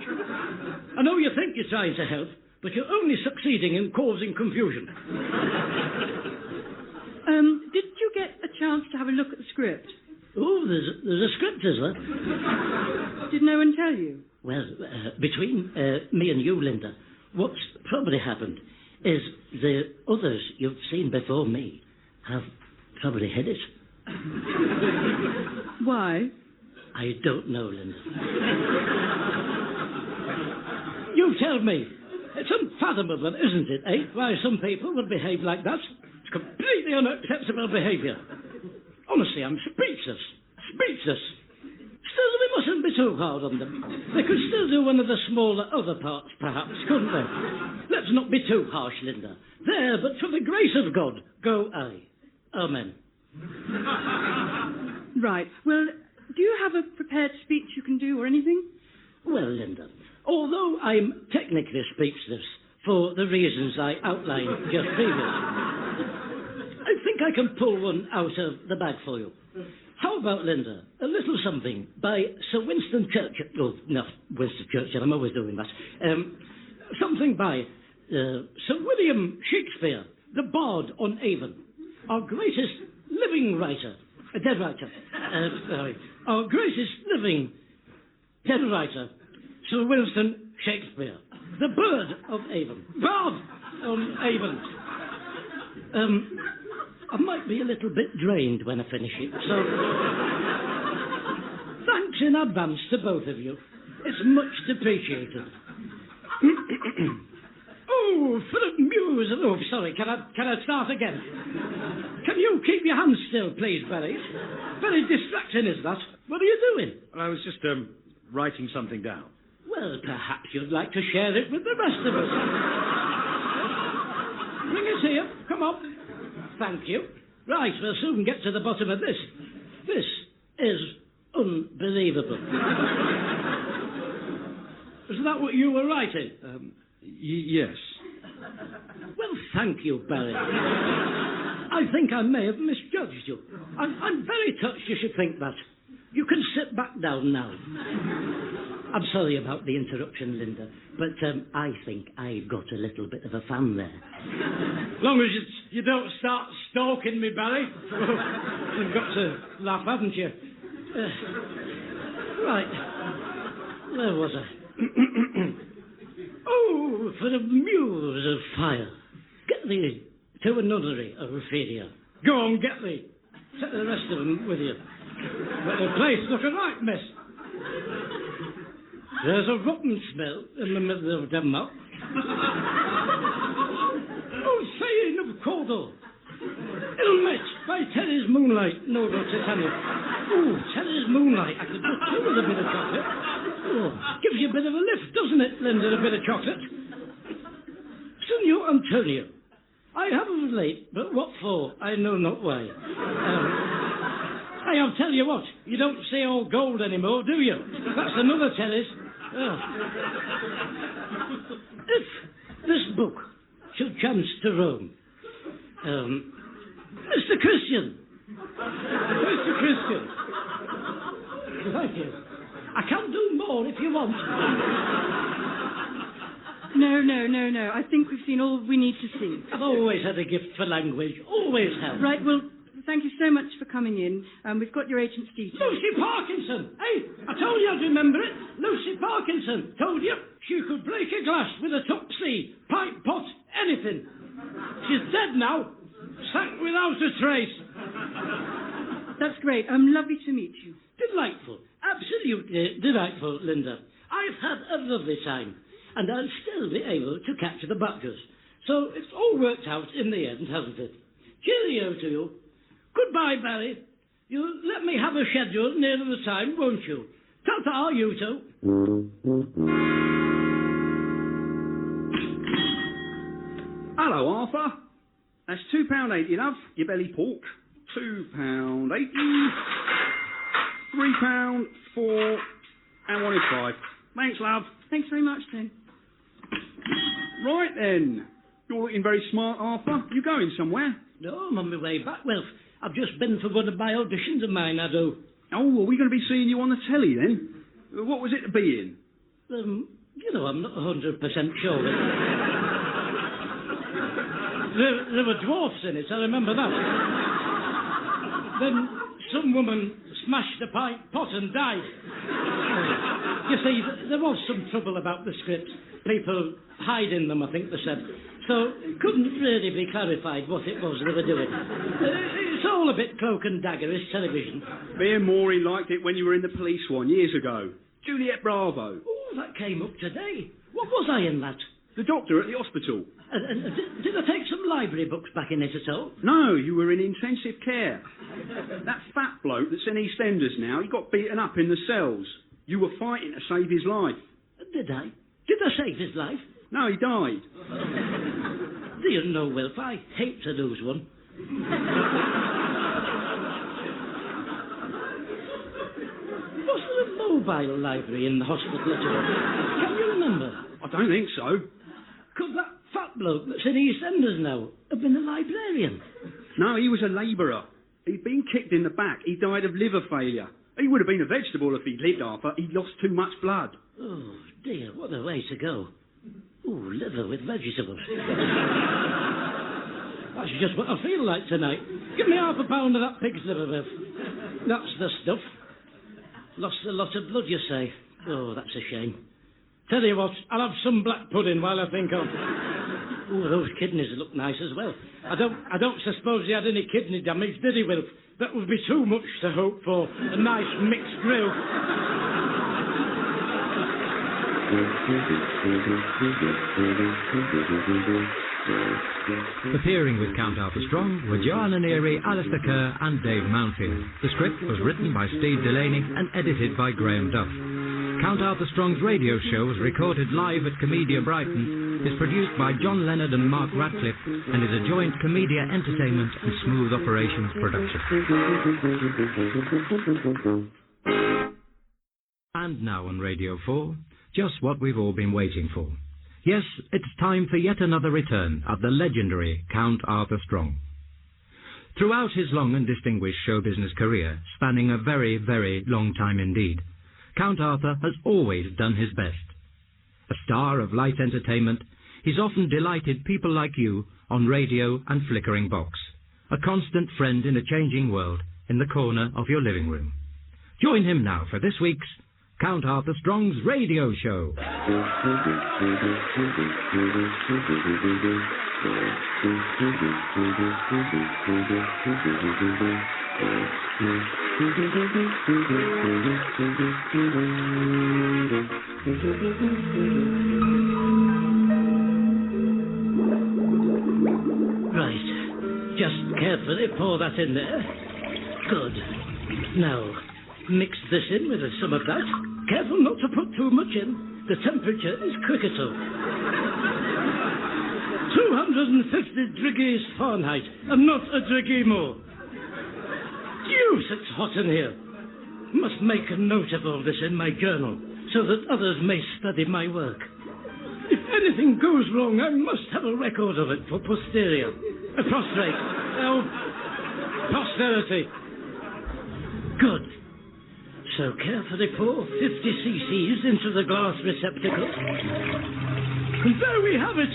I know you think you're trying to help, but you're only succeeding in causing confusion. Did you get a chance to have a look at the script? Oh, there's a script, is there? Did no one tell you? Well, between me and you, Linda, what's probably happened is the others you've seen before me have probably hid it. Why? I don't know, Linda. You tell me. It's unfathomable, isn't it, eh? Why some people would behave like that. It's completely unacceptable behaviour. Honestly, I'm speechless. Speechless. Still, we mustn't be too hard on them. They could still do one of the smaller other parts, perhaps, couldn't they? Let's not be too harsh, Linda. There, but for the grace of God, go I. Amen. Right. Well, do you have a prepared speech you can do or anything? Well, Linda, although I'm technically speechless for the reasons I outlined just previously, I think I can pull one out of the bag for you. How about, Linda, a little something by Sir Winston Churchill? Oh, no, Winston Churchill, I'm always doing that. Something by Sir William Shakespeare, the Bard on Avon, our greatest living writer, dead writer, sorry, our greatest living dead writer, Sir Winston Shakespeare, the Bird of Avon, Bard on Avon. I might be a little bit drained when I finish it, so thanks in advance to both of you. It's much appreciated. Oh, for the muse. Oh, sorry, can I start again? Can you keep your hands still, please, Barry? Very distracting, is that? What are you doing? Well, I was just writing something down. Well, perhaps you'd like to share it with the rest of us. Bring it here. Come on. Thank you. Right, we'll soon get to the bottom of this. This is unbelievable. Is that what you were writing? Yes. Well, thank you, Barry. I think I may have misjudged you. I'm very touched you should think that. You can sit back down now. I'm sorry about the interruption, Linda, but I think I got a little bit of a fan there. As long as you don't start stalking me, Barry. You've got to laugh, haven't you? Right. Where was I? Oh, for the muse of fire. Get thee to a nunnery of Ophelia. Go on, get thee. Take the rest of them with you. But the place look a right mess. There's a rotten smell in the middle of Denmark. Oh, saying of Cawdor. Ilmet by Terry's Moonlight, Noble Titania. Oh, Terry's Moonlight. I could just do with a bit of chocolate. Oh, gives you a bit of a lift, doesn't it, Linda, a bit of chocolate? Signor Antonio, I have of late, but what for, I know not why. Hey, I'll tell you what, you don't see all gold anymore, do you? That's another Terry's. Oh. If this book should chance to roam, Mr. Christian. Mr. Christian. Thank you. I can do more if you want. No. I think we've seen all we need to see. I've always had a gift for language. Always have. Right, well, thank you so much for coming in. We've got your agent's details. Lucy Parkinson! Hey, I told you I'd remember it. Lucy Parkinson. Told you she could break a glass with a top C, pipe, pot, anything. She's dead now. Sank without a trace. That's great. Lovely to meet you. Delightful. Absolutely delightful, Linda. I've had a lovely time, and I'll still be able to catch the butlers. So it's all worked out in the end, hasn't it? Cheerio to you. Goodbye, Barry. You'll let me have a schedule nearer the time, won't you? Ta-ta, you two. Hello, Arthur. That's £2.80, love. Your belly pork. £2.80. £3, 4, and 1 is 5. Thanks, love. Thanks very much, then. Right, then. You're looking very smart, Arthur. You going somewhere? No, I'm on my way back. Well, I've just been for one of my auditions of mine, I do. Oh, are we going to be seeing you on the telly, then? What was it to be in? I'm not 100% sure. There were dwarfs in it, I remember that. Then some woman smashed a pot and died. You see, there was some trouble about the script. People hiding them, I think they said. So it couldn't really be clarified what it was they were doing. It's all a bit cloak and dagger, it's television. Me and Maury liked it when you were in the police one years ago. Juliet Bravo. Oh, that came up today. What was I in that? The doctor at the hospital. Did I take some library books back in it at all? No, you were in intensive care. That fat bloke that's in EastEnders now, he got beaten up in the cells. You were fighting to save his life. Did I? Did I save his life? No, he died. Do you know, Wilf, I hate to lose one. Was there a mobile library in the hospital at all? Can you remember? I don't think so. Could that fat bloke that's in EastEnders now have been a librarian? No, he was a labourer. He'd been kicked in the back. He died of liver failure. He would have been a vegetable if he'd lived, Arthur. He'd lost too much blood. Oh, dear, what a way to go. Ooh, liver with vegetables. That's just what I feel like tonight. Give me half a pound of that pig's liver, Bev. That's the stuff. Lost a lot of blood, you say? Oh, that's a shame. Tell you what, I'll have some black pudding while I think of... Oh, those kidneys look nice as well. I don't suppose he had any kidney damage, did he, Wilf? That would be too much to hope for. A nice mixed grill. Appearing with Count Arthur Strong were Joanna Neary, Alistair Kerr and Dave Mountfield. The script was written by Steve Delaney and edited by Graham Duff. Count Arthur Strong's radio show was recorded live at Comedia Brighton, is produced by John Leonard and Mark Radcliffe, and is a joint Comedia Entertainment and Smooth Operations production. And now on Radio 4, just what we've all been waiting for. Yes, it's time for yet another return of the legendary Count Arthur Strong. Throughout his long and distinguished show business career, spanning a very, very long time indeed, Count Arthur has always done his best. A star of light entertainment, he's often delighted people like you on radio and flickering box. A constant friend in a changing world in the corner of your living room. Join him now for this week's Count Arthur Strong's radio show. Right. Just carefully pour that in there. Good. Now, mix this in with some of that. Careful not to put too much in. The temperature is critical. 250 degrees Fahrenheit, and not a degree more. Deuce, it's hot in here. Must make a note of all this in my journal, so that others may study my work. If anything goes wrong, I must have a record of it for posterity. Posterity. Good. So carefully pour 50 cc's into the glass receptacle. And there we have it.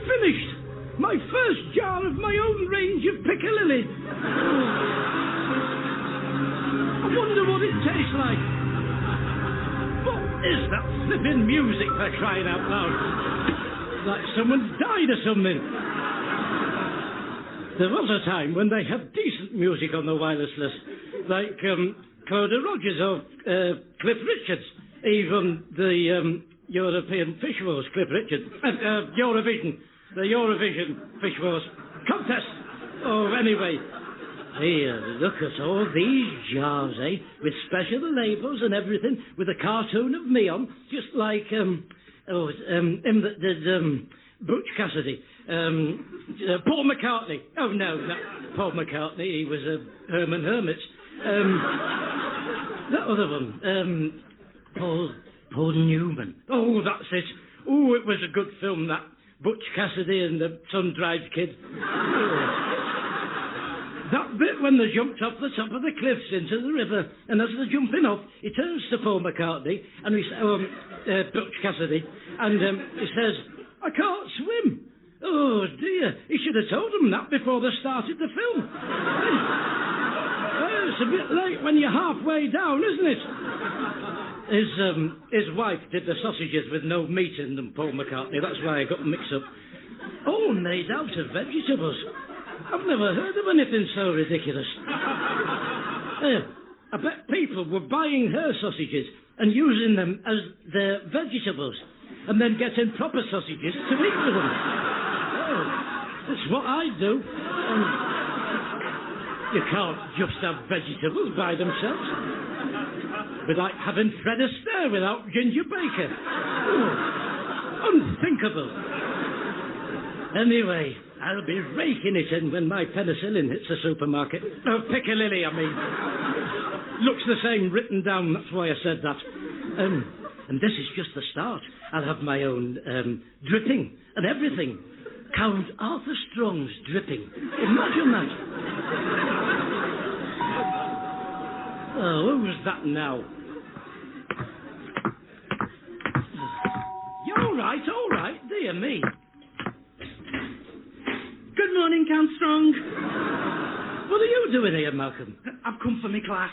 Finished. My first jar of my own range of piccalilli. I wonder what it tastes like. What is that flipping music, for crying out loud? Like someone's died or something. There was a time when they had decent music on the wireless list, like Cloda Rogers or Cliff Richards, even the European Fish Wars, Cliff Richards, the Eurovision Fish Wars contest. Oh, anyway, here, look at all these jars, eh, with special labels and everything, with a cartoon of me on, just like him that did Butch Cassidy. Paul McCartney. Oh, no, not Paul McCartney. He was Herman Hermit. That other one. Paul Newman. Oh, that's it. Oh, it was a good film, that. Butch Cassidy and the Sun-Dried Kid. That bit when they jumped off the top of the cliffs into the river, and as they're jumping off, he turns to Paul McCartney, and Butch Cassidy, and he says, "I can't swim." Oh, dear. He should have told them that before they started the film. It's a bit late when you're halfway down, isn't it? His wife did the sausages with no meat in them, Paul McCartney. That's why I got them mixed up. All made out of vegetables. I've never heard of anything so ridiculous. I bet people were buying her sausages and using them as their vegetables, and then getting proper sausages to eat with them. Oh, that's what I do. You can't just have vegetables by themselves. But like having Fred Astaire without ginger bacon. Oh, unthinkable. Anyway, I'll be raking it in when my penicillin hits the supermarket. Oh, piccalilli, I mean. Looks the same written down, that's why I said that. And this is just the start. I'll have my own dripping and everything. Count Arthur Strong's dripping. Imagine that. Oh, who's that now? All right, dear me. Good morning, Count Strong. What are you doing here, Malcolm? I've come for my class.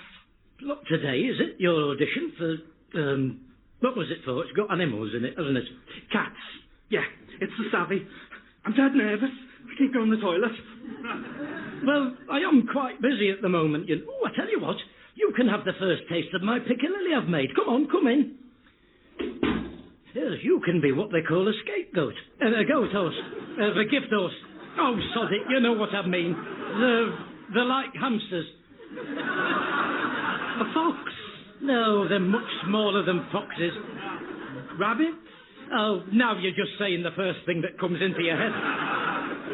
Look, today, is it your audition for, what was it for? It's got animals in it, hasn't it? Cats. Yeah, it's the savvy. I'm dead nervous. I keep going to the toilet. Well, I am quite busy at the moment. Oh, I tell you what, you can have the first taste of my piccalilli I've made. Come on, come in. Yes, you can be what they call a scapegoat. A goat horse. A gift horse. Oh, sod it, you know what I mean. They're like hamsters. A fox? No, they're much smaller than foxes. Rabbit? Oh, now you're just saying the first thing that comes into your head.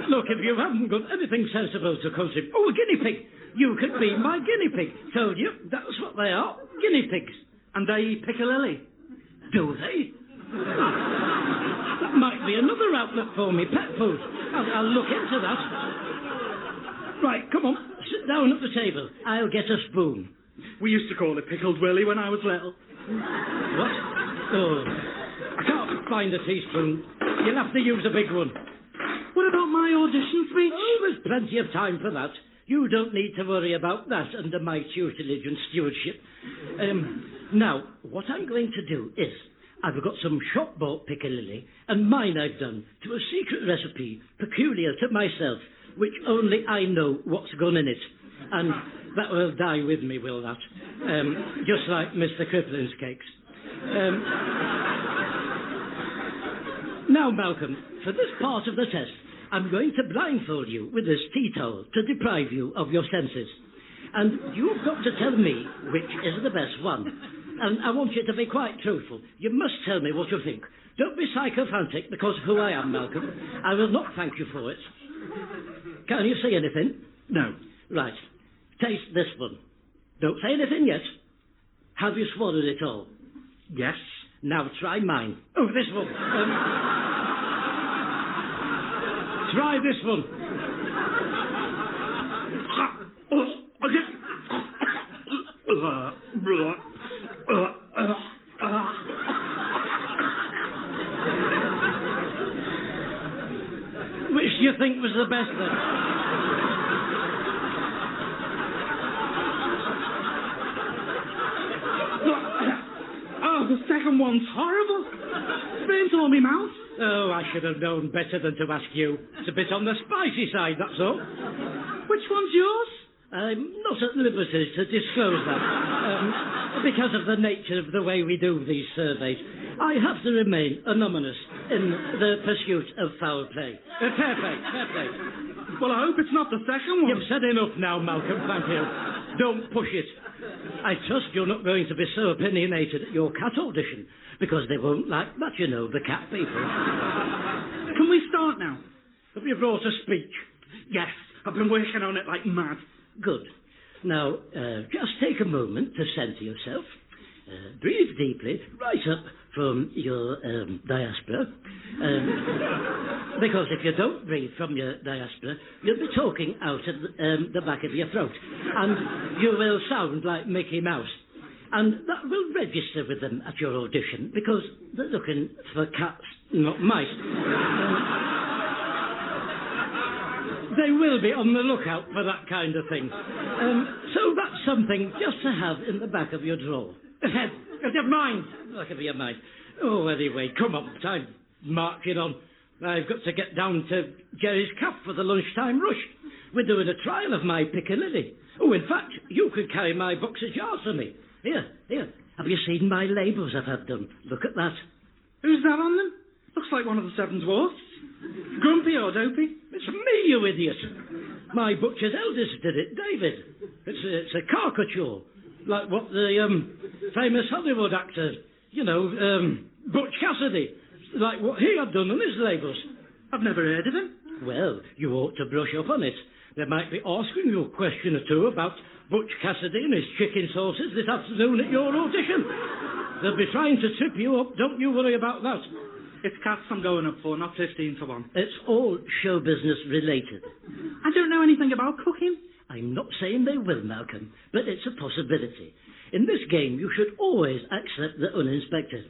Look, if you haven't got anything sensible to contribute... Oh, a guinea pig. You could be my guinea pig. Told you, that's what they are. Guinea pigs. And they eat piccalilli. Do they? That might be another outlet for me, pet food. I'll look into that. Right, come on, sit down at the table. I'll get a spoon. We used to call it Pickled Willy when I was little. What? Oh, I can't find a teaspoon. You'll have to use a big one. What about my audition speech? Oh, there's plenty of time for that. You don't need to worry about that under my tutelage and stewardship. Now, what I'm going to do is... I've got some shop-bought piccalilli, and mine I've done to a secret recipe peculiar to myself, which only I know what's gone in it. And that will die with me, will that? Just like Mr. Cripplin's cakes. Now, Malcolm, for this part of the test, I'm going to blindfold you with this tea towel to deprive you of your senses. And you've got to tell me which is the best one. And I want you to be quite truthful. You must tell me what you think. Don't be psychophantic because of who I am, Malcolm. I will not thank you for it. Can you see anything? No. Right. Taste this one. Don't say anything yet. Have you swallowed it all? Yes. Now try mine. Oh, this one. Try this one. Which do you think was the best then? Oh, the second one's horrible. Burnt all my mouth. Oh, I should have known better than to ask you. It's a bit on the spicy side, that's all. Which one's yours? I'm not at liberty to disclose that. Because of the nature of the way we do these surveys, I have to remain anonymous in the pursuit of foul play. Fair play. Well, I hope it's not the second one. You've said enough now, Malcolm, thank you. Don't push it. I trust you're not going to be so opinionated at your cat audition, because they won't like that, you know, the cat people. Can we start now? Have you brought a speech? Yes, I've been working on it like mad. Good. Now, just take a moment to centre yourself. Breathe deeply, right up from your diaspora. Because if you don't breathe from your diaspora, you'll be talking out of the back of your throat. And you will sound like Mickey Mouse. And that will register with them at your audition, because they're looking for cats, not mice. They will be on the lookout for that kind of thing. So that's something just to have in the back of your drawer. Never mind. Back of your mind. Oh, anyway, come on, time marching on. I've got to get down to Jerry's Cap for the lunchtime rush. We're doing a trial of my piccalilli. Oh, in fact, you could carry my box of jars for me. Here. Have you seen my labels I've had done? Look at that. Who's that on them? Looks like one of the Seven Dwarfs. Grumpy or Dopey? It's me, you idiot. My butcher's eldest did it, David. It's a caricature, like what the famous Hollywood actor, Butch Cassidy, like what he had done on his labels. I've never heard of him. Well, you ought to brush up on it. They might be asking you a question or two about Butch Cassidy and his chicken sauces this afternoon at your audition. They'll be trying to trip you up. Don't you worry about that. It's cats I'm going up for, not 15 to 1. It's all show business related. I don't know anything about cooking. I'm not saying they will, Malcolm, but it's a possibility. In this game, you should always accept the uninspected.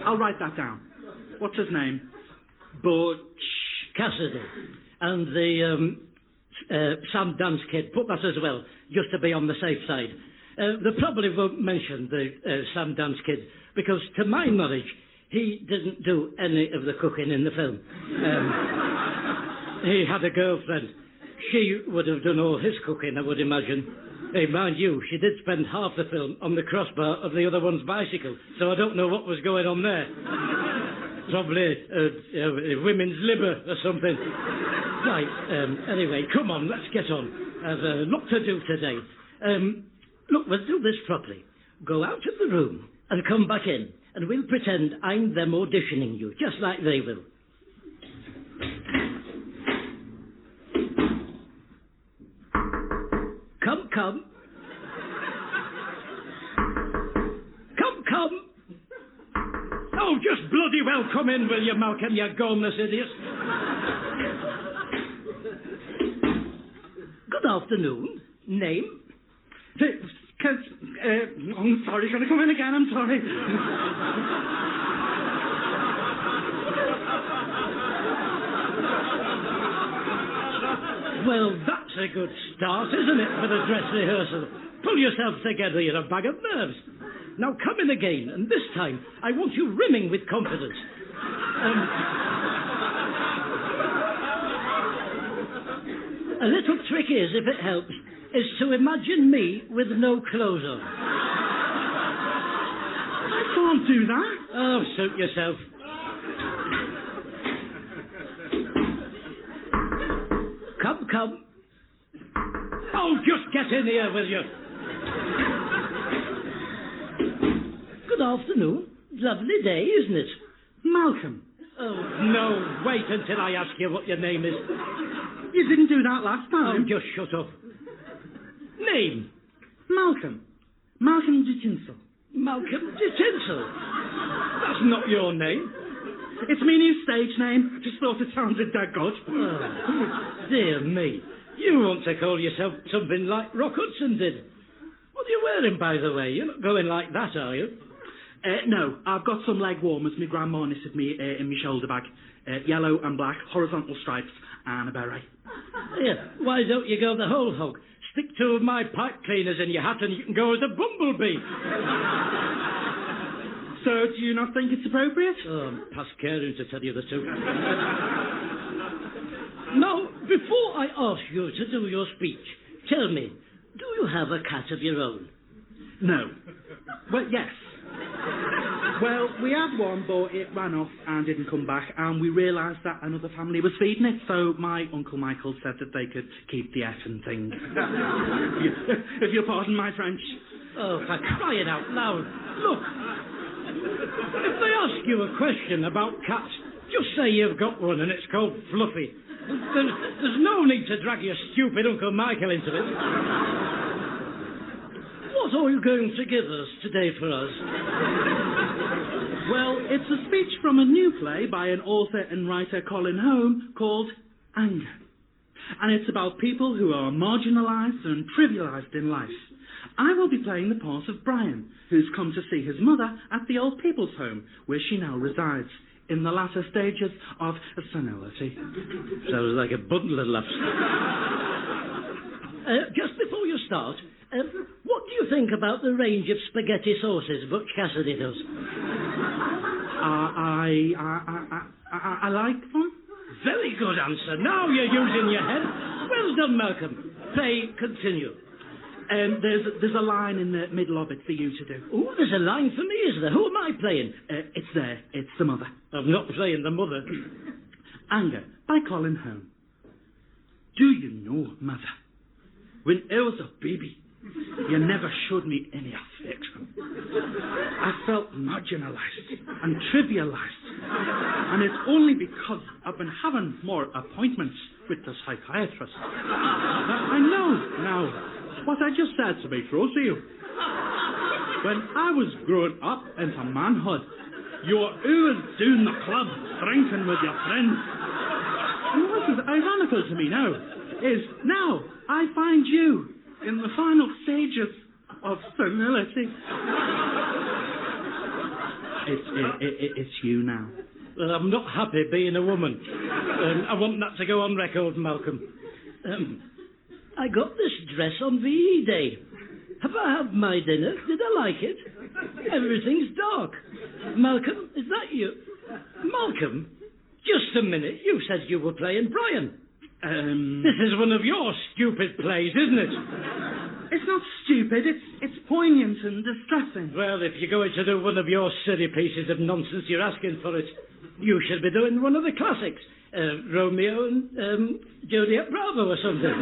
I'll write that down. What's his name? Butch Cassidy. And the Sam Dance kid. Put that as well, just to be on the safe side. They probably won't mention the Sam Dance kid, because to my knowledge, he didn't do any of the cooking in the film. He had a girlfriend. She would have done all his cooking, I would imagine. Hey, mind you, she did spend half the film on the crossbar of the other one's bicycle, so I don't know what was going on there. Probably women's liver or something. Right, anyway, come on, let's get on. I've a lot to do today. Look, we'll do this properly. Go out of the room and come back in, and we'll pretend I'm them auditioning you, just like they will. Come. Come. Oh, just bloody well come in, will you, Malcolm, you gormless idiot? Good afternoon. Name? I'm sorry, can I come in again? I'm sorry. Well, that's a good start, isn't it, for the dress rehearsal? Pull yourself together, you're a bag of nerves. Now come in again, and this time I want you rimming with confidence. A little trick is, if it helps, is to imagine me with no clothes on. I can't do that. Oh, suit yourself. Come. Oh, just get in here, will you? Good afternoon. Lovely day, isn't it? Malcolm. Oh, no, wait until I ask you what your name is. You didn't do that last time. Oh, just shut up. Name? Malcolm. Malcolm DeTinsel. Malcolm DeTinsel? That's not your name. It's my new stage name. Just thought it sounded that good. Oh, dear me. You want to call yourself something like Rock Hudson did. What are you wearing, by the way? You're not going like that, are you? No, I've got some leg warmers my grandma knitted me in my shoulder bag. Yellow and black, horizontal stripes, and a beret. Yeah, why don't you go the whole hog? Stick two of my pipe cleaners in your hat and you can go as a bumblebee. So, do you not think it's appropriate? Oh, I'm past caring, to tell you the truth. Now, before I ask you to do your speech, tell me, do you have a cat of your own? No. Well, yes. Well, we had one, but it ran off and didn't come back, and we realised that another family was feeding it, so my Uncle Michael said that they could keep the effing thing. If you'll pardon my French. Oh, for crying out loud. Look, if they ask you a question about cats, just say you've got one and it's called Fluffy. There's no need to drag your stupid Uncle Michael into it. What are you going to give us today for us? Well, it's a speech from a new play by an author and writer, Colin Home, called Anger. And it's about people who are marginalised and trivialised in life. I will be playing the part of Brian, who's come to see his mother at the old people's home, where she now resides, in the latter stages of senility. Sounds like a bundle of laughs. Just before you start, what do you think about the range of spaghetti sauces Butch Cassidy does? I like them. Very good answer. Now you're using your head. Well done, Malcolm. Pray continue. There's a line in the middle of it for you to do. Oh, there's a line for me, is there? Who am I playing? It's there. It's the mother. I'm not playing the mother. Anger by Colin Home. Do you know, mother, when I was a baby, you never showed me any affection. I felt marginalised and trivialised And it's only because I've been having more appointments with the psychiatrist. I know now what I just said to be true to you. When I was growing up into manhood, you were always doing the club, drinking with your friends. And what is ironical to me now is now I find you in the final stages of senility. It's you now. Well, I'm not happy being a woman. I want that to go on record, Malcolm. I got this dress on VE Day. Have I had my dinner? Did I like it? Everything's dark. Malcolm, is that you? Malcolm? Just a minute. You said you were playing Brian. This is one of your stupid plays, isn't it? It's not stupid. It's poignant and distressing. Well, if you're going to do one of your silly pieces of nonsense, you're asking for it. You should be doing one of the classics. Romeo and Juliet Bravo or something.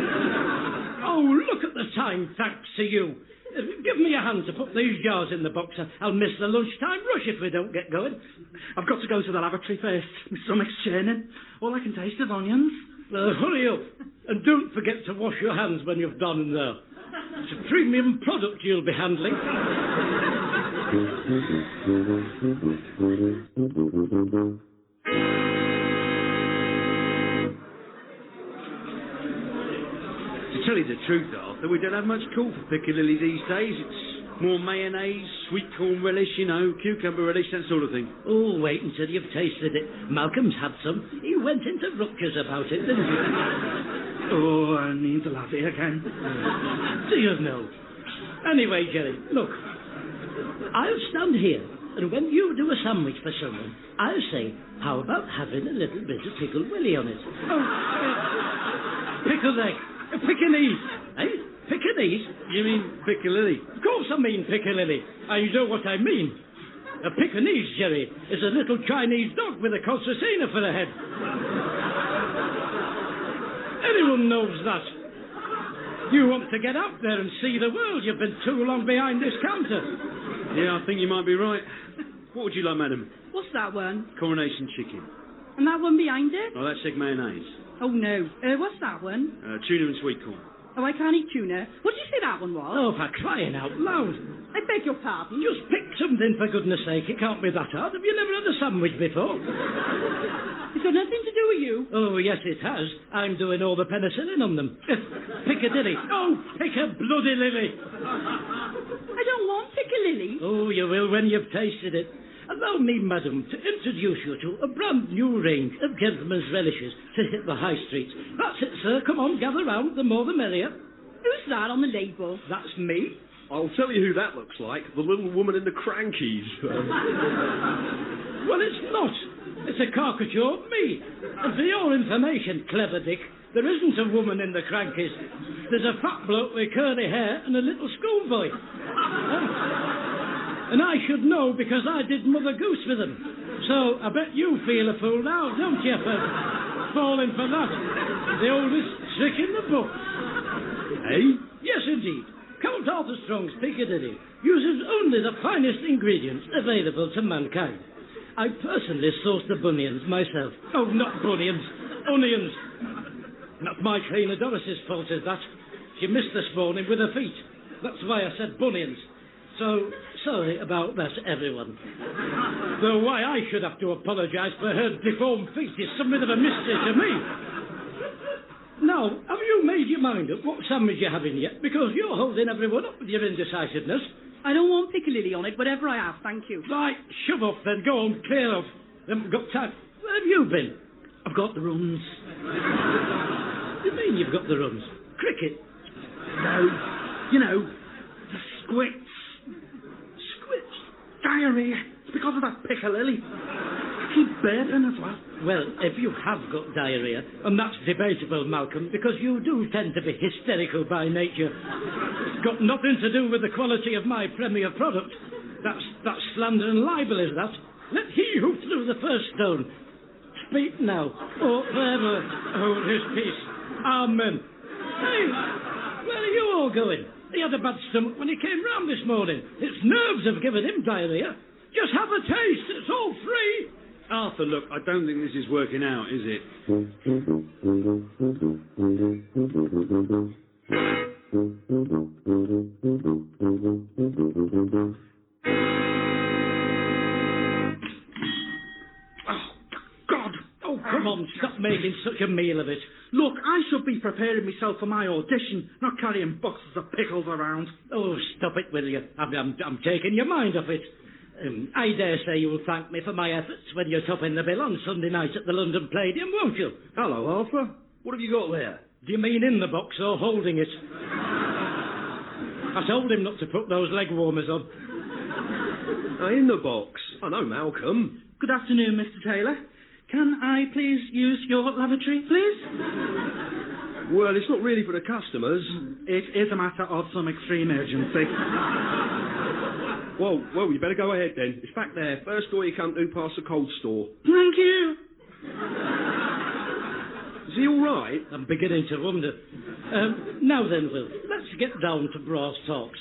Oh, look at the time, thanks to you. Give me a hand to put these jars in the box. I'll miss the lunchtime rush if we don't get going. I've got to go to the lavatory first. My stomach's churning. All I can taste is onions. Hurry up. And don't forget to wash your hands when you've done in there. It's a premium product you'll be handling. To tell you the truth, Arthur, we don't have much call for Piccadilly these days. It's more mayonnaise, sweet corn relish, cucumber relish, that sort of thing. Oh, wait until you've tasted it. Malcolm's had some. He went into ruptures about it, didn't he? Oh, I need to laugh again. Do you know? Anyway, Jerry, look. I'll stand here, and when you do a sandwich for someone, I'll say, how about having a little bit of pickled willy on it? Pickled egg. Piccanese. Eh? Piccanese? You mean Piccadilly? Of course I mean Piccadilly. And you know what I mean. A Pekingese, Jerry, is a little Chinese dog with a concertina for a head. Anyone knows that. You want to get out there and see the world. You've been too long behind this counter. Yeah, I think you might be right. What would you like, madam? What's that one? Coronation chicken. And that one behind it? Oh, that's egg mayonnaise. Oh, no. What's that one? Tuna and sweet corn. Oh, I can't eat tuna. What did you say that one was? Oh, for crying out loud. I beg your pardon? Just pick something, for goodness sake. It can't be that hard. Have you never had a sandwich before? It's got nothing to do with you. Oh, yes, it has. I'm doing all the penicillin on them. Piccadilly. Oh, pick a bloody lily. I don't want Piccadilly. Oh, you will when you've tasted it. Allow me, madam, to introduce you to a brand new range of gentlemen's relishes to hit the high streets. That's it, sir. Come on, gather round. The more the merrier. Who's that on the label? That's me. I'll tell you who that looks like. The little woman in the Crankies. Well, it's not. It's a caricature of me. And for your information, clever Dick, there isn't a woman in the Crankies. There's a fat bloke with curly hair and a little schoolboy. And I should know because I did Mother Goose with them. So I bet you feel a fool now, don't you, for falling for that? The oldest trick in the book. Eh? Yes, indeed. Count Arthur Strong's Piccadilly uses only the finest ingredients available to mankind. I personally sourced the bunions myself. Oh, not bunions, onions. Not my trainer Doris's fault, is that? She missed this morning with her feet. That's why I said bunions. So, sorry about that, everyone. Though why I should have to apologise for her deformed feet is something of a mystery to me. Now, have you made your mind up what sandwich you're having yet? Because you're holding everyone up with your indecisiveness. I don't want Piccadilly on it, whatever I have, thank you. Right, shove off then, go on, clear off. Haven't got time. Where have you been? I've got the runs. What do you mean you've got the runs? Cricket? No, you know, the squits. Squits? Diarrhea. It's because of that Piccadilly. I keep burping as well. Well, if you have got diarrhea, and that's debatable, Malcolm, because you do tend to be hysterical by nature, it's got nothing to do with the quality of my premier product. That's slander and libel, is that? Let he who threw the first stone speak now, or forever hold his peace. Amen. Hey, where are you all going? He had a bad stomach when he came round this morning. His nerves have given him diarrhea. Just have a taste. It's all free. Arthur, look, I don't think this is working out, is it? Oh, come on, stop making such a meal of it. Look, I should be preparing myself for my audition, not carrying boxes of pickles around. Oh, stop it, will you? I'm taking your mind off it. I dare say you'll thank me for my efforts when you're topping the bill on Sunday night at the London Palladium, won't you? Hello, Arthur. What have you got there? Do you mean in the box or holding it? I told him not to put those leg warmers on. In the box. I know Malcolm. Good afternoon, Mr. Taylor. Can I please use your lavatory, please? Well, it's not really for the customers. It is a matter of some extreme urgency. Well, you better go ahead then. It's back there. First door you come to past the cold store. Thank you. Is he all right? I'm beginning to wonder. Now then, Will, let's get down to brass talks.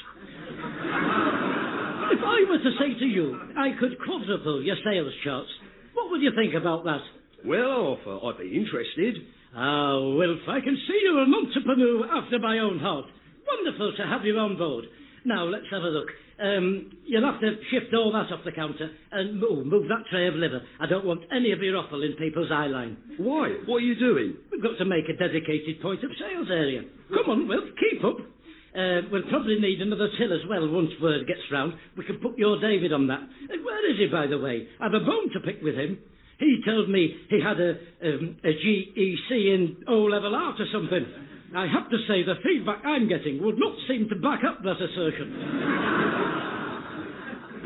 If I were to say to you, I could quadruple your sales charts, what would you think about that? Well, Arthur, I'd be interested. Ah, Wilf, I can see you're an entrepreneur after my own heart. Wonderful to have you on board. Now, let's have a look. You'll have to shift all that off the counter and move that tray of liver. I don't want any of your offal in people's eye line. Why? What are you doing? We've got to make a dedicated point of sales area. Come on, Wilf, keep up. We'll probably need another till as well once word gets round. We can put your David on that. Where is he, by the way? I've a bone to pick with him. He told me he had a GEC in O-level art or something. I have to say the feedback I'm getting would not seem to back up that assertion.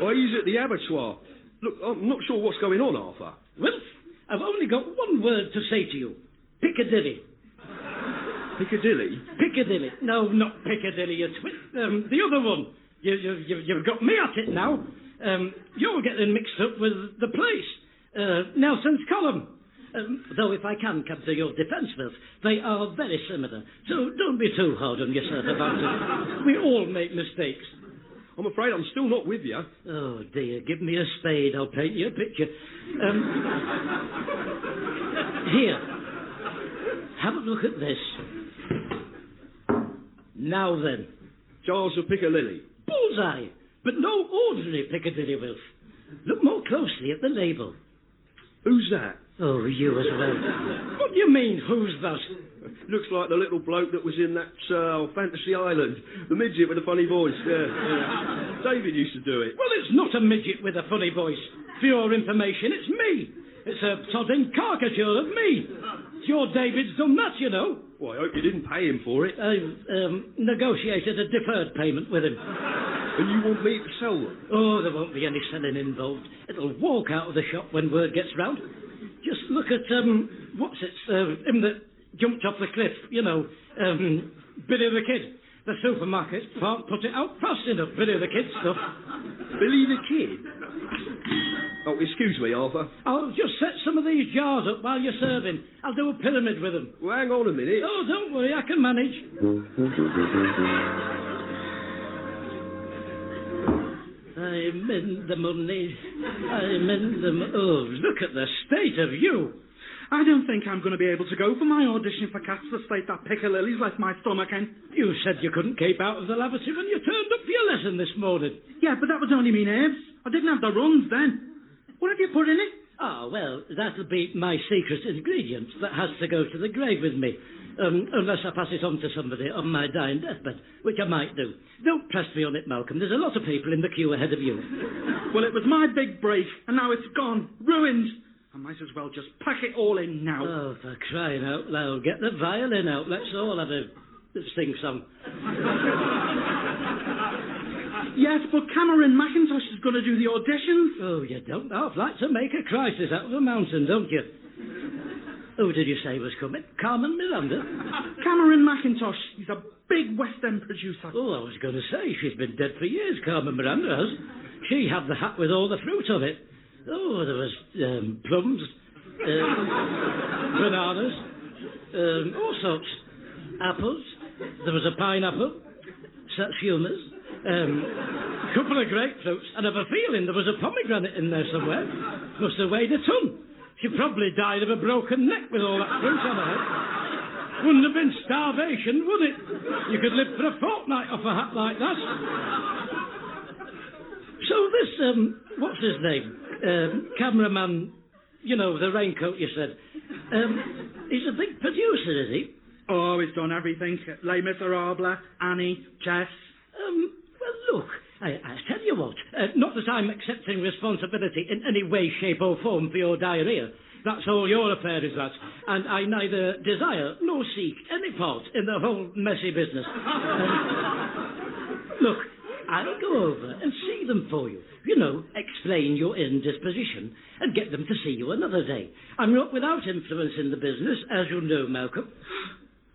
Well, he's at the abattoir. Look, I'm not sure what's going on, Arthur. Well, I've only got one word to say to you. Piccadilly. Piccadilly? Piccadilly. No, not Piccadilly, you twit. The other one. You've got me at it now. You're getting mixed up with the place. Nelson's Column. Though if I can come to your defence, Wilf, they are very similar. So don't be too hard on yourself about it. We all make mistakes. I'm afraid I'm still not with you. Oh, dear. Give me a spade. I'll paint you a picture. Here. Have a look at this. Now then. Jars of Piccadilly. Bullseye. But no ordinary Piccadilly, Wilf. Look more closely at the label. Who's that? Oh, you as well. What do you mean, who's that? Looks like the little bloke that was in that Fantasy Island. The midget with a funny voice. Yeah. David used to do it. Well, it's not a midget with a funny voice. For your information, it's me. It's a sodding caricature of me. Your David's done that, you know. Well, I hope you didn't pay him for it. I negotiated a deferred payment with him. And you want me to sell them? Oh, there won't be any selling involved. It'll walk out of the shop when word gets round. Just look at, what's it, him that jumped off the cliff, you know, Billy the Kid. The supermarket can't put it out fast enough, Billy the Kid stuff. Billy the Kid? Oh, excuse me, Arthur. I'll just set some of these jars up while you're serving. I'll do a pyramid with them. Well, hang on a minute. Oh, don't worry, I can manage. I'm in the money. I'm in the Oh, look at the state of you. I don't think I'm going to be able to go for my audition for Cat's the State that Piccadilly's left my stomach in. You said you couldn't keep out of the lavatory when you turned up for your lesson this morning. Yeah, but that was only me nerves. I didn't have the runs then. What have you put in it? Ah, well, that'll be my secret ingredient that has to go to the grave with me. Unless I pass it on to somebody on my dying deathbed, which I might do. Don't press me on it, Malcolm. There's a lot of people in the queue ahead of you. Well, it was my big break, and now it's gone. Ruined. I might as well just pack it all in now. Oh, for crying out loud. Get the violin out. Let's all have a sing-song. Yes, but Cameron McIntosh is going to do the auditions. Oh, you don't half like to make a crisis out of a mountain, don't you? Who did you say was coming? Carmen Miranda? Cameron McIntosh. He's a big West End producer. Oh, I was going to say, she's been dead for years, Carmen Miranda has. She had the hat with all the fruit on it. Oh, there was plums, bananas, all sorts. Apples. There was a pineapple, satsumas, couple of grapefruits, and I've a feeling there was a pomegranate in there somewhere. Must have weighed a ton. She probably died of a broken neck with all that fruit on her head. Wouldn't have been starvation, would it? You could live for a fortnight off a hat like that. So this, what's his name? Cameraman, you know, the raincoat you said. He's a big producer, is he? Oh, he's done everything. Les Miserables, Annie, Chess. Well, look, I tell you what, not that I'm accepting responsibility in any way, shape or form for your diarrhea. That's all your affair, is that. And I neither desire nor seek any part in the whole messy business. Look, I'll go over and see them for you. You know, explain your indisposition and get them to see you another day. I'm not without influence in the business, as you know, Malcolm.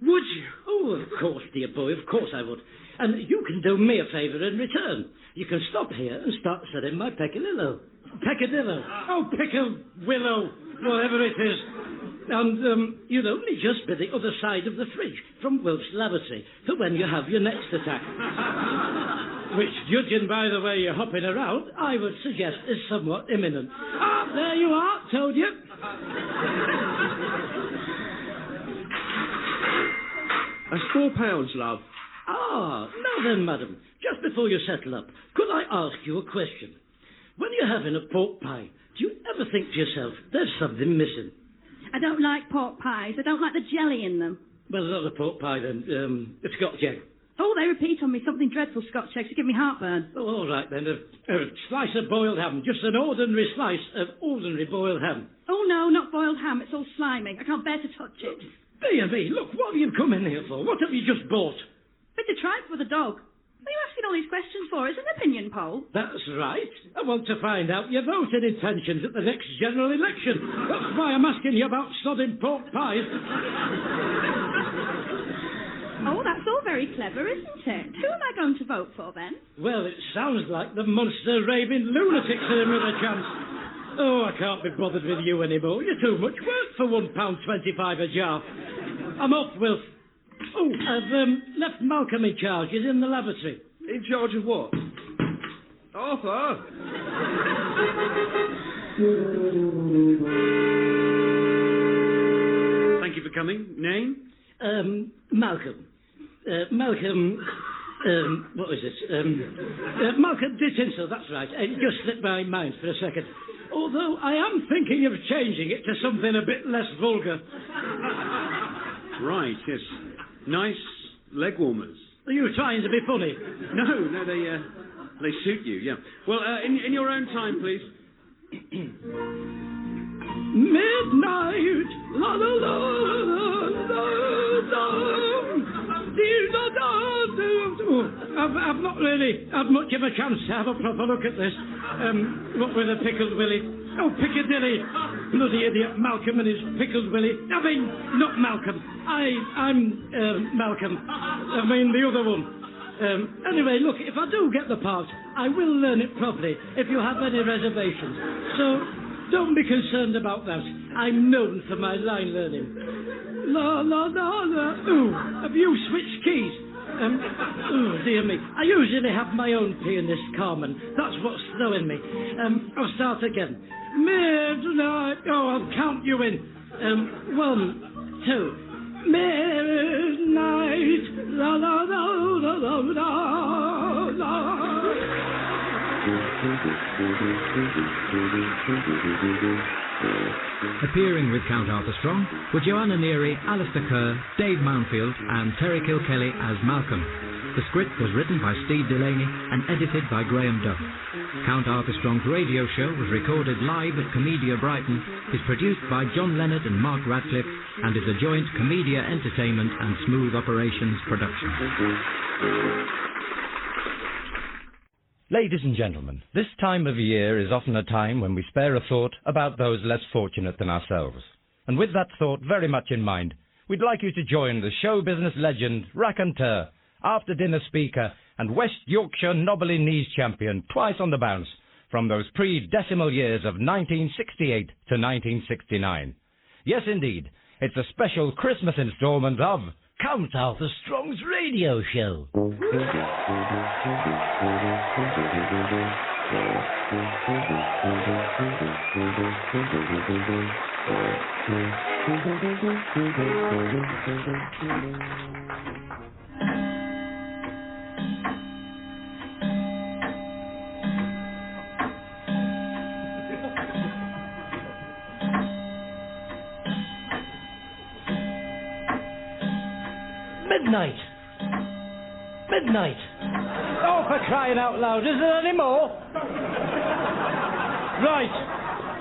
Would you? Oh, of course, dear boy, of course I would. And you can do me a favour in return. You can stop here and start selling my peccadillo. Peccadillo. Oh, pickle-willow, whatever it is. And you'd only just be the other side of the fridge from Wilf's lavatory for when you have your next attack. Which, judging by the way you're hopping around, I would suggest is somewhat imminent. Ah, there you are, told you. That's £4, love. Ah, now then, madam, just before you settle up, could I ask you a question? When you're having a pork pie, do you ever think to yourself, there's something missing? I don't like pork pies. I don't like the jelly in them. Well, not a pork pie then, a Scotch egg. Oh, they repeat on me something dreadful, Scotch eggs, to give me heartburn. Oh, all right then, a slice of boiled ham, just an ordinary slice of ordinary boiled ham. Oh, no, not boiled ham. It's all slimy. I can't bear to touch it. Dear me, look, what have you come in here for? What have you just bought? Bit of tripe for the dog. What are you asking all these questions for? It's an opinion poll. That's right. I want to find out your voting intentions at the next general election. That's why I'm asking you about sodding pork pies. Oh, that's all very clever, isn't it? Who am I going to vote for, then? Well, it sounds like the monster raving lunatics are in with a chance. Oh, I can't be bothered with you anymore. You're too much work for £1.25 a jar. I'm off, Wilf. Oh, I've left Malcolm in charge. He's in the lavatory. In charge of what? Arthur! Thank you for coming. Name? Malcolm. Malcolm... what was it? Malcolm Dickinson, that's right. It just slipped my mind for a second. Although I am thinking of changing it to something a bit less vulgar. Right, yes. Nice leg warmers. Are you trying to be funny? No, they suit you, yeah. Well, in your own time, please. Midnight, la la la la la la. I've not really had much of a chance to have a proper look at this. What with a pickled willy? Oh, Piccadilly! Bloody idiot Malcolm and his pickled willy. I mean, not Malcolm. I'm Malcolm. I mean the other one. Anyway, look, if I do get the part, I will learn it properly if you have any reservations. So don't be concerned about that. I'm known for my line learning. La la la la. Ooh, have you switched keys? Oh, dear me. I usually have my own pianist, Carmen. That's what's throwing me. I'll start again. Midnight. Oh, I'll count you in. 1, 2. Midnight. La la la la la la la. Appearing with Count Arthur Strong were Joanna Neary, Alistair Kerr, Dave Mountfield and Terry Kilkelly as Malcolm. The script was written by Steve Delaney and edited by Graham Duff. Count Arthur Strong's radio show was recorded live at Comedia Brighton, is produced by John Leonard and Mark Radcliffe, and is a joint Comedia Entertainment and Smooth Operations production. Ladies and gentlemen, this time of year is often a time when we spare a thought about those less fortunate than ourselves. And with that thought very much in mind, we'd like you to join the show business legend, raconteur, after-dinner speaker, and West Yorkshire Nobby Knees champion twice on the bounce from those pre-decimal years of 1968 to 1969. Yes, indeed, it's a special Christmas instalment of Count Arthur Strong's radio show. Midnight. Oh, for crying out loud, is there any more? Right,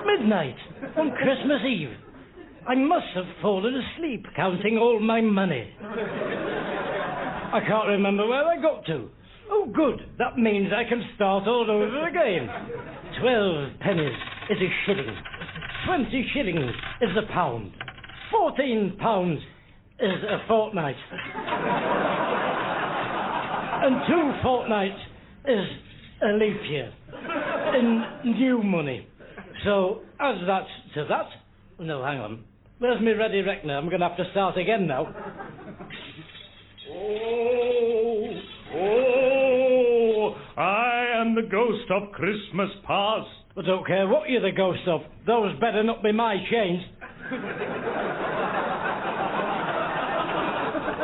midnight on Christmas Eve. I must have fallen asleep counting all my money. I can't remember where I got to. Oh, good. That means I can start all over again. 12 pennies is a shilling. 20 shillings is a pound. 14 pounds is a fortnight. And 2 fortnights is a leap year in new money. So, as that's to that... No, hang on. Where's my ready reckoner? I'm going to have to start again now. Oh, I am the ghost of Christmas past. I don't care what you're the ghost of. Those better not be my chains.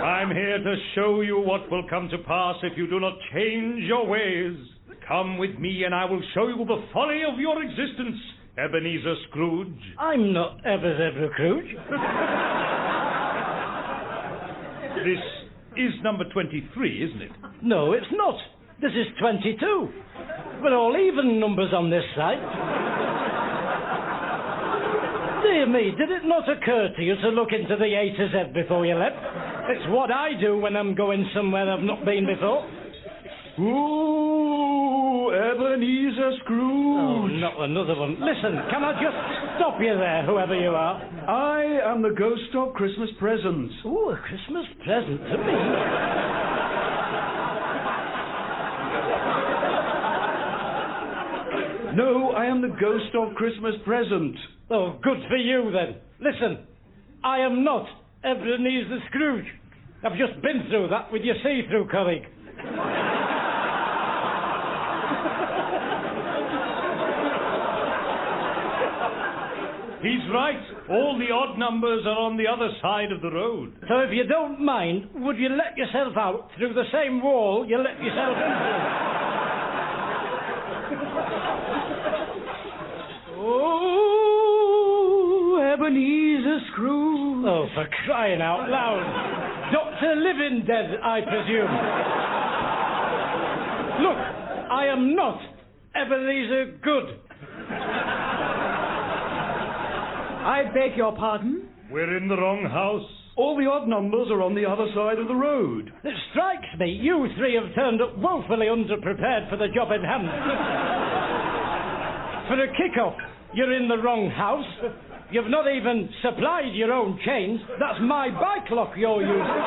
I'm here to show you what will come to pass if you do not change your ways. Come with me and I will show you the folly of your existence, Ebenezer Scrooge. I'm not Ebenezer Scrooge. This is number 23, isn't it? No, it's not. This is 22. We're all even numbers on this side. Dear me, did it not occur to you to look into the A to Z before you left? It's what I do when I'm going somewhere I've not been before. Ooh, Ebenezer Scrooge. Oh, not another one. Listen, can I just stop you there, whoever you are? I am the ghost of Christmas presents. Ooh, a Christmas present to me? No, I am the ghost of Christmas present. Oh, good for you, then. Listen, I am not Ebenezer Scrooge. I've just been through that with your see-through colleague. He's right. All the odd numbers are on the other side of the road. So if you don't mind, would you let yourself out through the same wall you let yourself into? Oh, Ebenezer Scrooge. Oh, for crying out loud. Dr. Living Dead, I presume. Look, I am not Ebenezer Good. I beg your pardon? We're in the wrong house. All the odd numbers are on the other side of the road. It strikes me you three have turned up woefully underprepared for the job in hand. For a kick-off, you're in the wrong house. You've not even supplied your own chains. That's my bike lock you're using.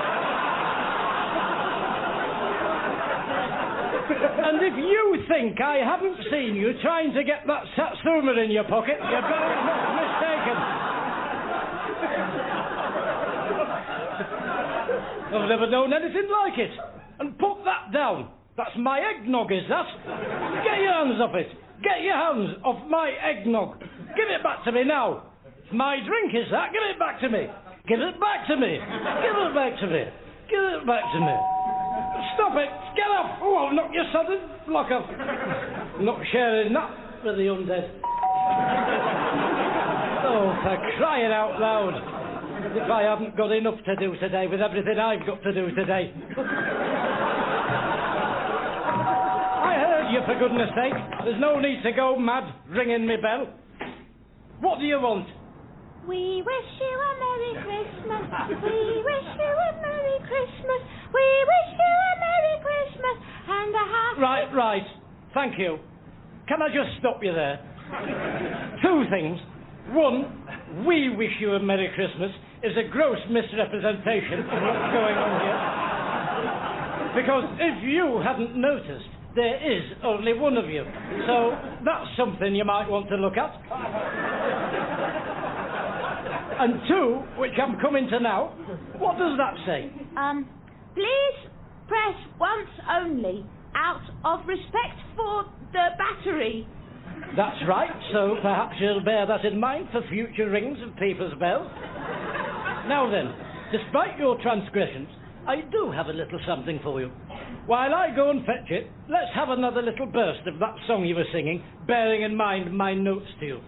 And if you think I haven't seen you trying to get that satsuma in your pocket, you're very much mistaken. I've never known anything like it. And put that down. That's my eggnog, is that? Get your hands off it. Get your hands off my eggnog. Give it back to me now. It's my drink, is that? Give it back to me. Give it back to me. Give it back to me. Give it back to me. Stop it. Get off. Oh, I'll knock you sudden. Lock off. I'm not sharing that with the undead. Oh, for crying out loud. As if I haven't got enough to do today with everything I've got to do today. I heard you, for goodness sake. There's no need to go mad ringing me bell. What do you want? We wish you a Merry Christmas. We wish you a Merry Christmas. We wish you a Merry Christmas and a happy... Right. Thank you. Can I just stop you there? 2 things. 1, we wish you a Merry Christmas is a gross misrepresentation of what's going on here. Because if you hadn't noticed, there is only one of you. So that's something you might want to look at. And 2, which I'm coming to now, what does that say? Please press once only, out of respect for the battery. That's right, so perhaps you'll bear that in mind for future rings of People's Bell. Now then, despite your transgressions, I do have a little something for you. While I go and fetch it, let's have another little burst of that song you were singing, bearing in mind my notes to you.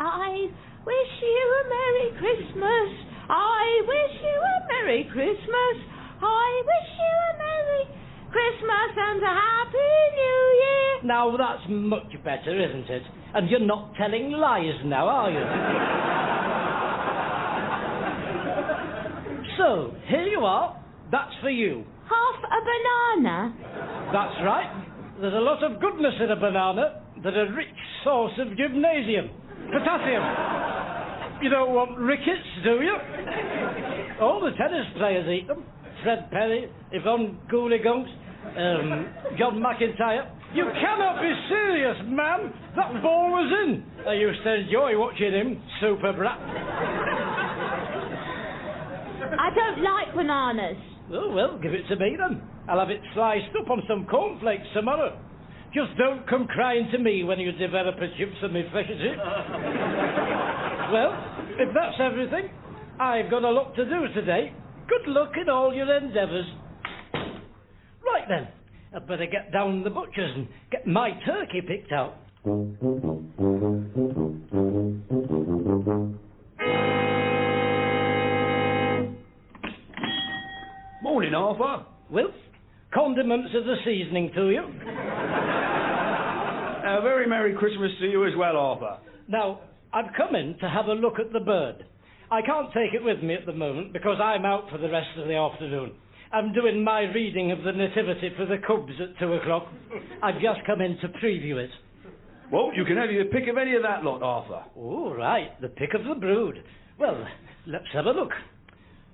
I wish you a Merry Christmas. I wish you a Merry Christmas. I wish you a Merry Christmas and a Happy New Year. Now that's much better, isn't it? And you're not telling lies now, are you? So, here you are. That's for you. Half a banana. That's right. There's a lot of goodness in a banana. They're a rich source of gymnasium. Potassium. You don't want rickets, do you? All the tennis players eat them. Fred Perry, Yvonne Gooley-Gunks, John McIntyre. You cannot be serious, man. That ball was in. I used to enjoy watching him, super brat. I don't like bananas. Oh, well, give it to me then. I'll have it sliced up on some cornflakes tomorrow. Just don't come crying to me when you develop a gypsum efficiency. Well, if that's everything, I've got a lot to do today. Good luck in all your endeavours. Right then, I'd better get down the butcher's and get my turkey picked out. Morning, Arthur. Wilf, condiments as a seasoning to you. A very Merry Christmas to you as well, Arthur. Now, I've come in to have a look at the bird. I can't take it with me at the moment because I'm out for the rest of the afternoon. I'm doing my reading of the Nativity for the Cubs at 2 o'clock. I've just come in to preview it. Well, you can have your pick of any of that lot, Arthur. Oh, right, the pick of the brood. Well, let's have a look.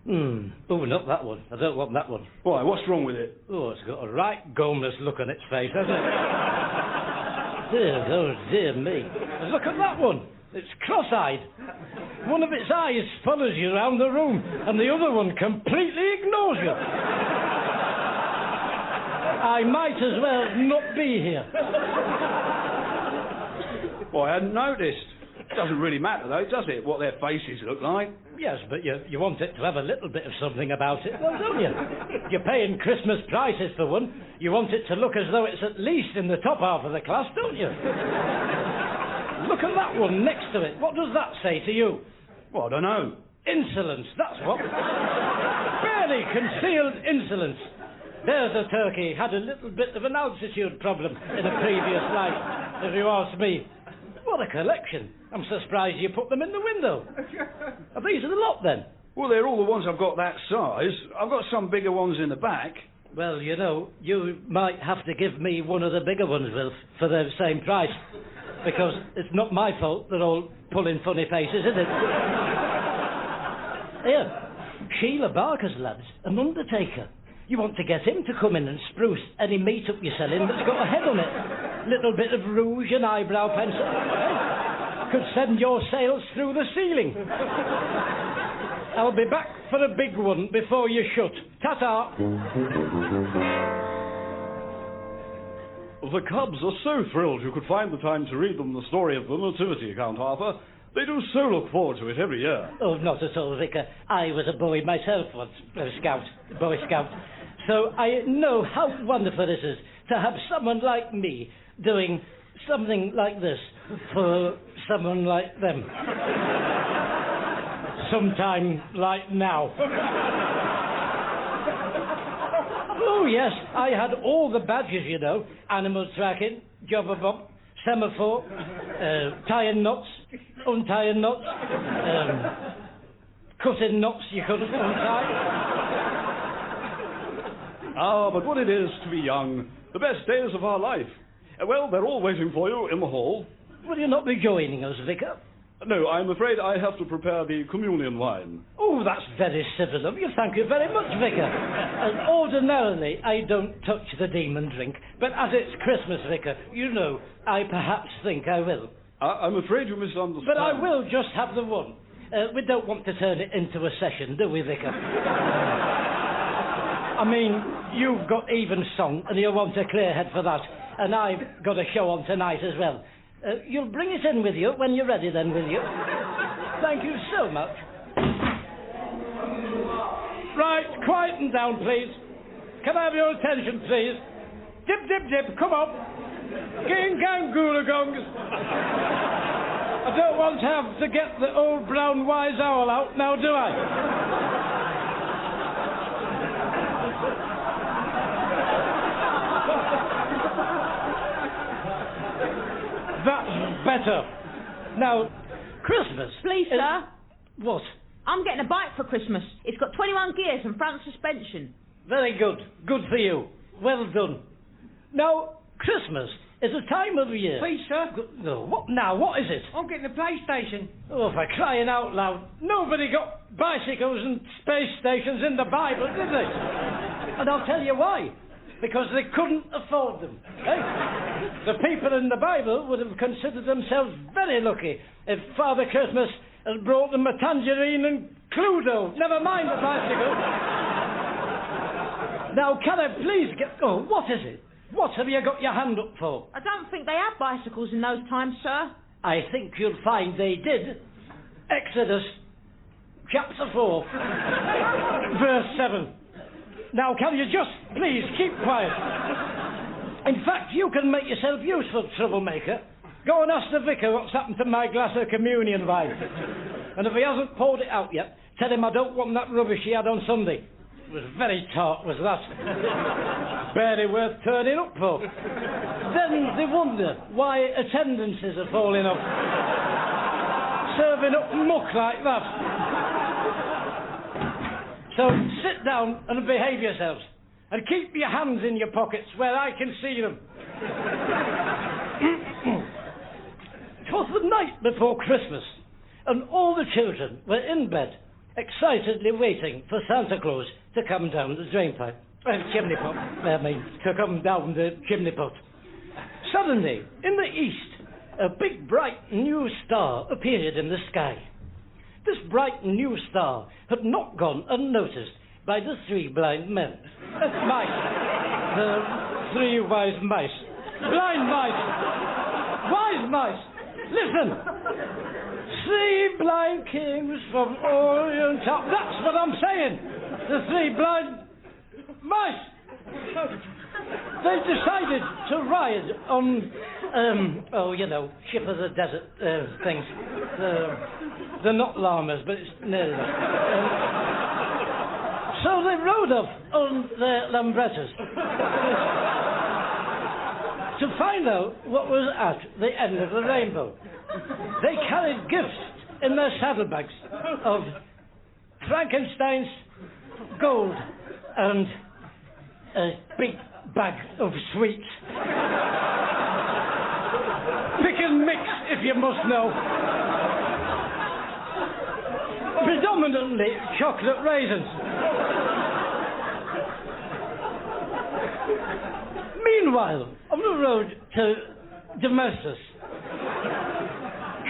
Oh, not that one. I don't want that one. Why, what's wrong with it? Oh, it's got a right gomeless look on its face, hasn't it? Dear, oh, dear me. And look at that one. It's cross-eyed. One of its eyes follows you around the room, and the other one completely ignores you. I might as well not be here. Well, I hadn't noticed. It doesn't really matter, though, does it, what their faces look like? Yes, but you want it to have a little bit of something about it, well, don't you? You're paying Christmas prices for one. You want it to look as though it's at least in the top half of the class, don't you? Look at that one next to it. What does that say to you? Well, I don't know. Insolence, that's what. Barely concealed insolence. There's a turkey had a little bit of an altitude problem in a previous life, if you ask me. What a collection. I'm so surprised you put them in the window. Are these the lot, then? Well, they're all the ones I've got that size. I've got some bigger ones in the back. Well, you know, you might have to give me one of the bigger ones, Wilf, for the same price. Because it's not my fault they're all pulling funny faces, is it? Here, Sheila Barker's lad's an undertaker. You want to get him to come in and spruce any meat up you're selling that's got a head on it. Little bit of rouge and eyebrow pencil. Could send your sales through the ceiling. I'll be back for a big one before you shut. Ta-ta. The Cubs are so thrilled you could find the time to read them the story of the Nativity, Count Arthur. They do so look forward to it every year. Oh, not at all, Vicar. I was a boy myself once, Boy Scout. So I know how wonderful this is to have someone like me doing something like this for someone like them. Sometime like now. Oh, yes, I had all the badges, you know. Animal tracking, jobber bob, semaphore, tying knots, untying knots, cutting knots you couldn't untie. Ah, but what it is to be young. The best days of our life. Well, they're all waiting for you in the hall. Will you not be joining us, Vicar? No, I'm afraid I have to prepare the communion wine. Oh, that's very civil of you. Thank you very much, Vicar. And ordinarily, I don't touch the demon drink, but as it's Christmas, Vicar, you know, I perhaps think I will. I'm afraid you misunderstand. But I will just have the one. We don't want to turn it into a session, do we, Vicar? I mean, you've got even song, and you'll want a clear head for that. And I've got a show on tonight as well. You'll bring it in with you when you're ready then, will you? Thank you so much. Right, quieten down, please. Can I have your attention, please? Dip, dip, dip, come on. Ging, gang, goolagongs. I don't want to have to get the old brown wise owl out now, do I? That's better. Now, Christmas. Please, sir. What? I'm getting a bike for Christmas. It's got 21 gears and front suspension. Very good. Good for you. Well done. Now, Christmas is a time of year... Please, sir. No, what now? What is it? I'm getting a PlayStation. Oh, for crying out loud. Nobody got bicycles and space stations in the Bible, did they? And I'll tell you why. Because they couldn't afford them. Eh? The people in the Bible would have considered themselves very lucky if Father Christmas had brought them a tangerine and Cluedo. Never mind a bicycle. Now, can I please get... Oh, what is it? What have you got your hand up for? I don't think they had bicycles in those times, sir. I think you'll find they did. Exodus, chapter 4, verse 7. Now, can you just, please, keep quiet? In fact, you can make yourself useful, troublemaker. Go and ask the vicar what's happened to my glass of communion wine. And if he hasn't poured it out yet, tell him I don't want that rubbish he had on Sunday. It was very tart, was that? Barely worth turning up for. Then they wonder why attendances are falling off. Serving up muck like that. So sit down and behave yourselves. And keep your hands in your pockets where I can see them. It was the night before Christmas, and all the children were in bed, excitedly waiting for Santa Claus to come down the drainpipe. Chimney pot. To come down the chimney pot. Suddenly, in the east, a big bright new star appeared in the sky. This bright new star had not gone unnoticed by the three blind men. Mice. The three wise mice. Blind mice. Wise mice. Listen. Three blind kings from Orient up. That's what I'm saying. The three blind mice. They decided to ride on, ship of the desert things. They're not llamas, but it's nearly that. So they rode off on their lambrettas to find out what was at the end of the rainbow. They carried gifts in their saddlebags of Frankenstein's gold and a big bag of sweets. Pick and mix, if you must know. Predominantly chocolate raisins. Meanwhile, on the road to Damascus,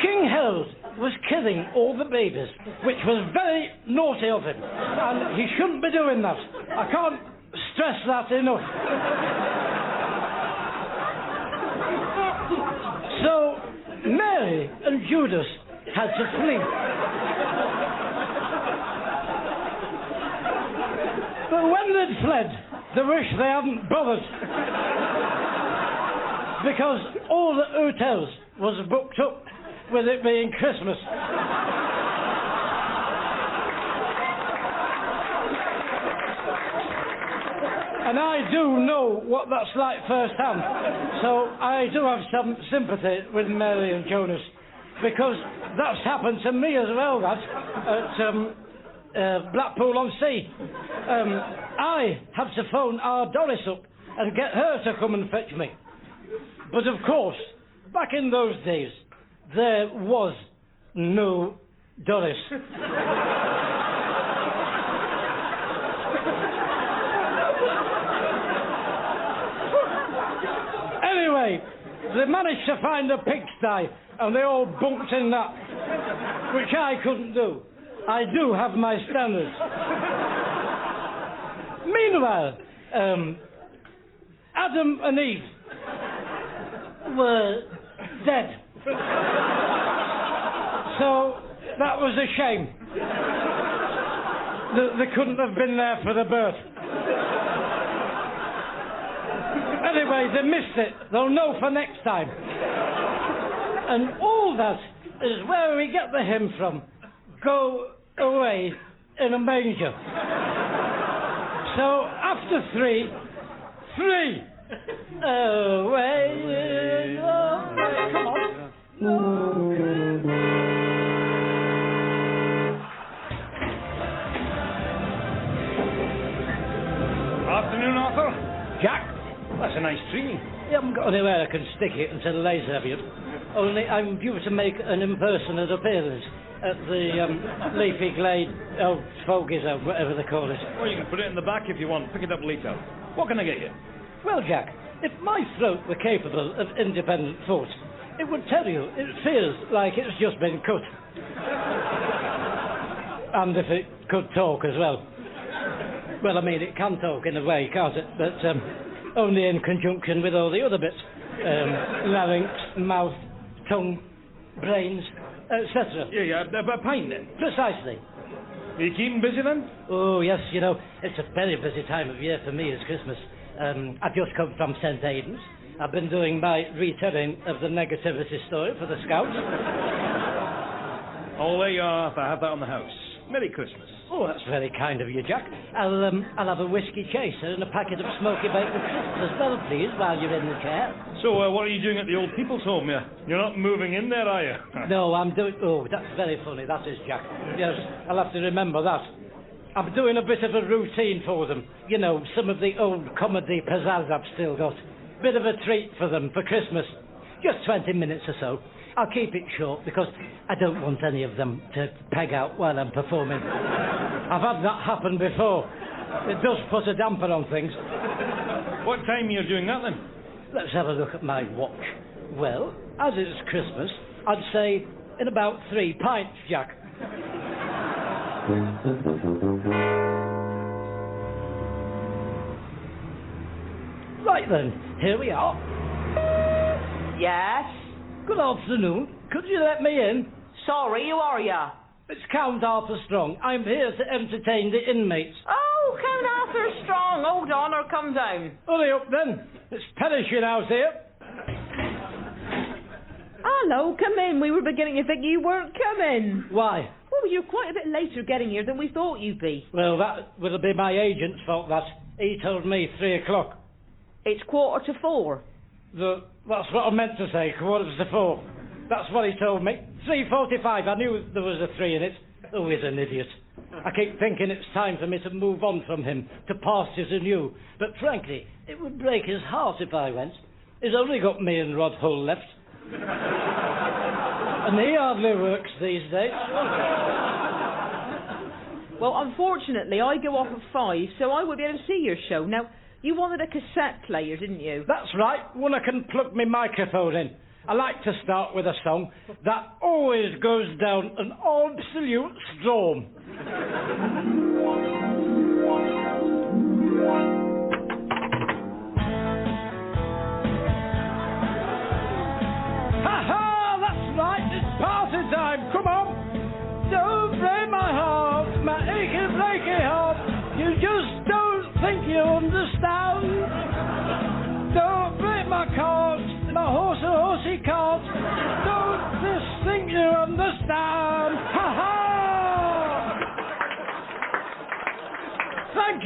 King Herod was killing all the babies, which was very naughty of him, and he shouldn't be doing that. I can't stress that enough. So Mary and Judas had to flee. But when they'd fled, they wished they hadn't bothered. Because all the hotels was booked up with it being Christmas. And I do know what that's like firsthand. So I do have some sympathy with Mary and Jonas. Because that's happened to me as well, that, at Blackpool-on-Sea. I had to phone our Doris up and get her to come and fetch me. But of course, back in those days, there was no Doris. Anyway, they managed to find a pigsty and they all bunked in that, which I couldn't do. I do have my standards. Meanwhile, Adam and Eve were dead. So that was a shame. They couldn't have been there for the birth. Anyway, they missed it. They'll know for next time. And all that is where we get the hymn from. Go away in a manger. So after three, away, come on. Afternoon, Arthur. Jack, That's a nice tree. you haven't got anywhere I can stick it until later, have you? Only I'm due to make an impersonate appearance at the Leafy Glade, Fogies, whatever they call it. Well, you can put it in the back if you want. Pick it up later. What can I get you? Well, Jack, if my throat were capable of independent thought, it would tell you it feels like it's just been cut. And if it could talk as well. Well, I mean, it can talk in a way, can't it? But only in conjunction with all the other bits. Larynx, mouth, tongue, brains, etc. Yeah, a pint then? Precisely. Are you keeping busy then? Oh, yes, you know, it's a very busy time of year for me, it's Christmas. I've just come from St. Aidan's. I've been doing my retelling of the negativity story for the Scouts. Oh, there you are, Arthur. Have that on the house. Merry Christmas. Oh, that's very kind of you, Jack. I'll have a whiskey chaser and a packet of smoky bacon crisps as well, please, while you're in the chair. So, what are you doing at the old people's home? You're not moving in there, are you? No, I'm doing... Oh, that's very funny, that is, Jack. Yes, I'll have to remember that. I'm doing a bit of a routine for them. You know, some of the old comedy pizzazz I've still got. Bit of a treat for them for Christmas. Just 20 minutes or so. I'll keep it short because I don't want any of them to peg out while I'm performing. I've had that happen before. It does put a damper on things. What time are you doing that then? Let's have a look at my watch. Well, as it's Christmas, I'd say in about 3 pints, Jack. Right then, here we are. Yes? Good afternoon. Could you let me in? Sorry, who are ya? It's Count Arthur Strong. I'm here to entertain the inmates. Oh, Count Arthur Strong. Hold on or come down. Hurry up then. It's perishing out here. Hello, come in. We were beginning to think you weren't coming. Why? Well, you're quite a bit later getting here than we thought you'd be. Well, that will be my agent's fault, that. He told me 3 o'clock. It's 4:45. That's what I meant to say, 4:45. That's what he told me. 3:45. I knew there was a 3 in it. Oh, he's an idiot. I keep thinking it's time for me to move on from him, to pastures anew. But frankly, it would break his heart if I went. He's only got me and Rod Hull left. And he hardly works these days. Well, unfortunately, I go off at 5, so I won't be able to see your show. Now, you wanted a cassette player, didn't you? That's right, one I can plug my microphone in. I like to start with a song that always goes down an absolute storm. Ha-ha! That's right, it's party time, come on! Don't break my heart, my achy, flaky heart. You just don't think you understand. Don't break my cart, my horsey cart. Don't just think you understand. Ha ha! Thank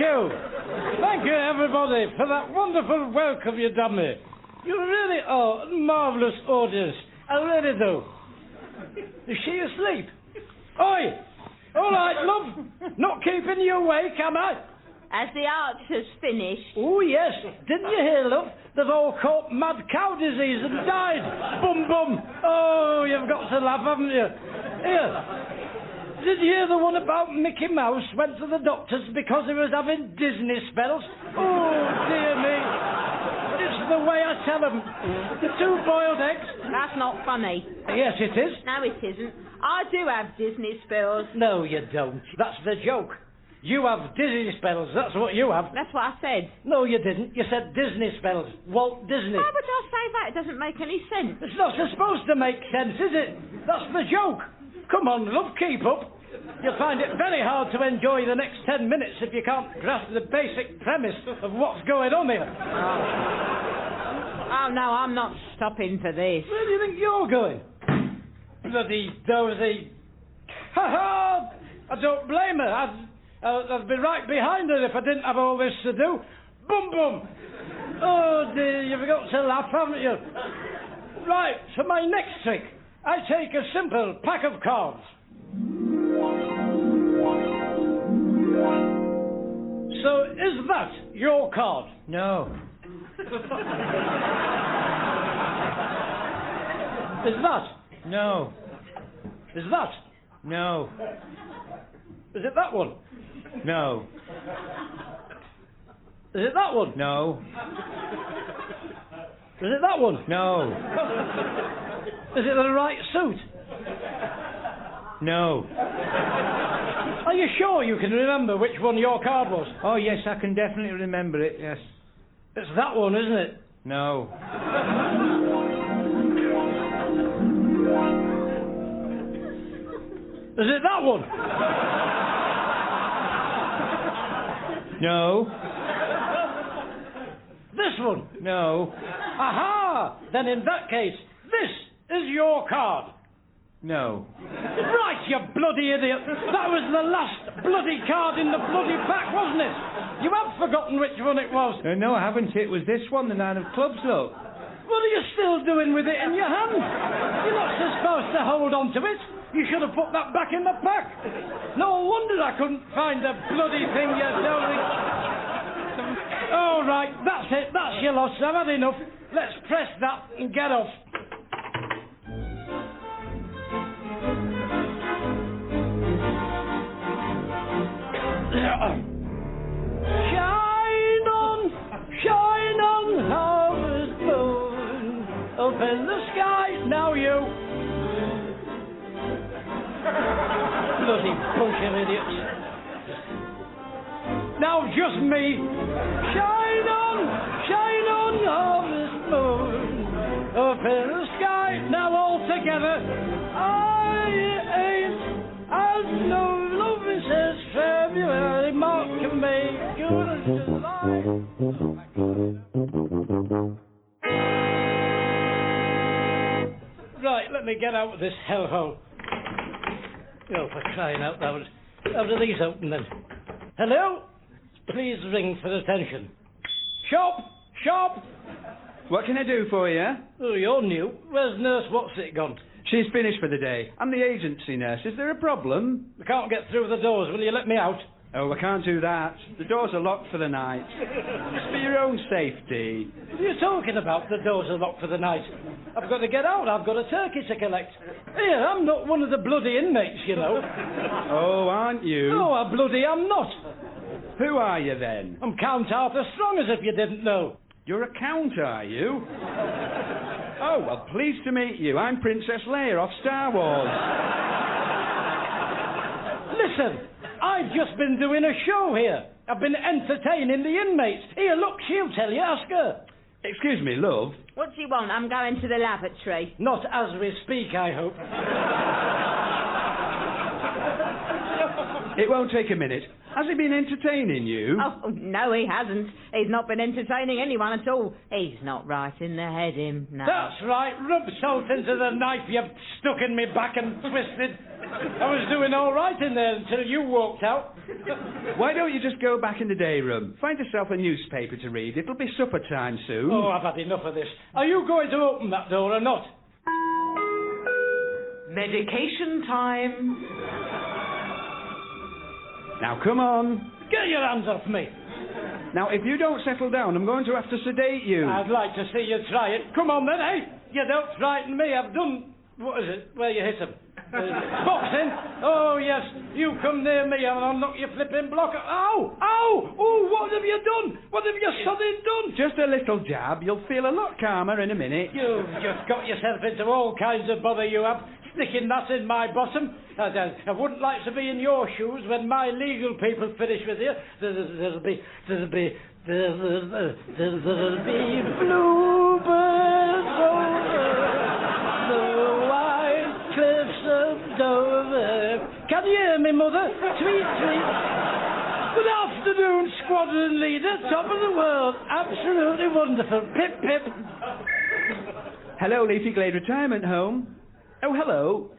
you, everybody, for that wonderful welcome you done me. You really are a marvellous audience. I really do. Is she asleep? Oi! All right, love. Not keeping you awake, am I? As the arch has finished. Oh, yes. Didn't you hear, love? They've all caught mad cow disease and died. Bum, bum. Oh, you've got to laugh, haven't you? Here. Did you hear the one about Mickey Mouse went to the doctors because he was having Disney spells? Oh, dear me. It's the way I tell them. The 2 boiled eggs. That's not funny. Yes, it is. No, it isn't. I do have Disney spells. No, you don't. That's the joke. You have Disney spells. That's what you have. That's what I said. No, you didn't. You said Disney spells. Walt Disney. Why would I say that? It doesn't make any sense. It's not supposed to make sense, is it? That's the joke. Come on, love, keep up. You'll find it very hard to enjoy the next 10 minutes if you can't grasp the basic premise of what's going on here. Oh, no, I'm not stopping for this. Where do you think you're going? Bloody dozy. Ha-ha! I don't blame her. I'd be right behind her if I didn't have all this to do. Boom, boom. Oh, dear, you've got to laugh, haven't you? Right, for my next trick, I take a simple pack of cards. So, is that your card? No. Is that? No. Is that? No. Is it that one? No. Is it that one? No. Is it that one? No. Is it the right suit? No. Are you sure you can remember which one your card was? Oh, yes, I can definitely remember it, yes. It's that one, isn't it? No. Is it that one? No. This one? No. Aha! Then in that case, this is your card. No. Right, you bloody idiot! That was the last bloody card in the bloody pack, wasn't it? You have forgotten which one it was. No, I haven't. It was this one, the 9 of clubs, look. What are you still doing with it in your hand? You're not supposed to hold on to it. You should have put that back in the pack. No wonder I couldn't find the bloody thing, you dozy. All right, that's it. That's your loss. I've had enough. Let's press that and get off. Shine on, harvest moon, up in the sky. Now you. Bloody bunch of idiots. Now just me. Shine on, harvest moon, up in the sky. Now all together. I ain't as no love since February. Mark me good as July. Right, let me get out of this hellhole. Oh, for crying out loud. How do these open then? Hello? Please ring for attention. Shop! What can I do for you? Oh, you're new. Where's Nurse What's-It gone? She's finished for the day. I'm the agency nurse. Is there a problem? I can't get through the doors. Will you let me out? Oh, I can't do that. The doors are locked for the night. It's for your own safety. What are you talking about? The doors are locked for the night. I've got to get out. I've got a turkey to collect. Here, I'm not one of the bloody inmates, you know. Oh, aren't you? No, I bloody am not. Who are you then? I'm Count Arthur Strong, as if you didn't know. You're a count, are you? Oh, well, pleased to meet you. I'm Princess Leia off Star Wars. Listen, I've just been doing a show here. I've been entertaining the inmates. Here, look, she'll tell you. Ask her. Excuse me, love. What do you want? I'm going to the lavatory. Not as we speak, I hope. It won't take a minute. Has he been entertaining you? Oh, no, he hasn't. He's not been entertaining anyone at all. He's not right in the head, him, no. That's right. Rub salt into the knife you've stuck in me back and twisted. I was doing all right in there until you walked out. Why don't you just go back in the day room? Find yourself a newspaper to read. It'll be supper time soon. Oh, I've had enough of this. Are you going to open that door or not? Medication time. Now, come on. Get your hands off me. Now, if you don't settle down, I'm going to have to sedate you. I'd like to see you try it. Come on, then, eh? You don't frighten me. I've done... What is it? Where you hit him? Boxing? Oh, yes. You come near me and I'll knock your flipping block out. Ow! Ow! Oh, what have you done? What have you suddenly done? Just a little jab. You'll feel a lot calmer in a minute. You've just got yourself into all kinds of bother, you have. Sticking that in my bottom. I wouldn't like to be in your shoes when my legal people finish with you. There'll be bluebirds over the white cliffs of Dover. Can you hear me, Mother? Tweet, tweet. Good afternoon, squadron leader. Top of the world. Absolutely wonderful. Pip, pip. Hello, Leafy Glade Retirement Home. Oh, hello.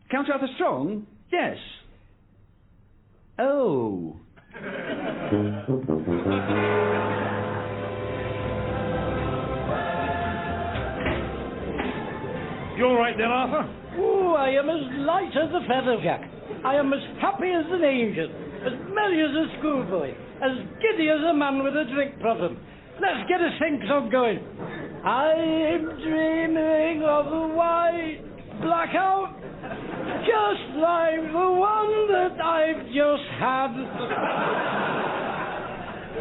Count Arthur Strong? Yes. Oh. You all right there, Arthur? Oh, I am as light as a feather, Jack. I am as happy as an angel, as merry as a schoolboy, as giddy as a man with a drink problem. Let's get a sing-song going. I'm dreaming of a white blackout, just like the one that I've just had.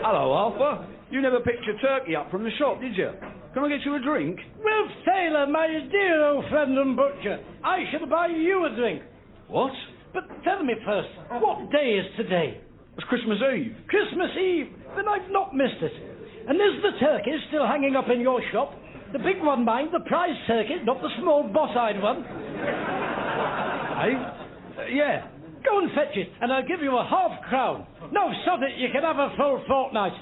Hello, Arthur. You never picked your turkey up from the shop, did you? Can I get you a drink? Wilf Taylor, my dear old friend and butcher, I shall buy you a drink. What? But tell me first, what day is today? It's Christmas Eve. Christmas Eve? Then I've not missed it. And is the turkey still hanging up in your shop? The big one, mind, the prize turkey, not the small boss-eyed one. Yeah. Go and fetch it, and I'll give you a half-crown. No, sod it, you can have a full fortnight.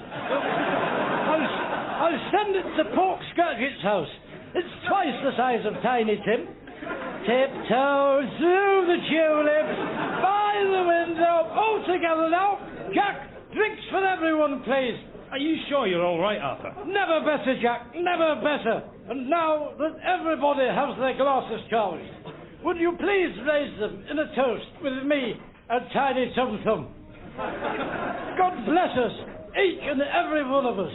I'll send it to Pork Skirget's house. It's twice the size of Tiny Tim. Tiptoe through the tulips, by the window, all together now. Jack, drinks for everyone, please. Are you sure you're all right, Arthur? Never better, Jack, never better. And now that everybody has their glasses charged, would you please raise them in a toast with me and Tiny Tum Tum? God bless us, each and every one of us.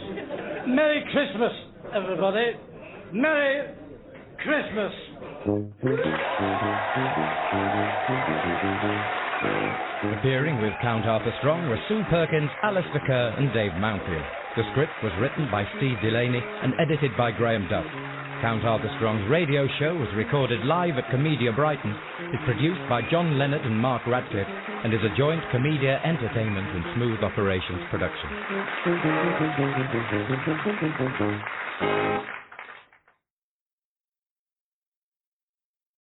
Merry Christmas, everybody. Merry Christmas. Appearing with Count Arthur Strong were Sue Perkins, Alistair Kerr and Dave Mountfield. The script was written by Steve Delaney and edited by Graham Duff. Count Arthur Strong's radio show was recorded live at Comedia Brighton, is produced by John Leonard and Mark Radcliffe, and is a joint Comedia Entertainment and Smooth Operations production.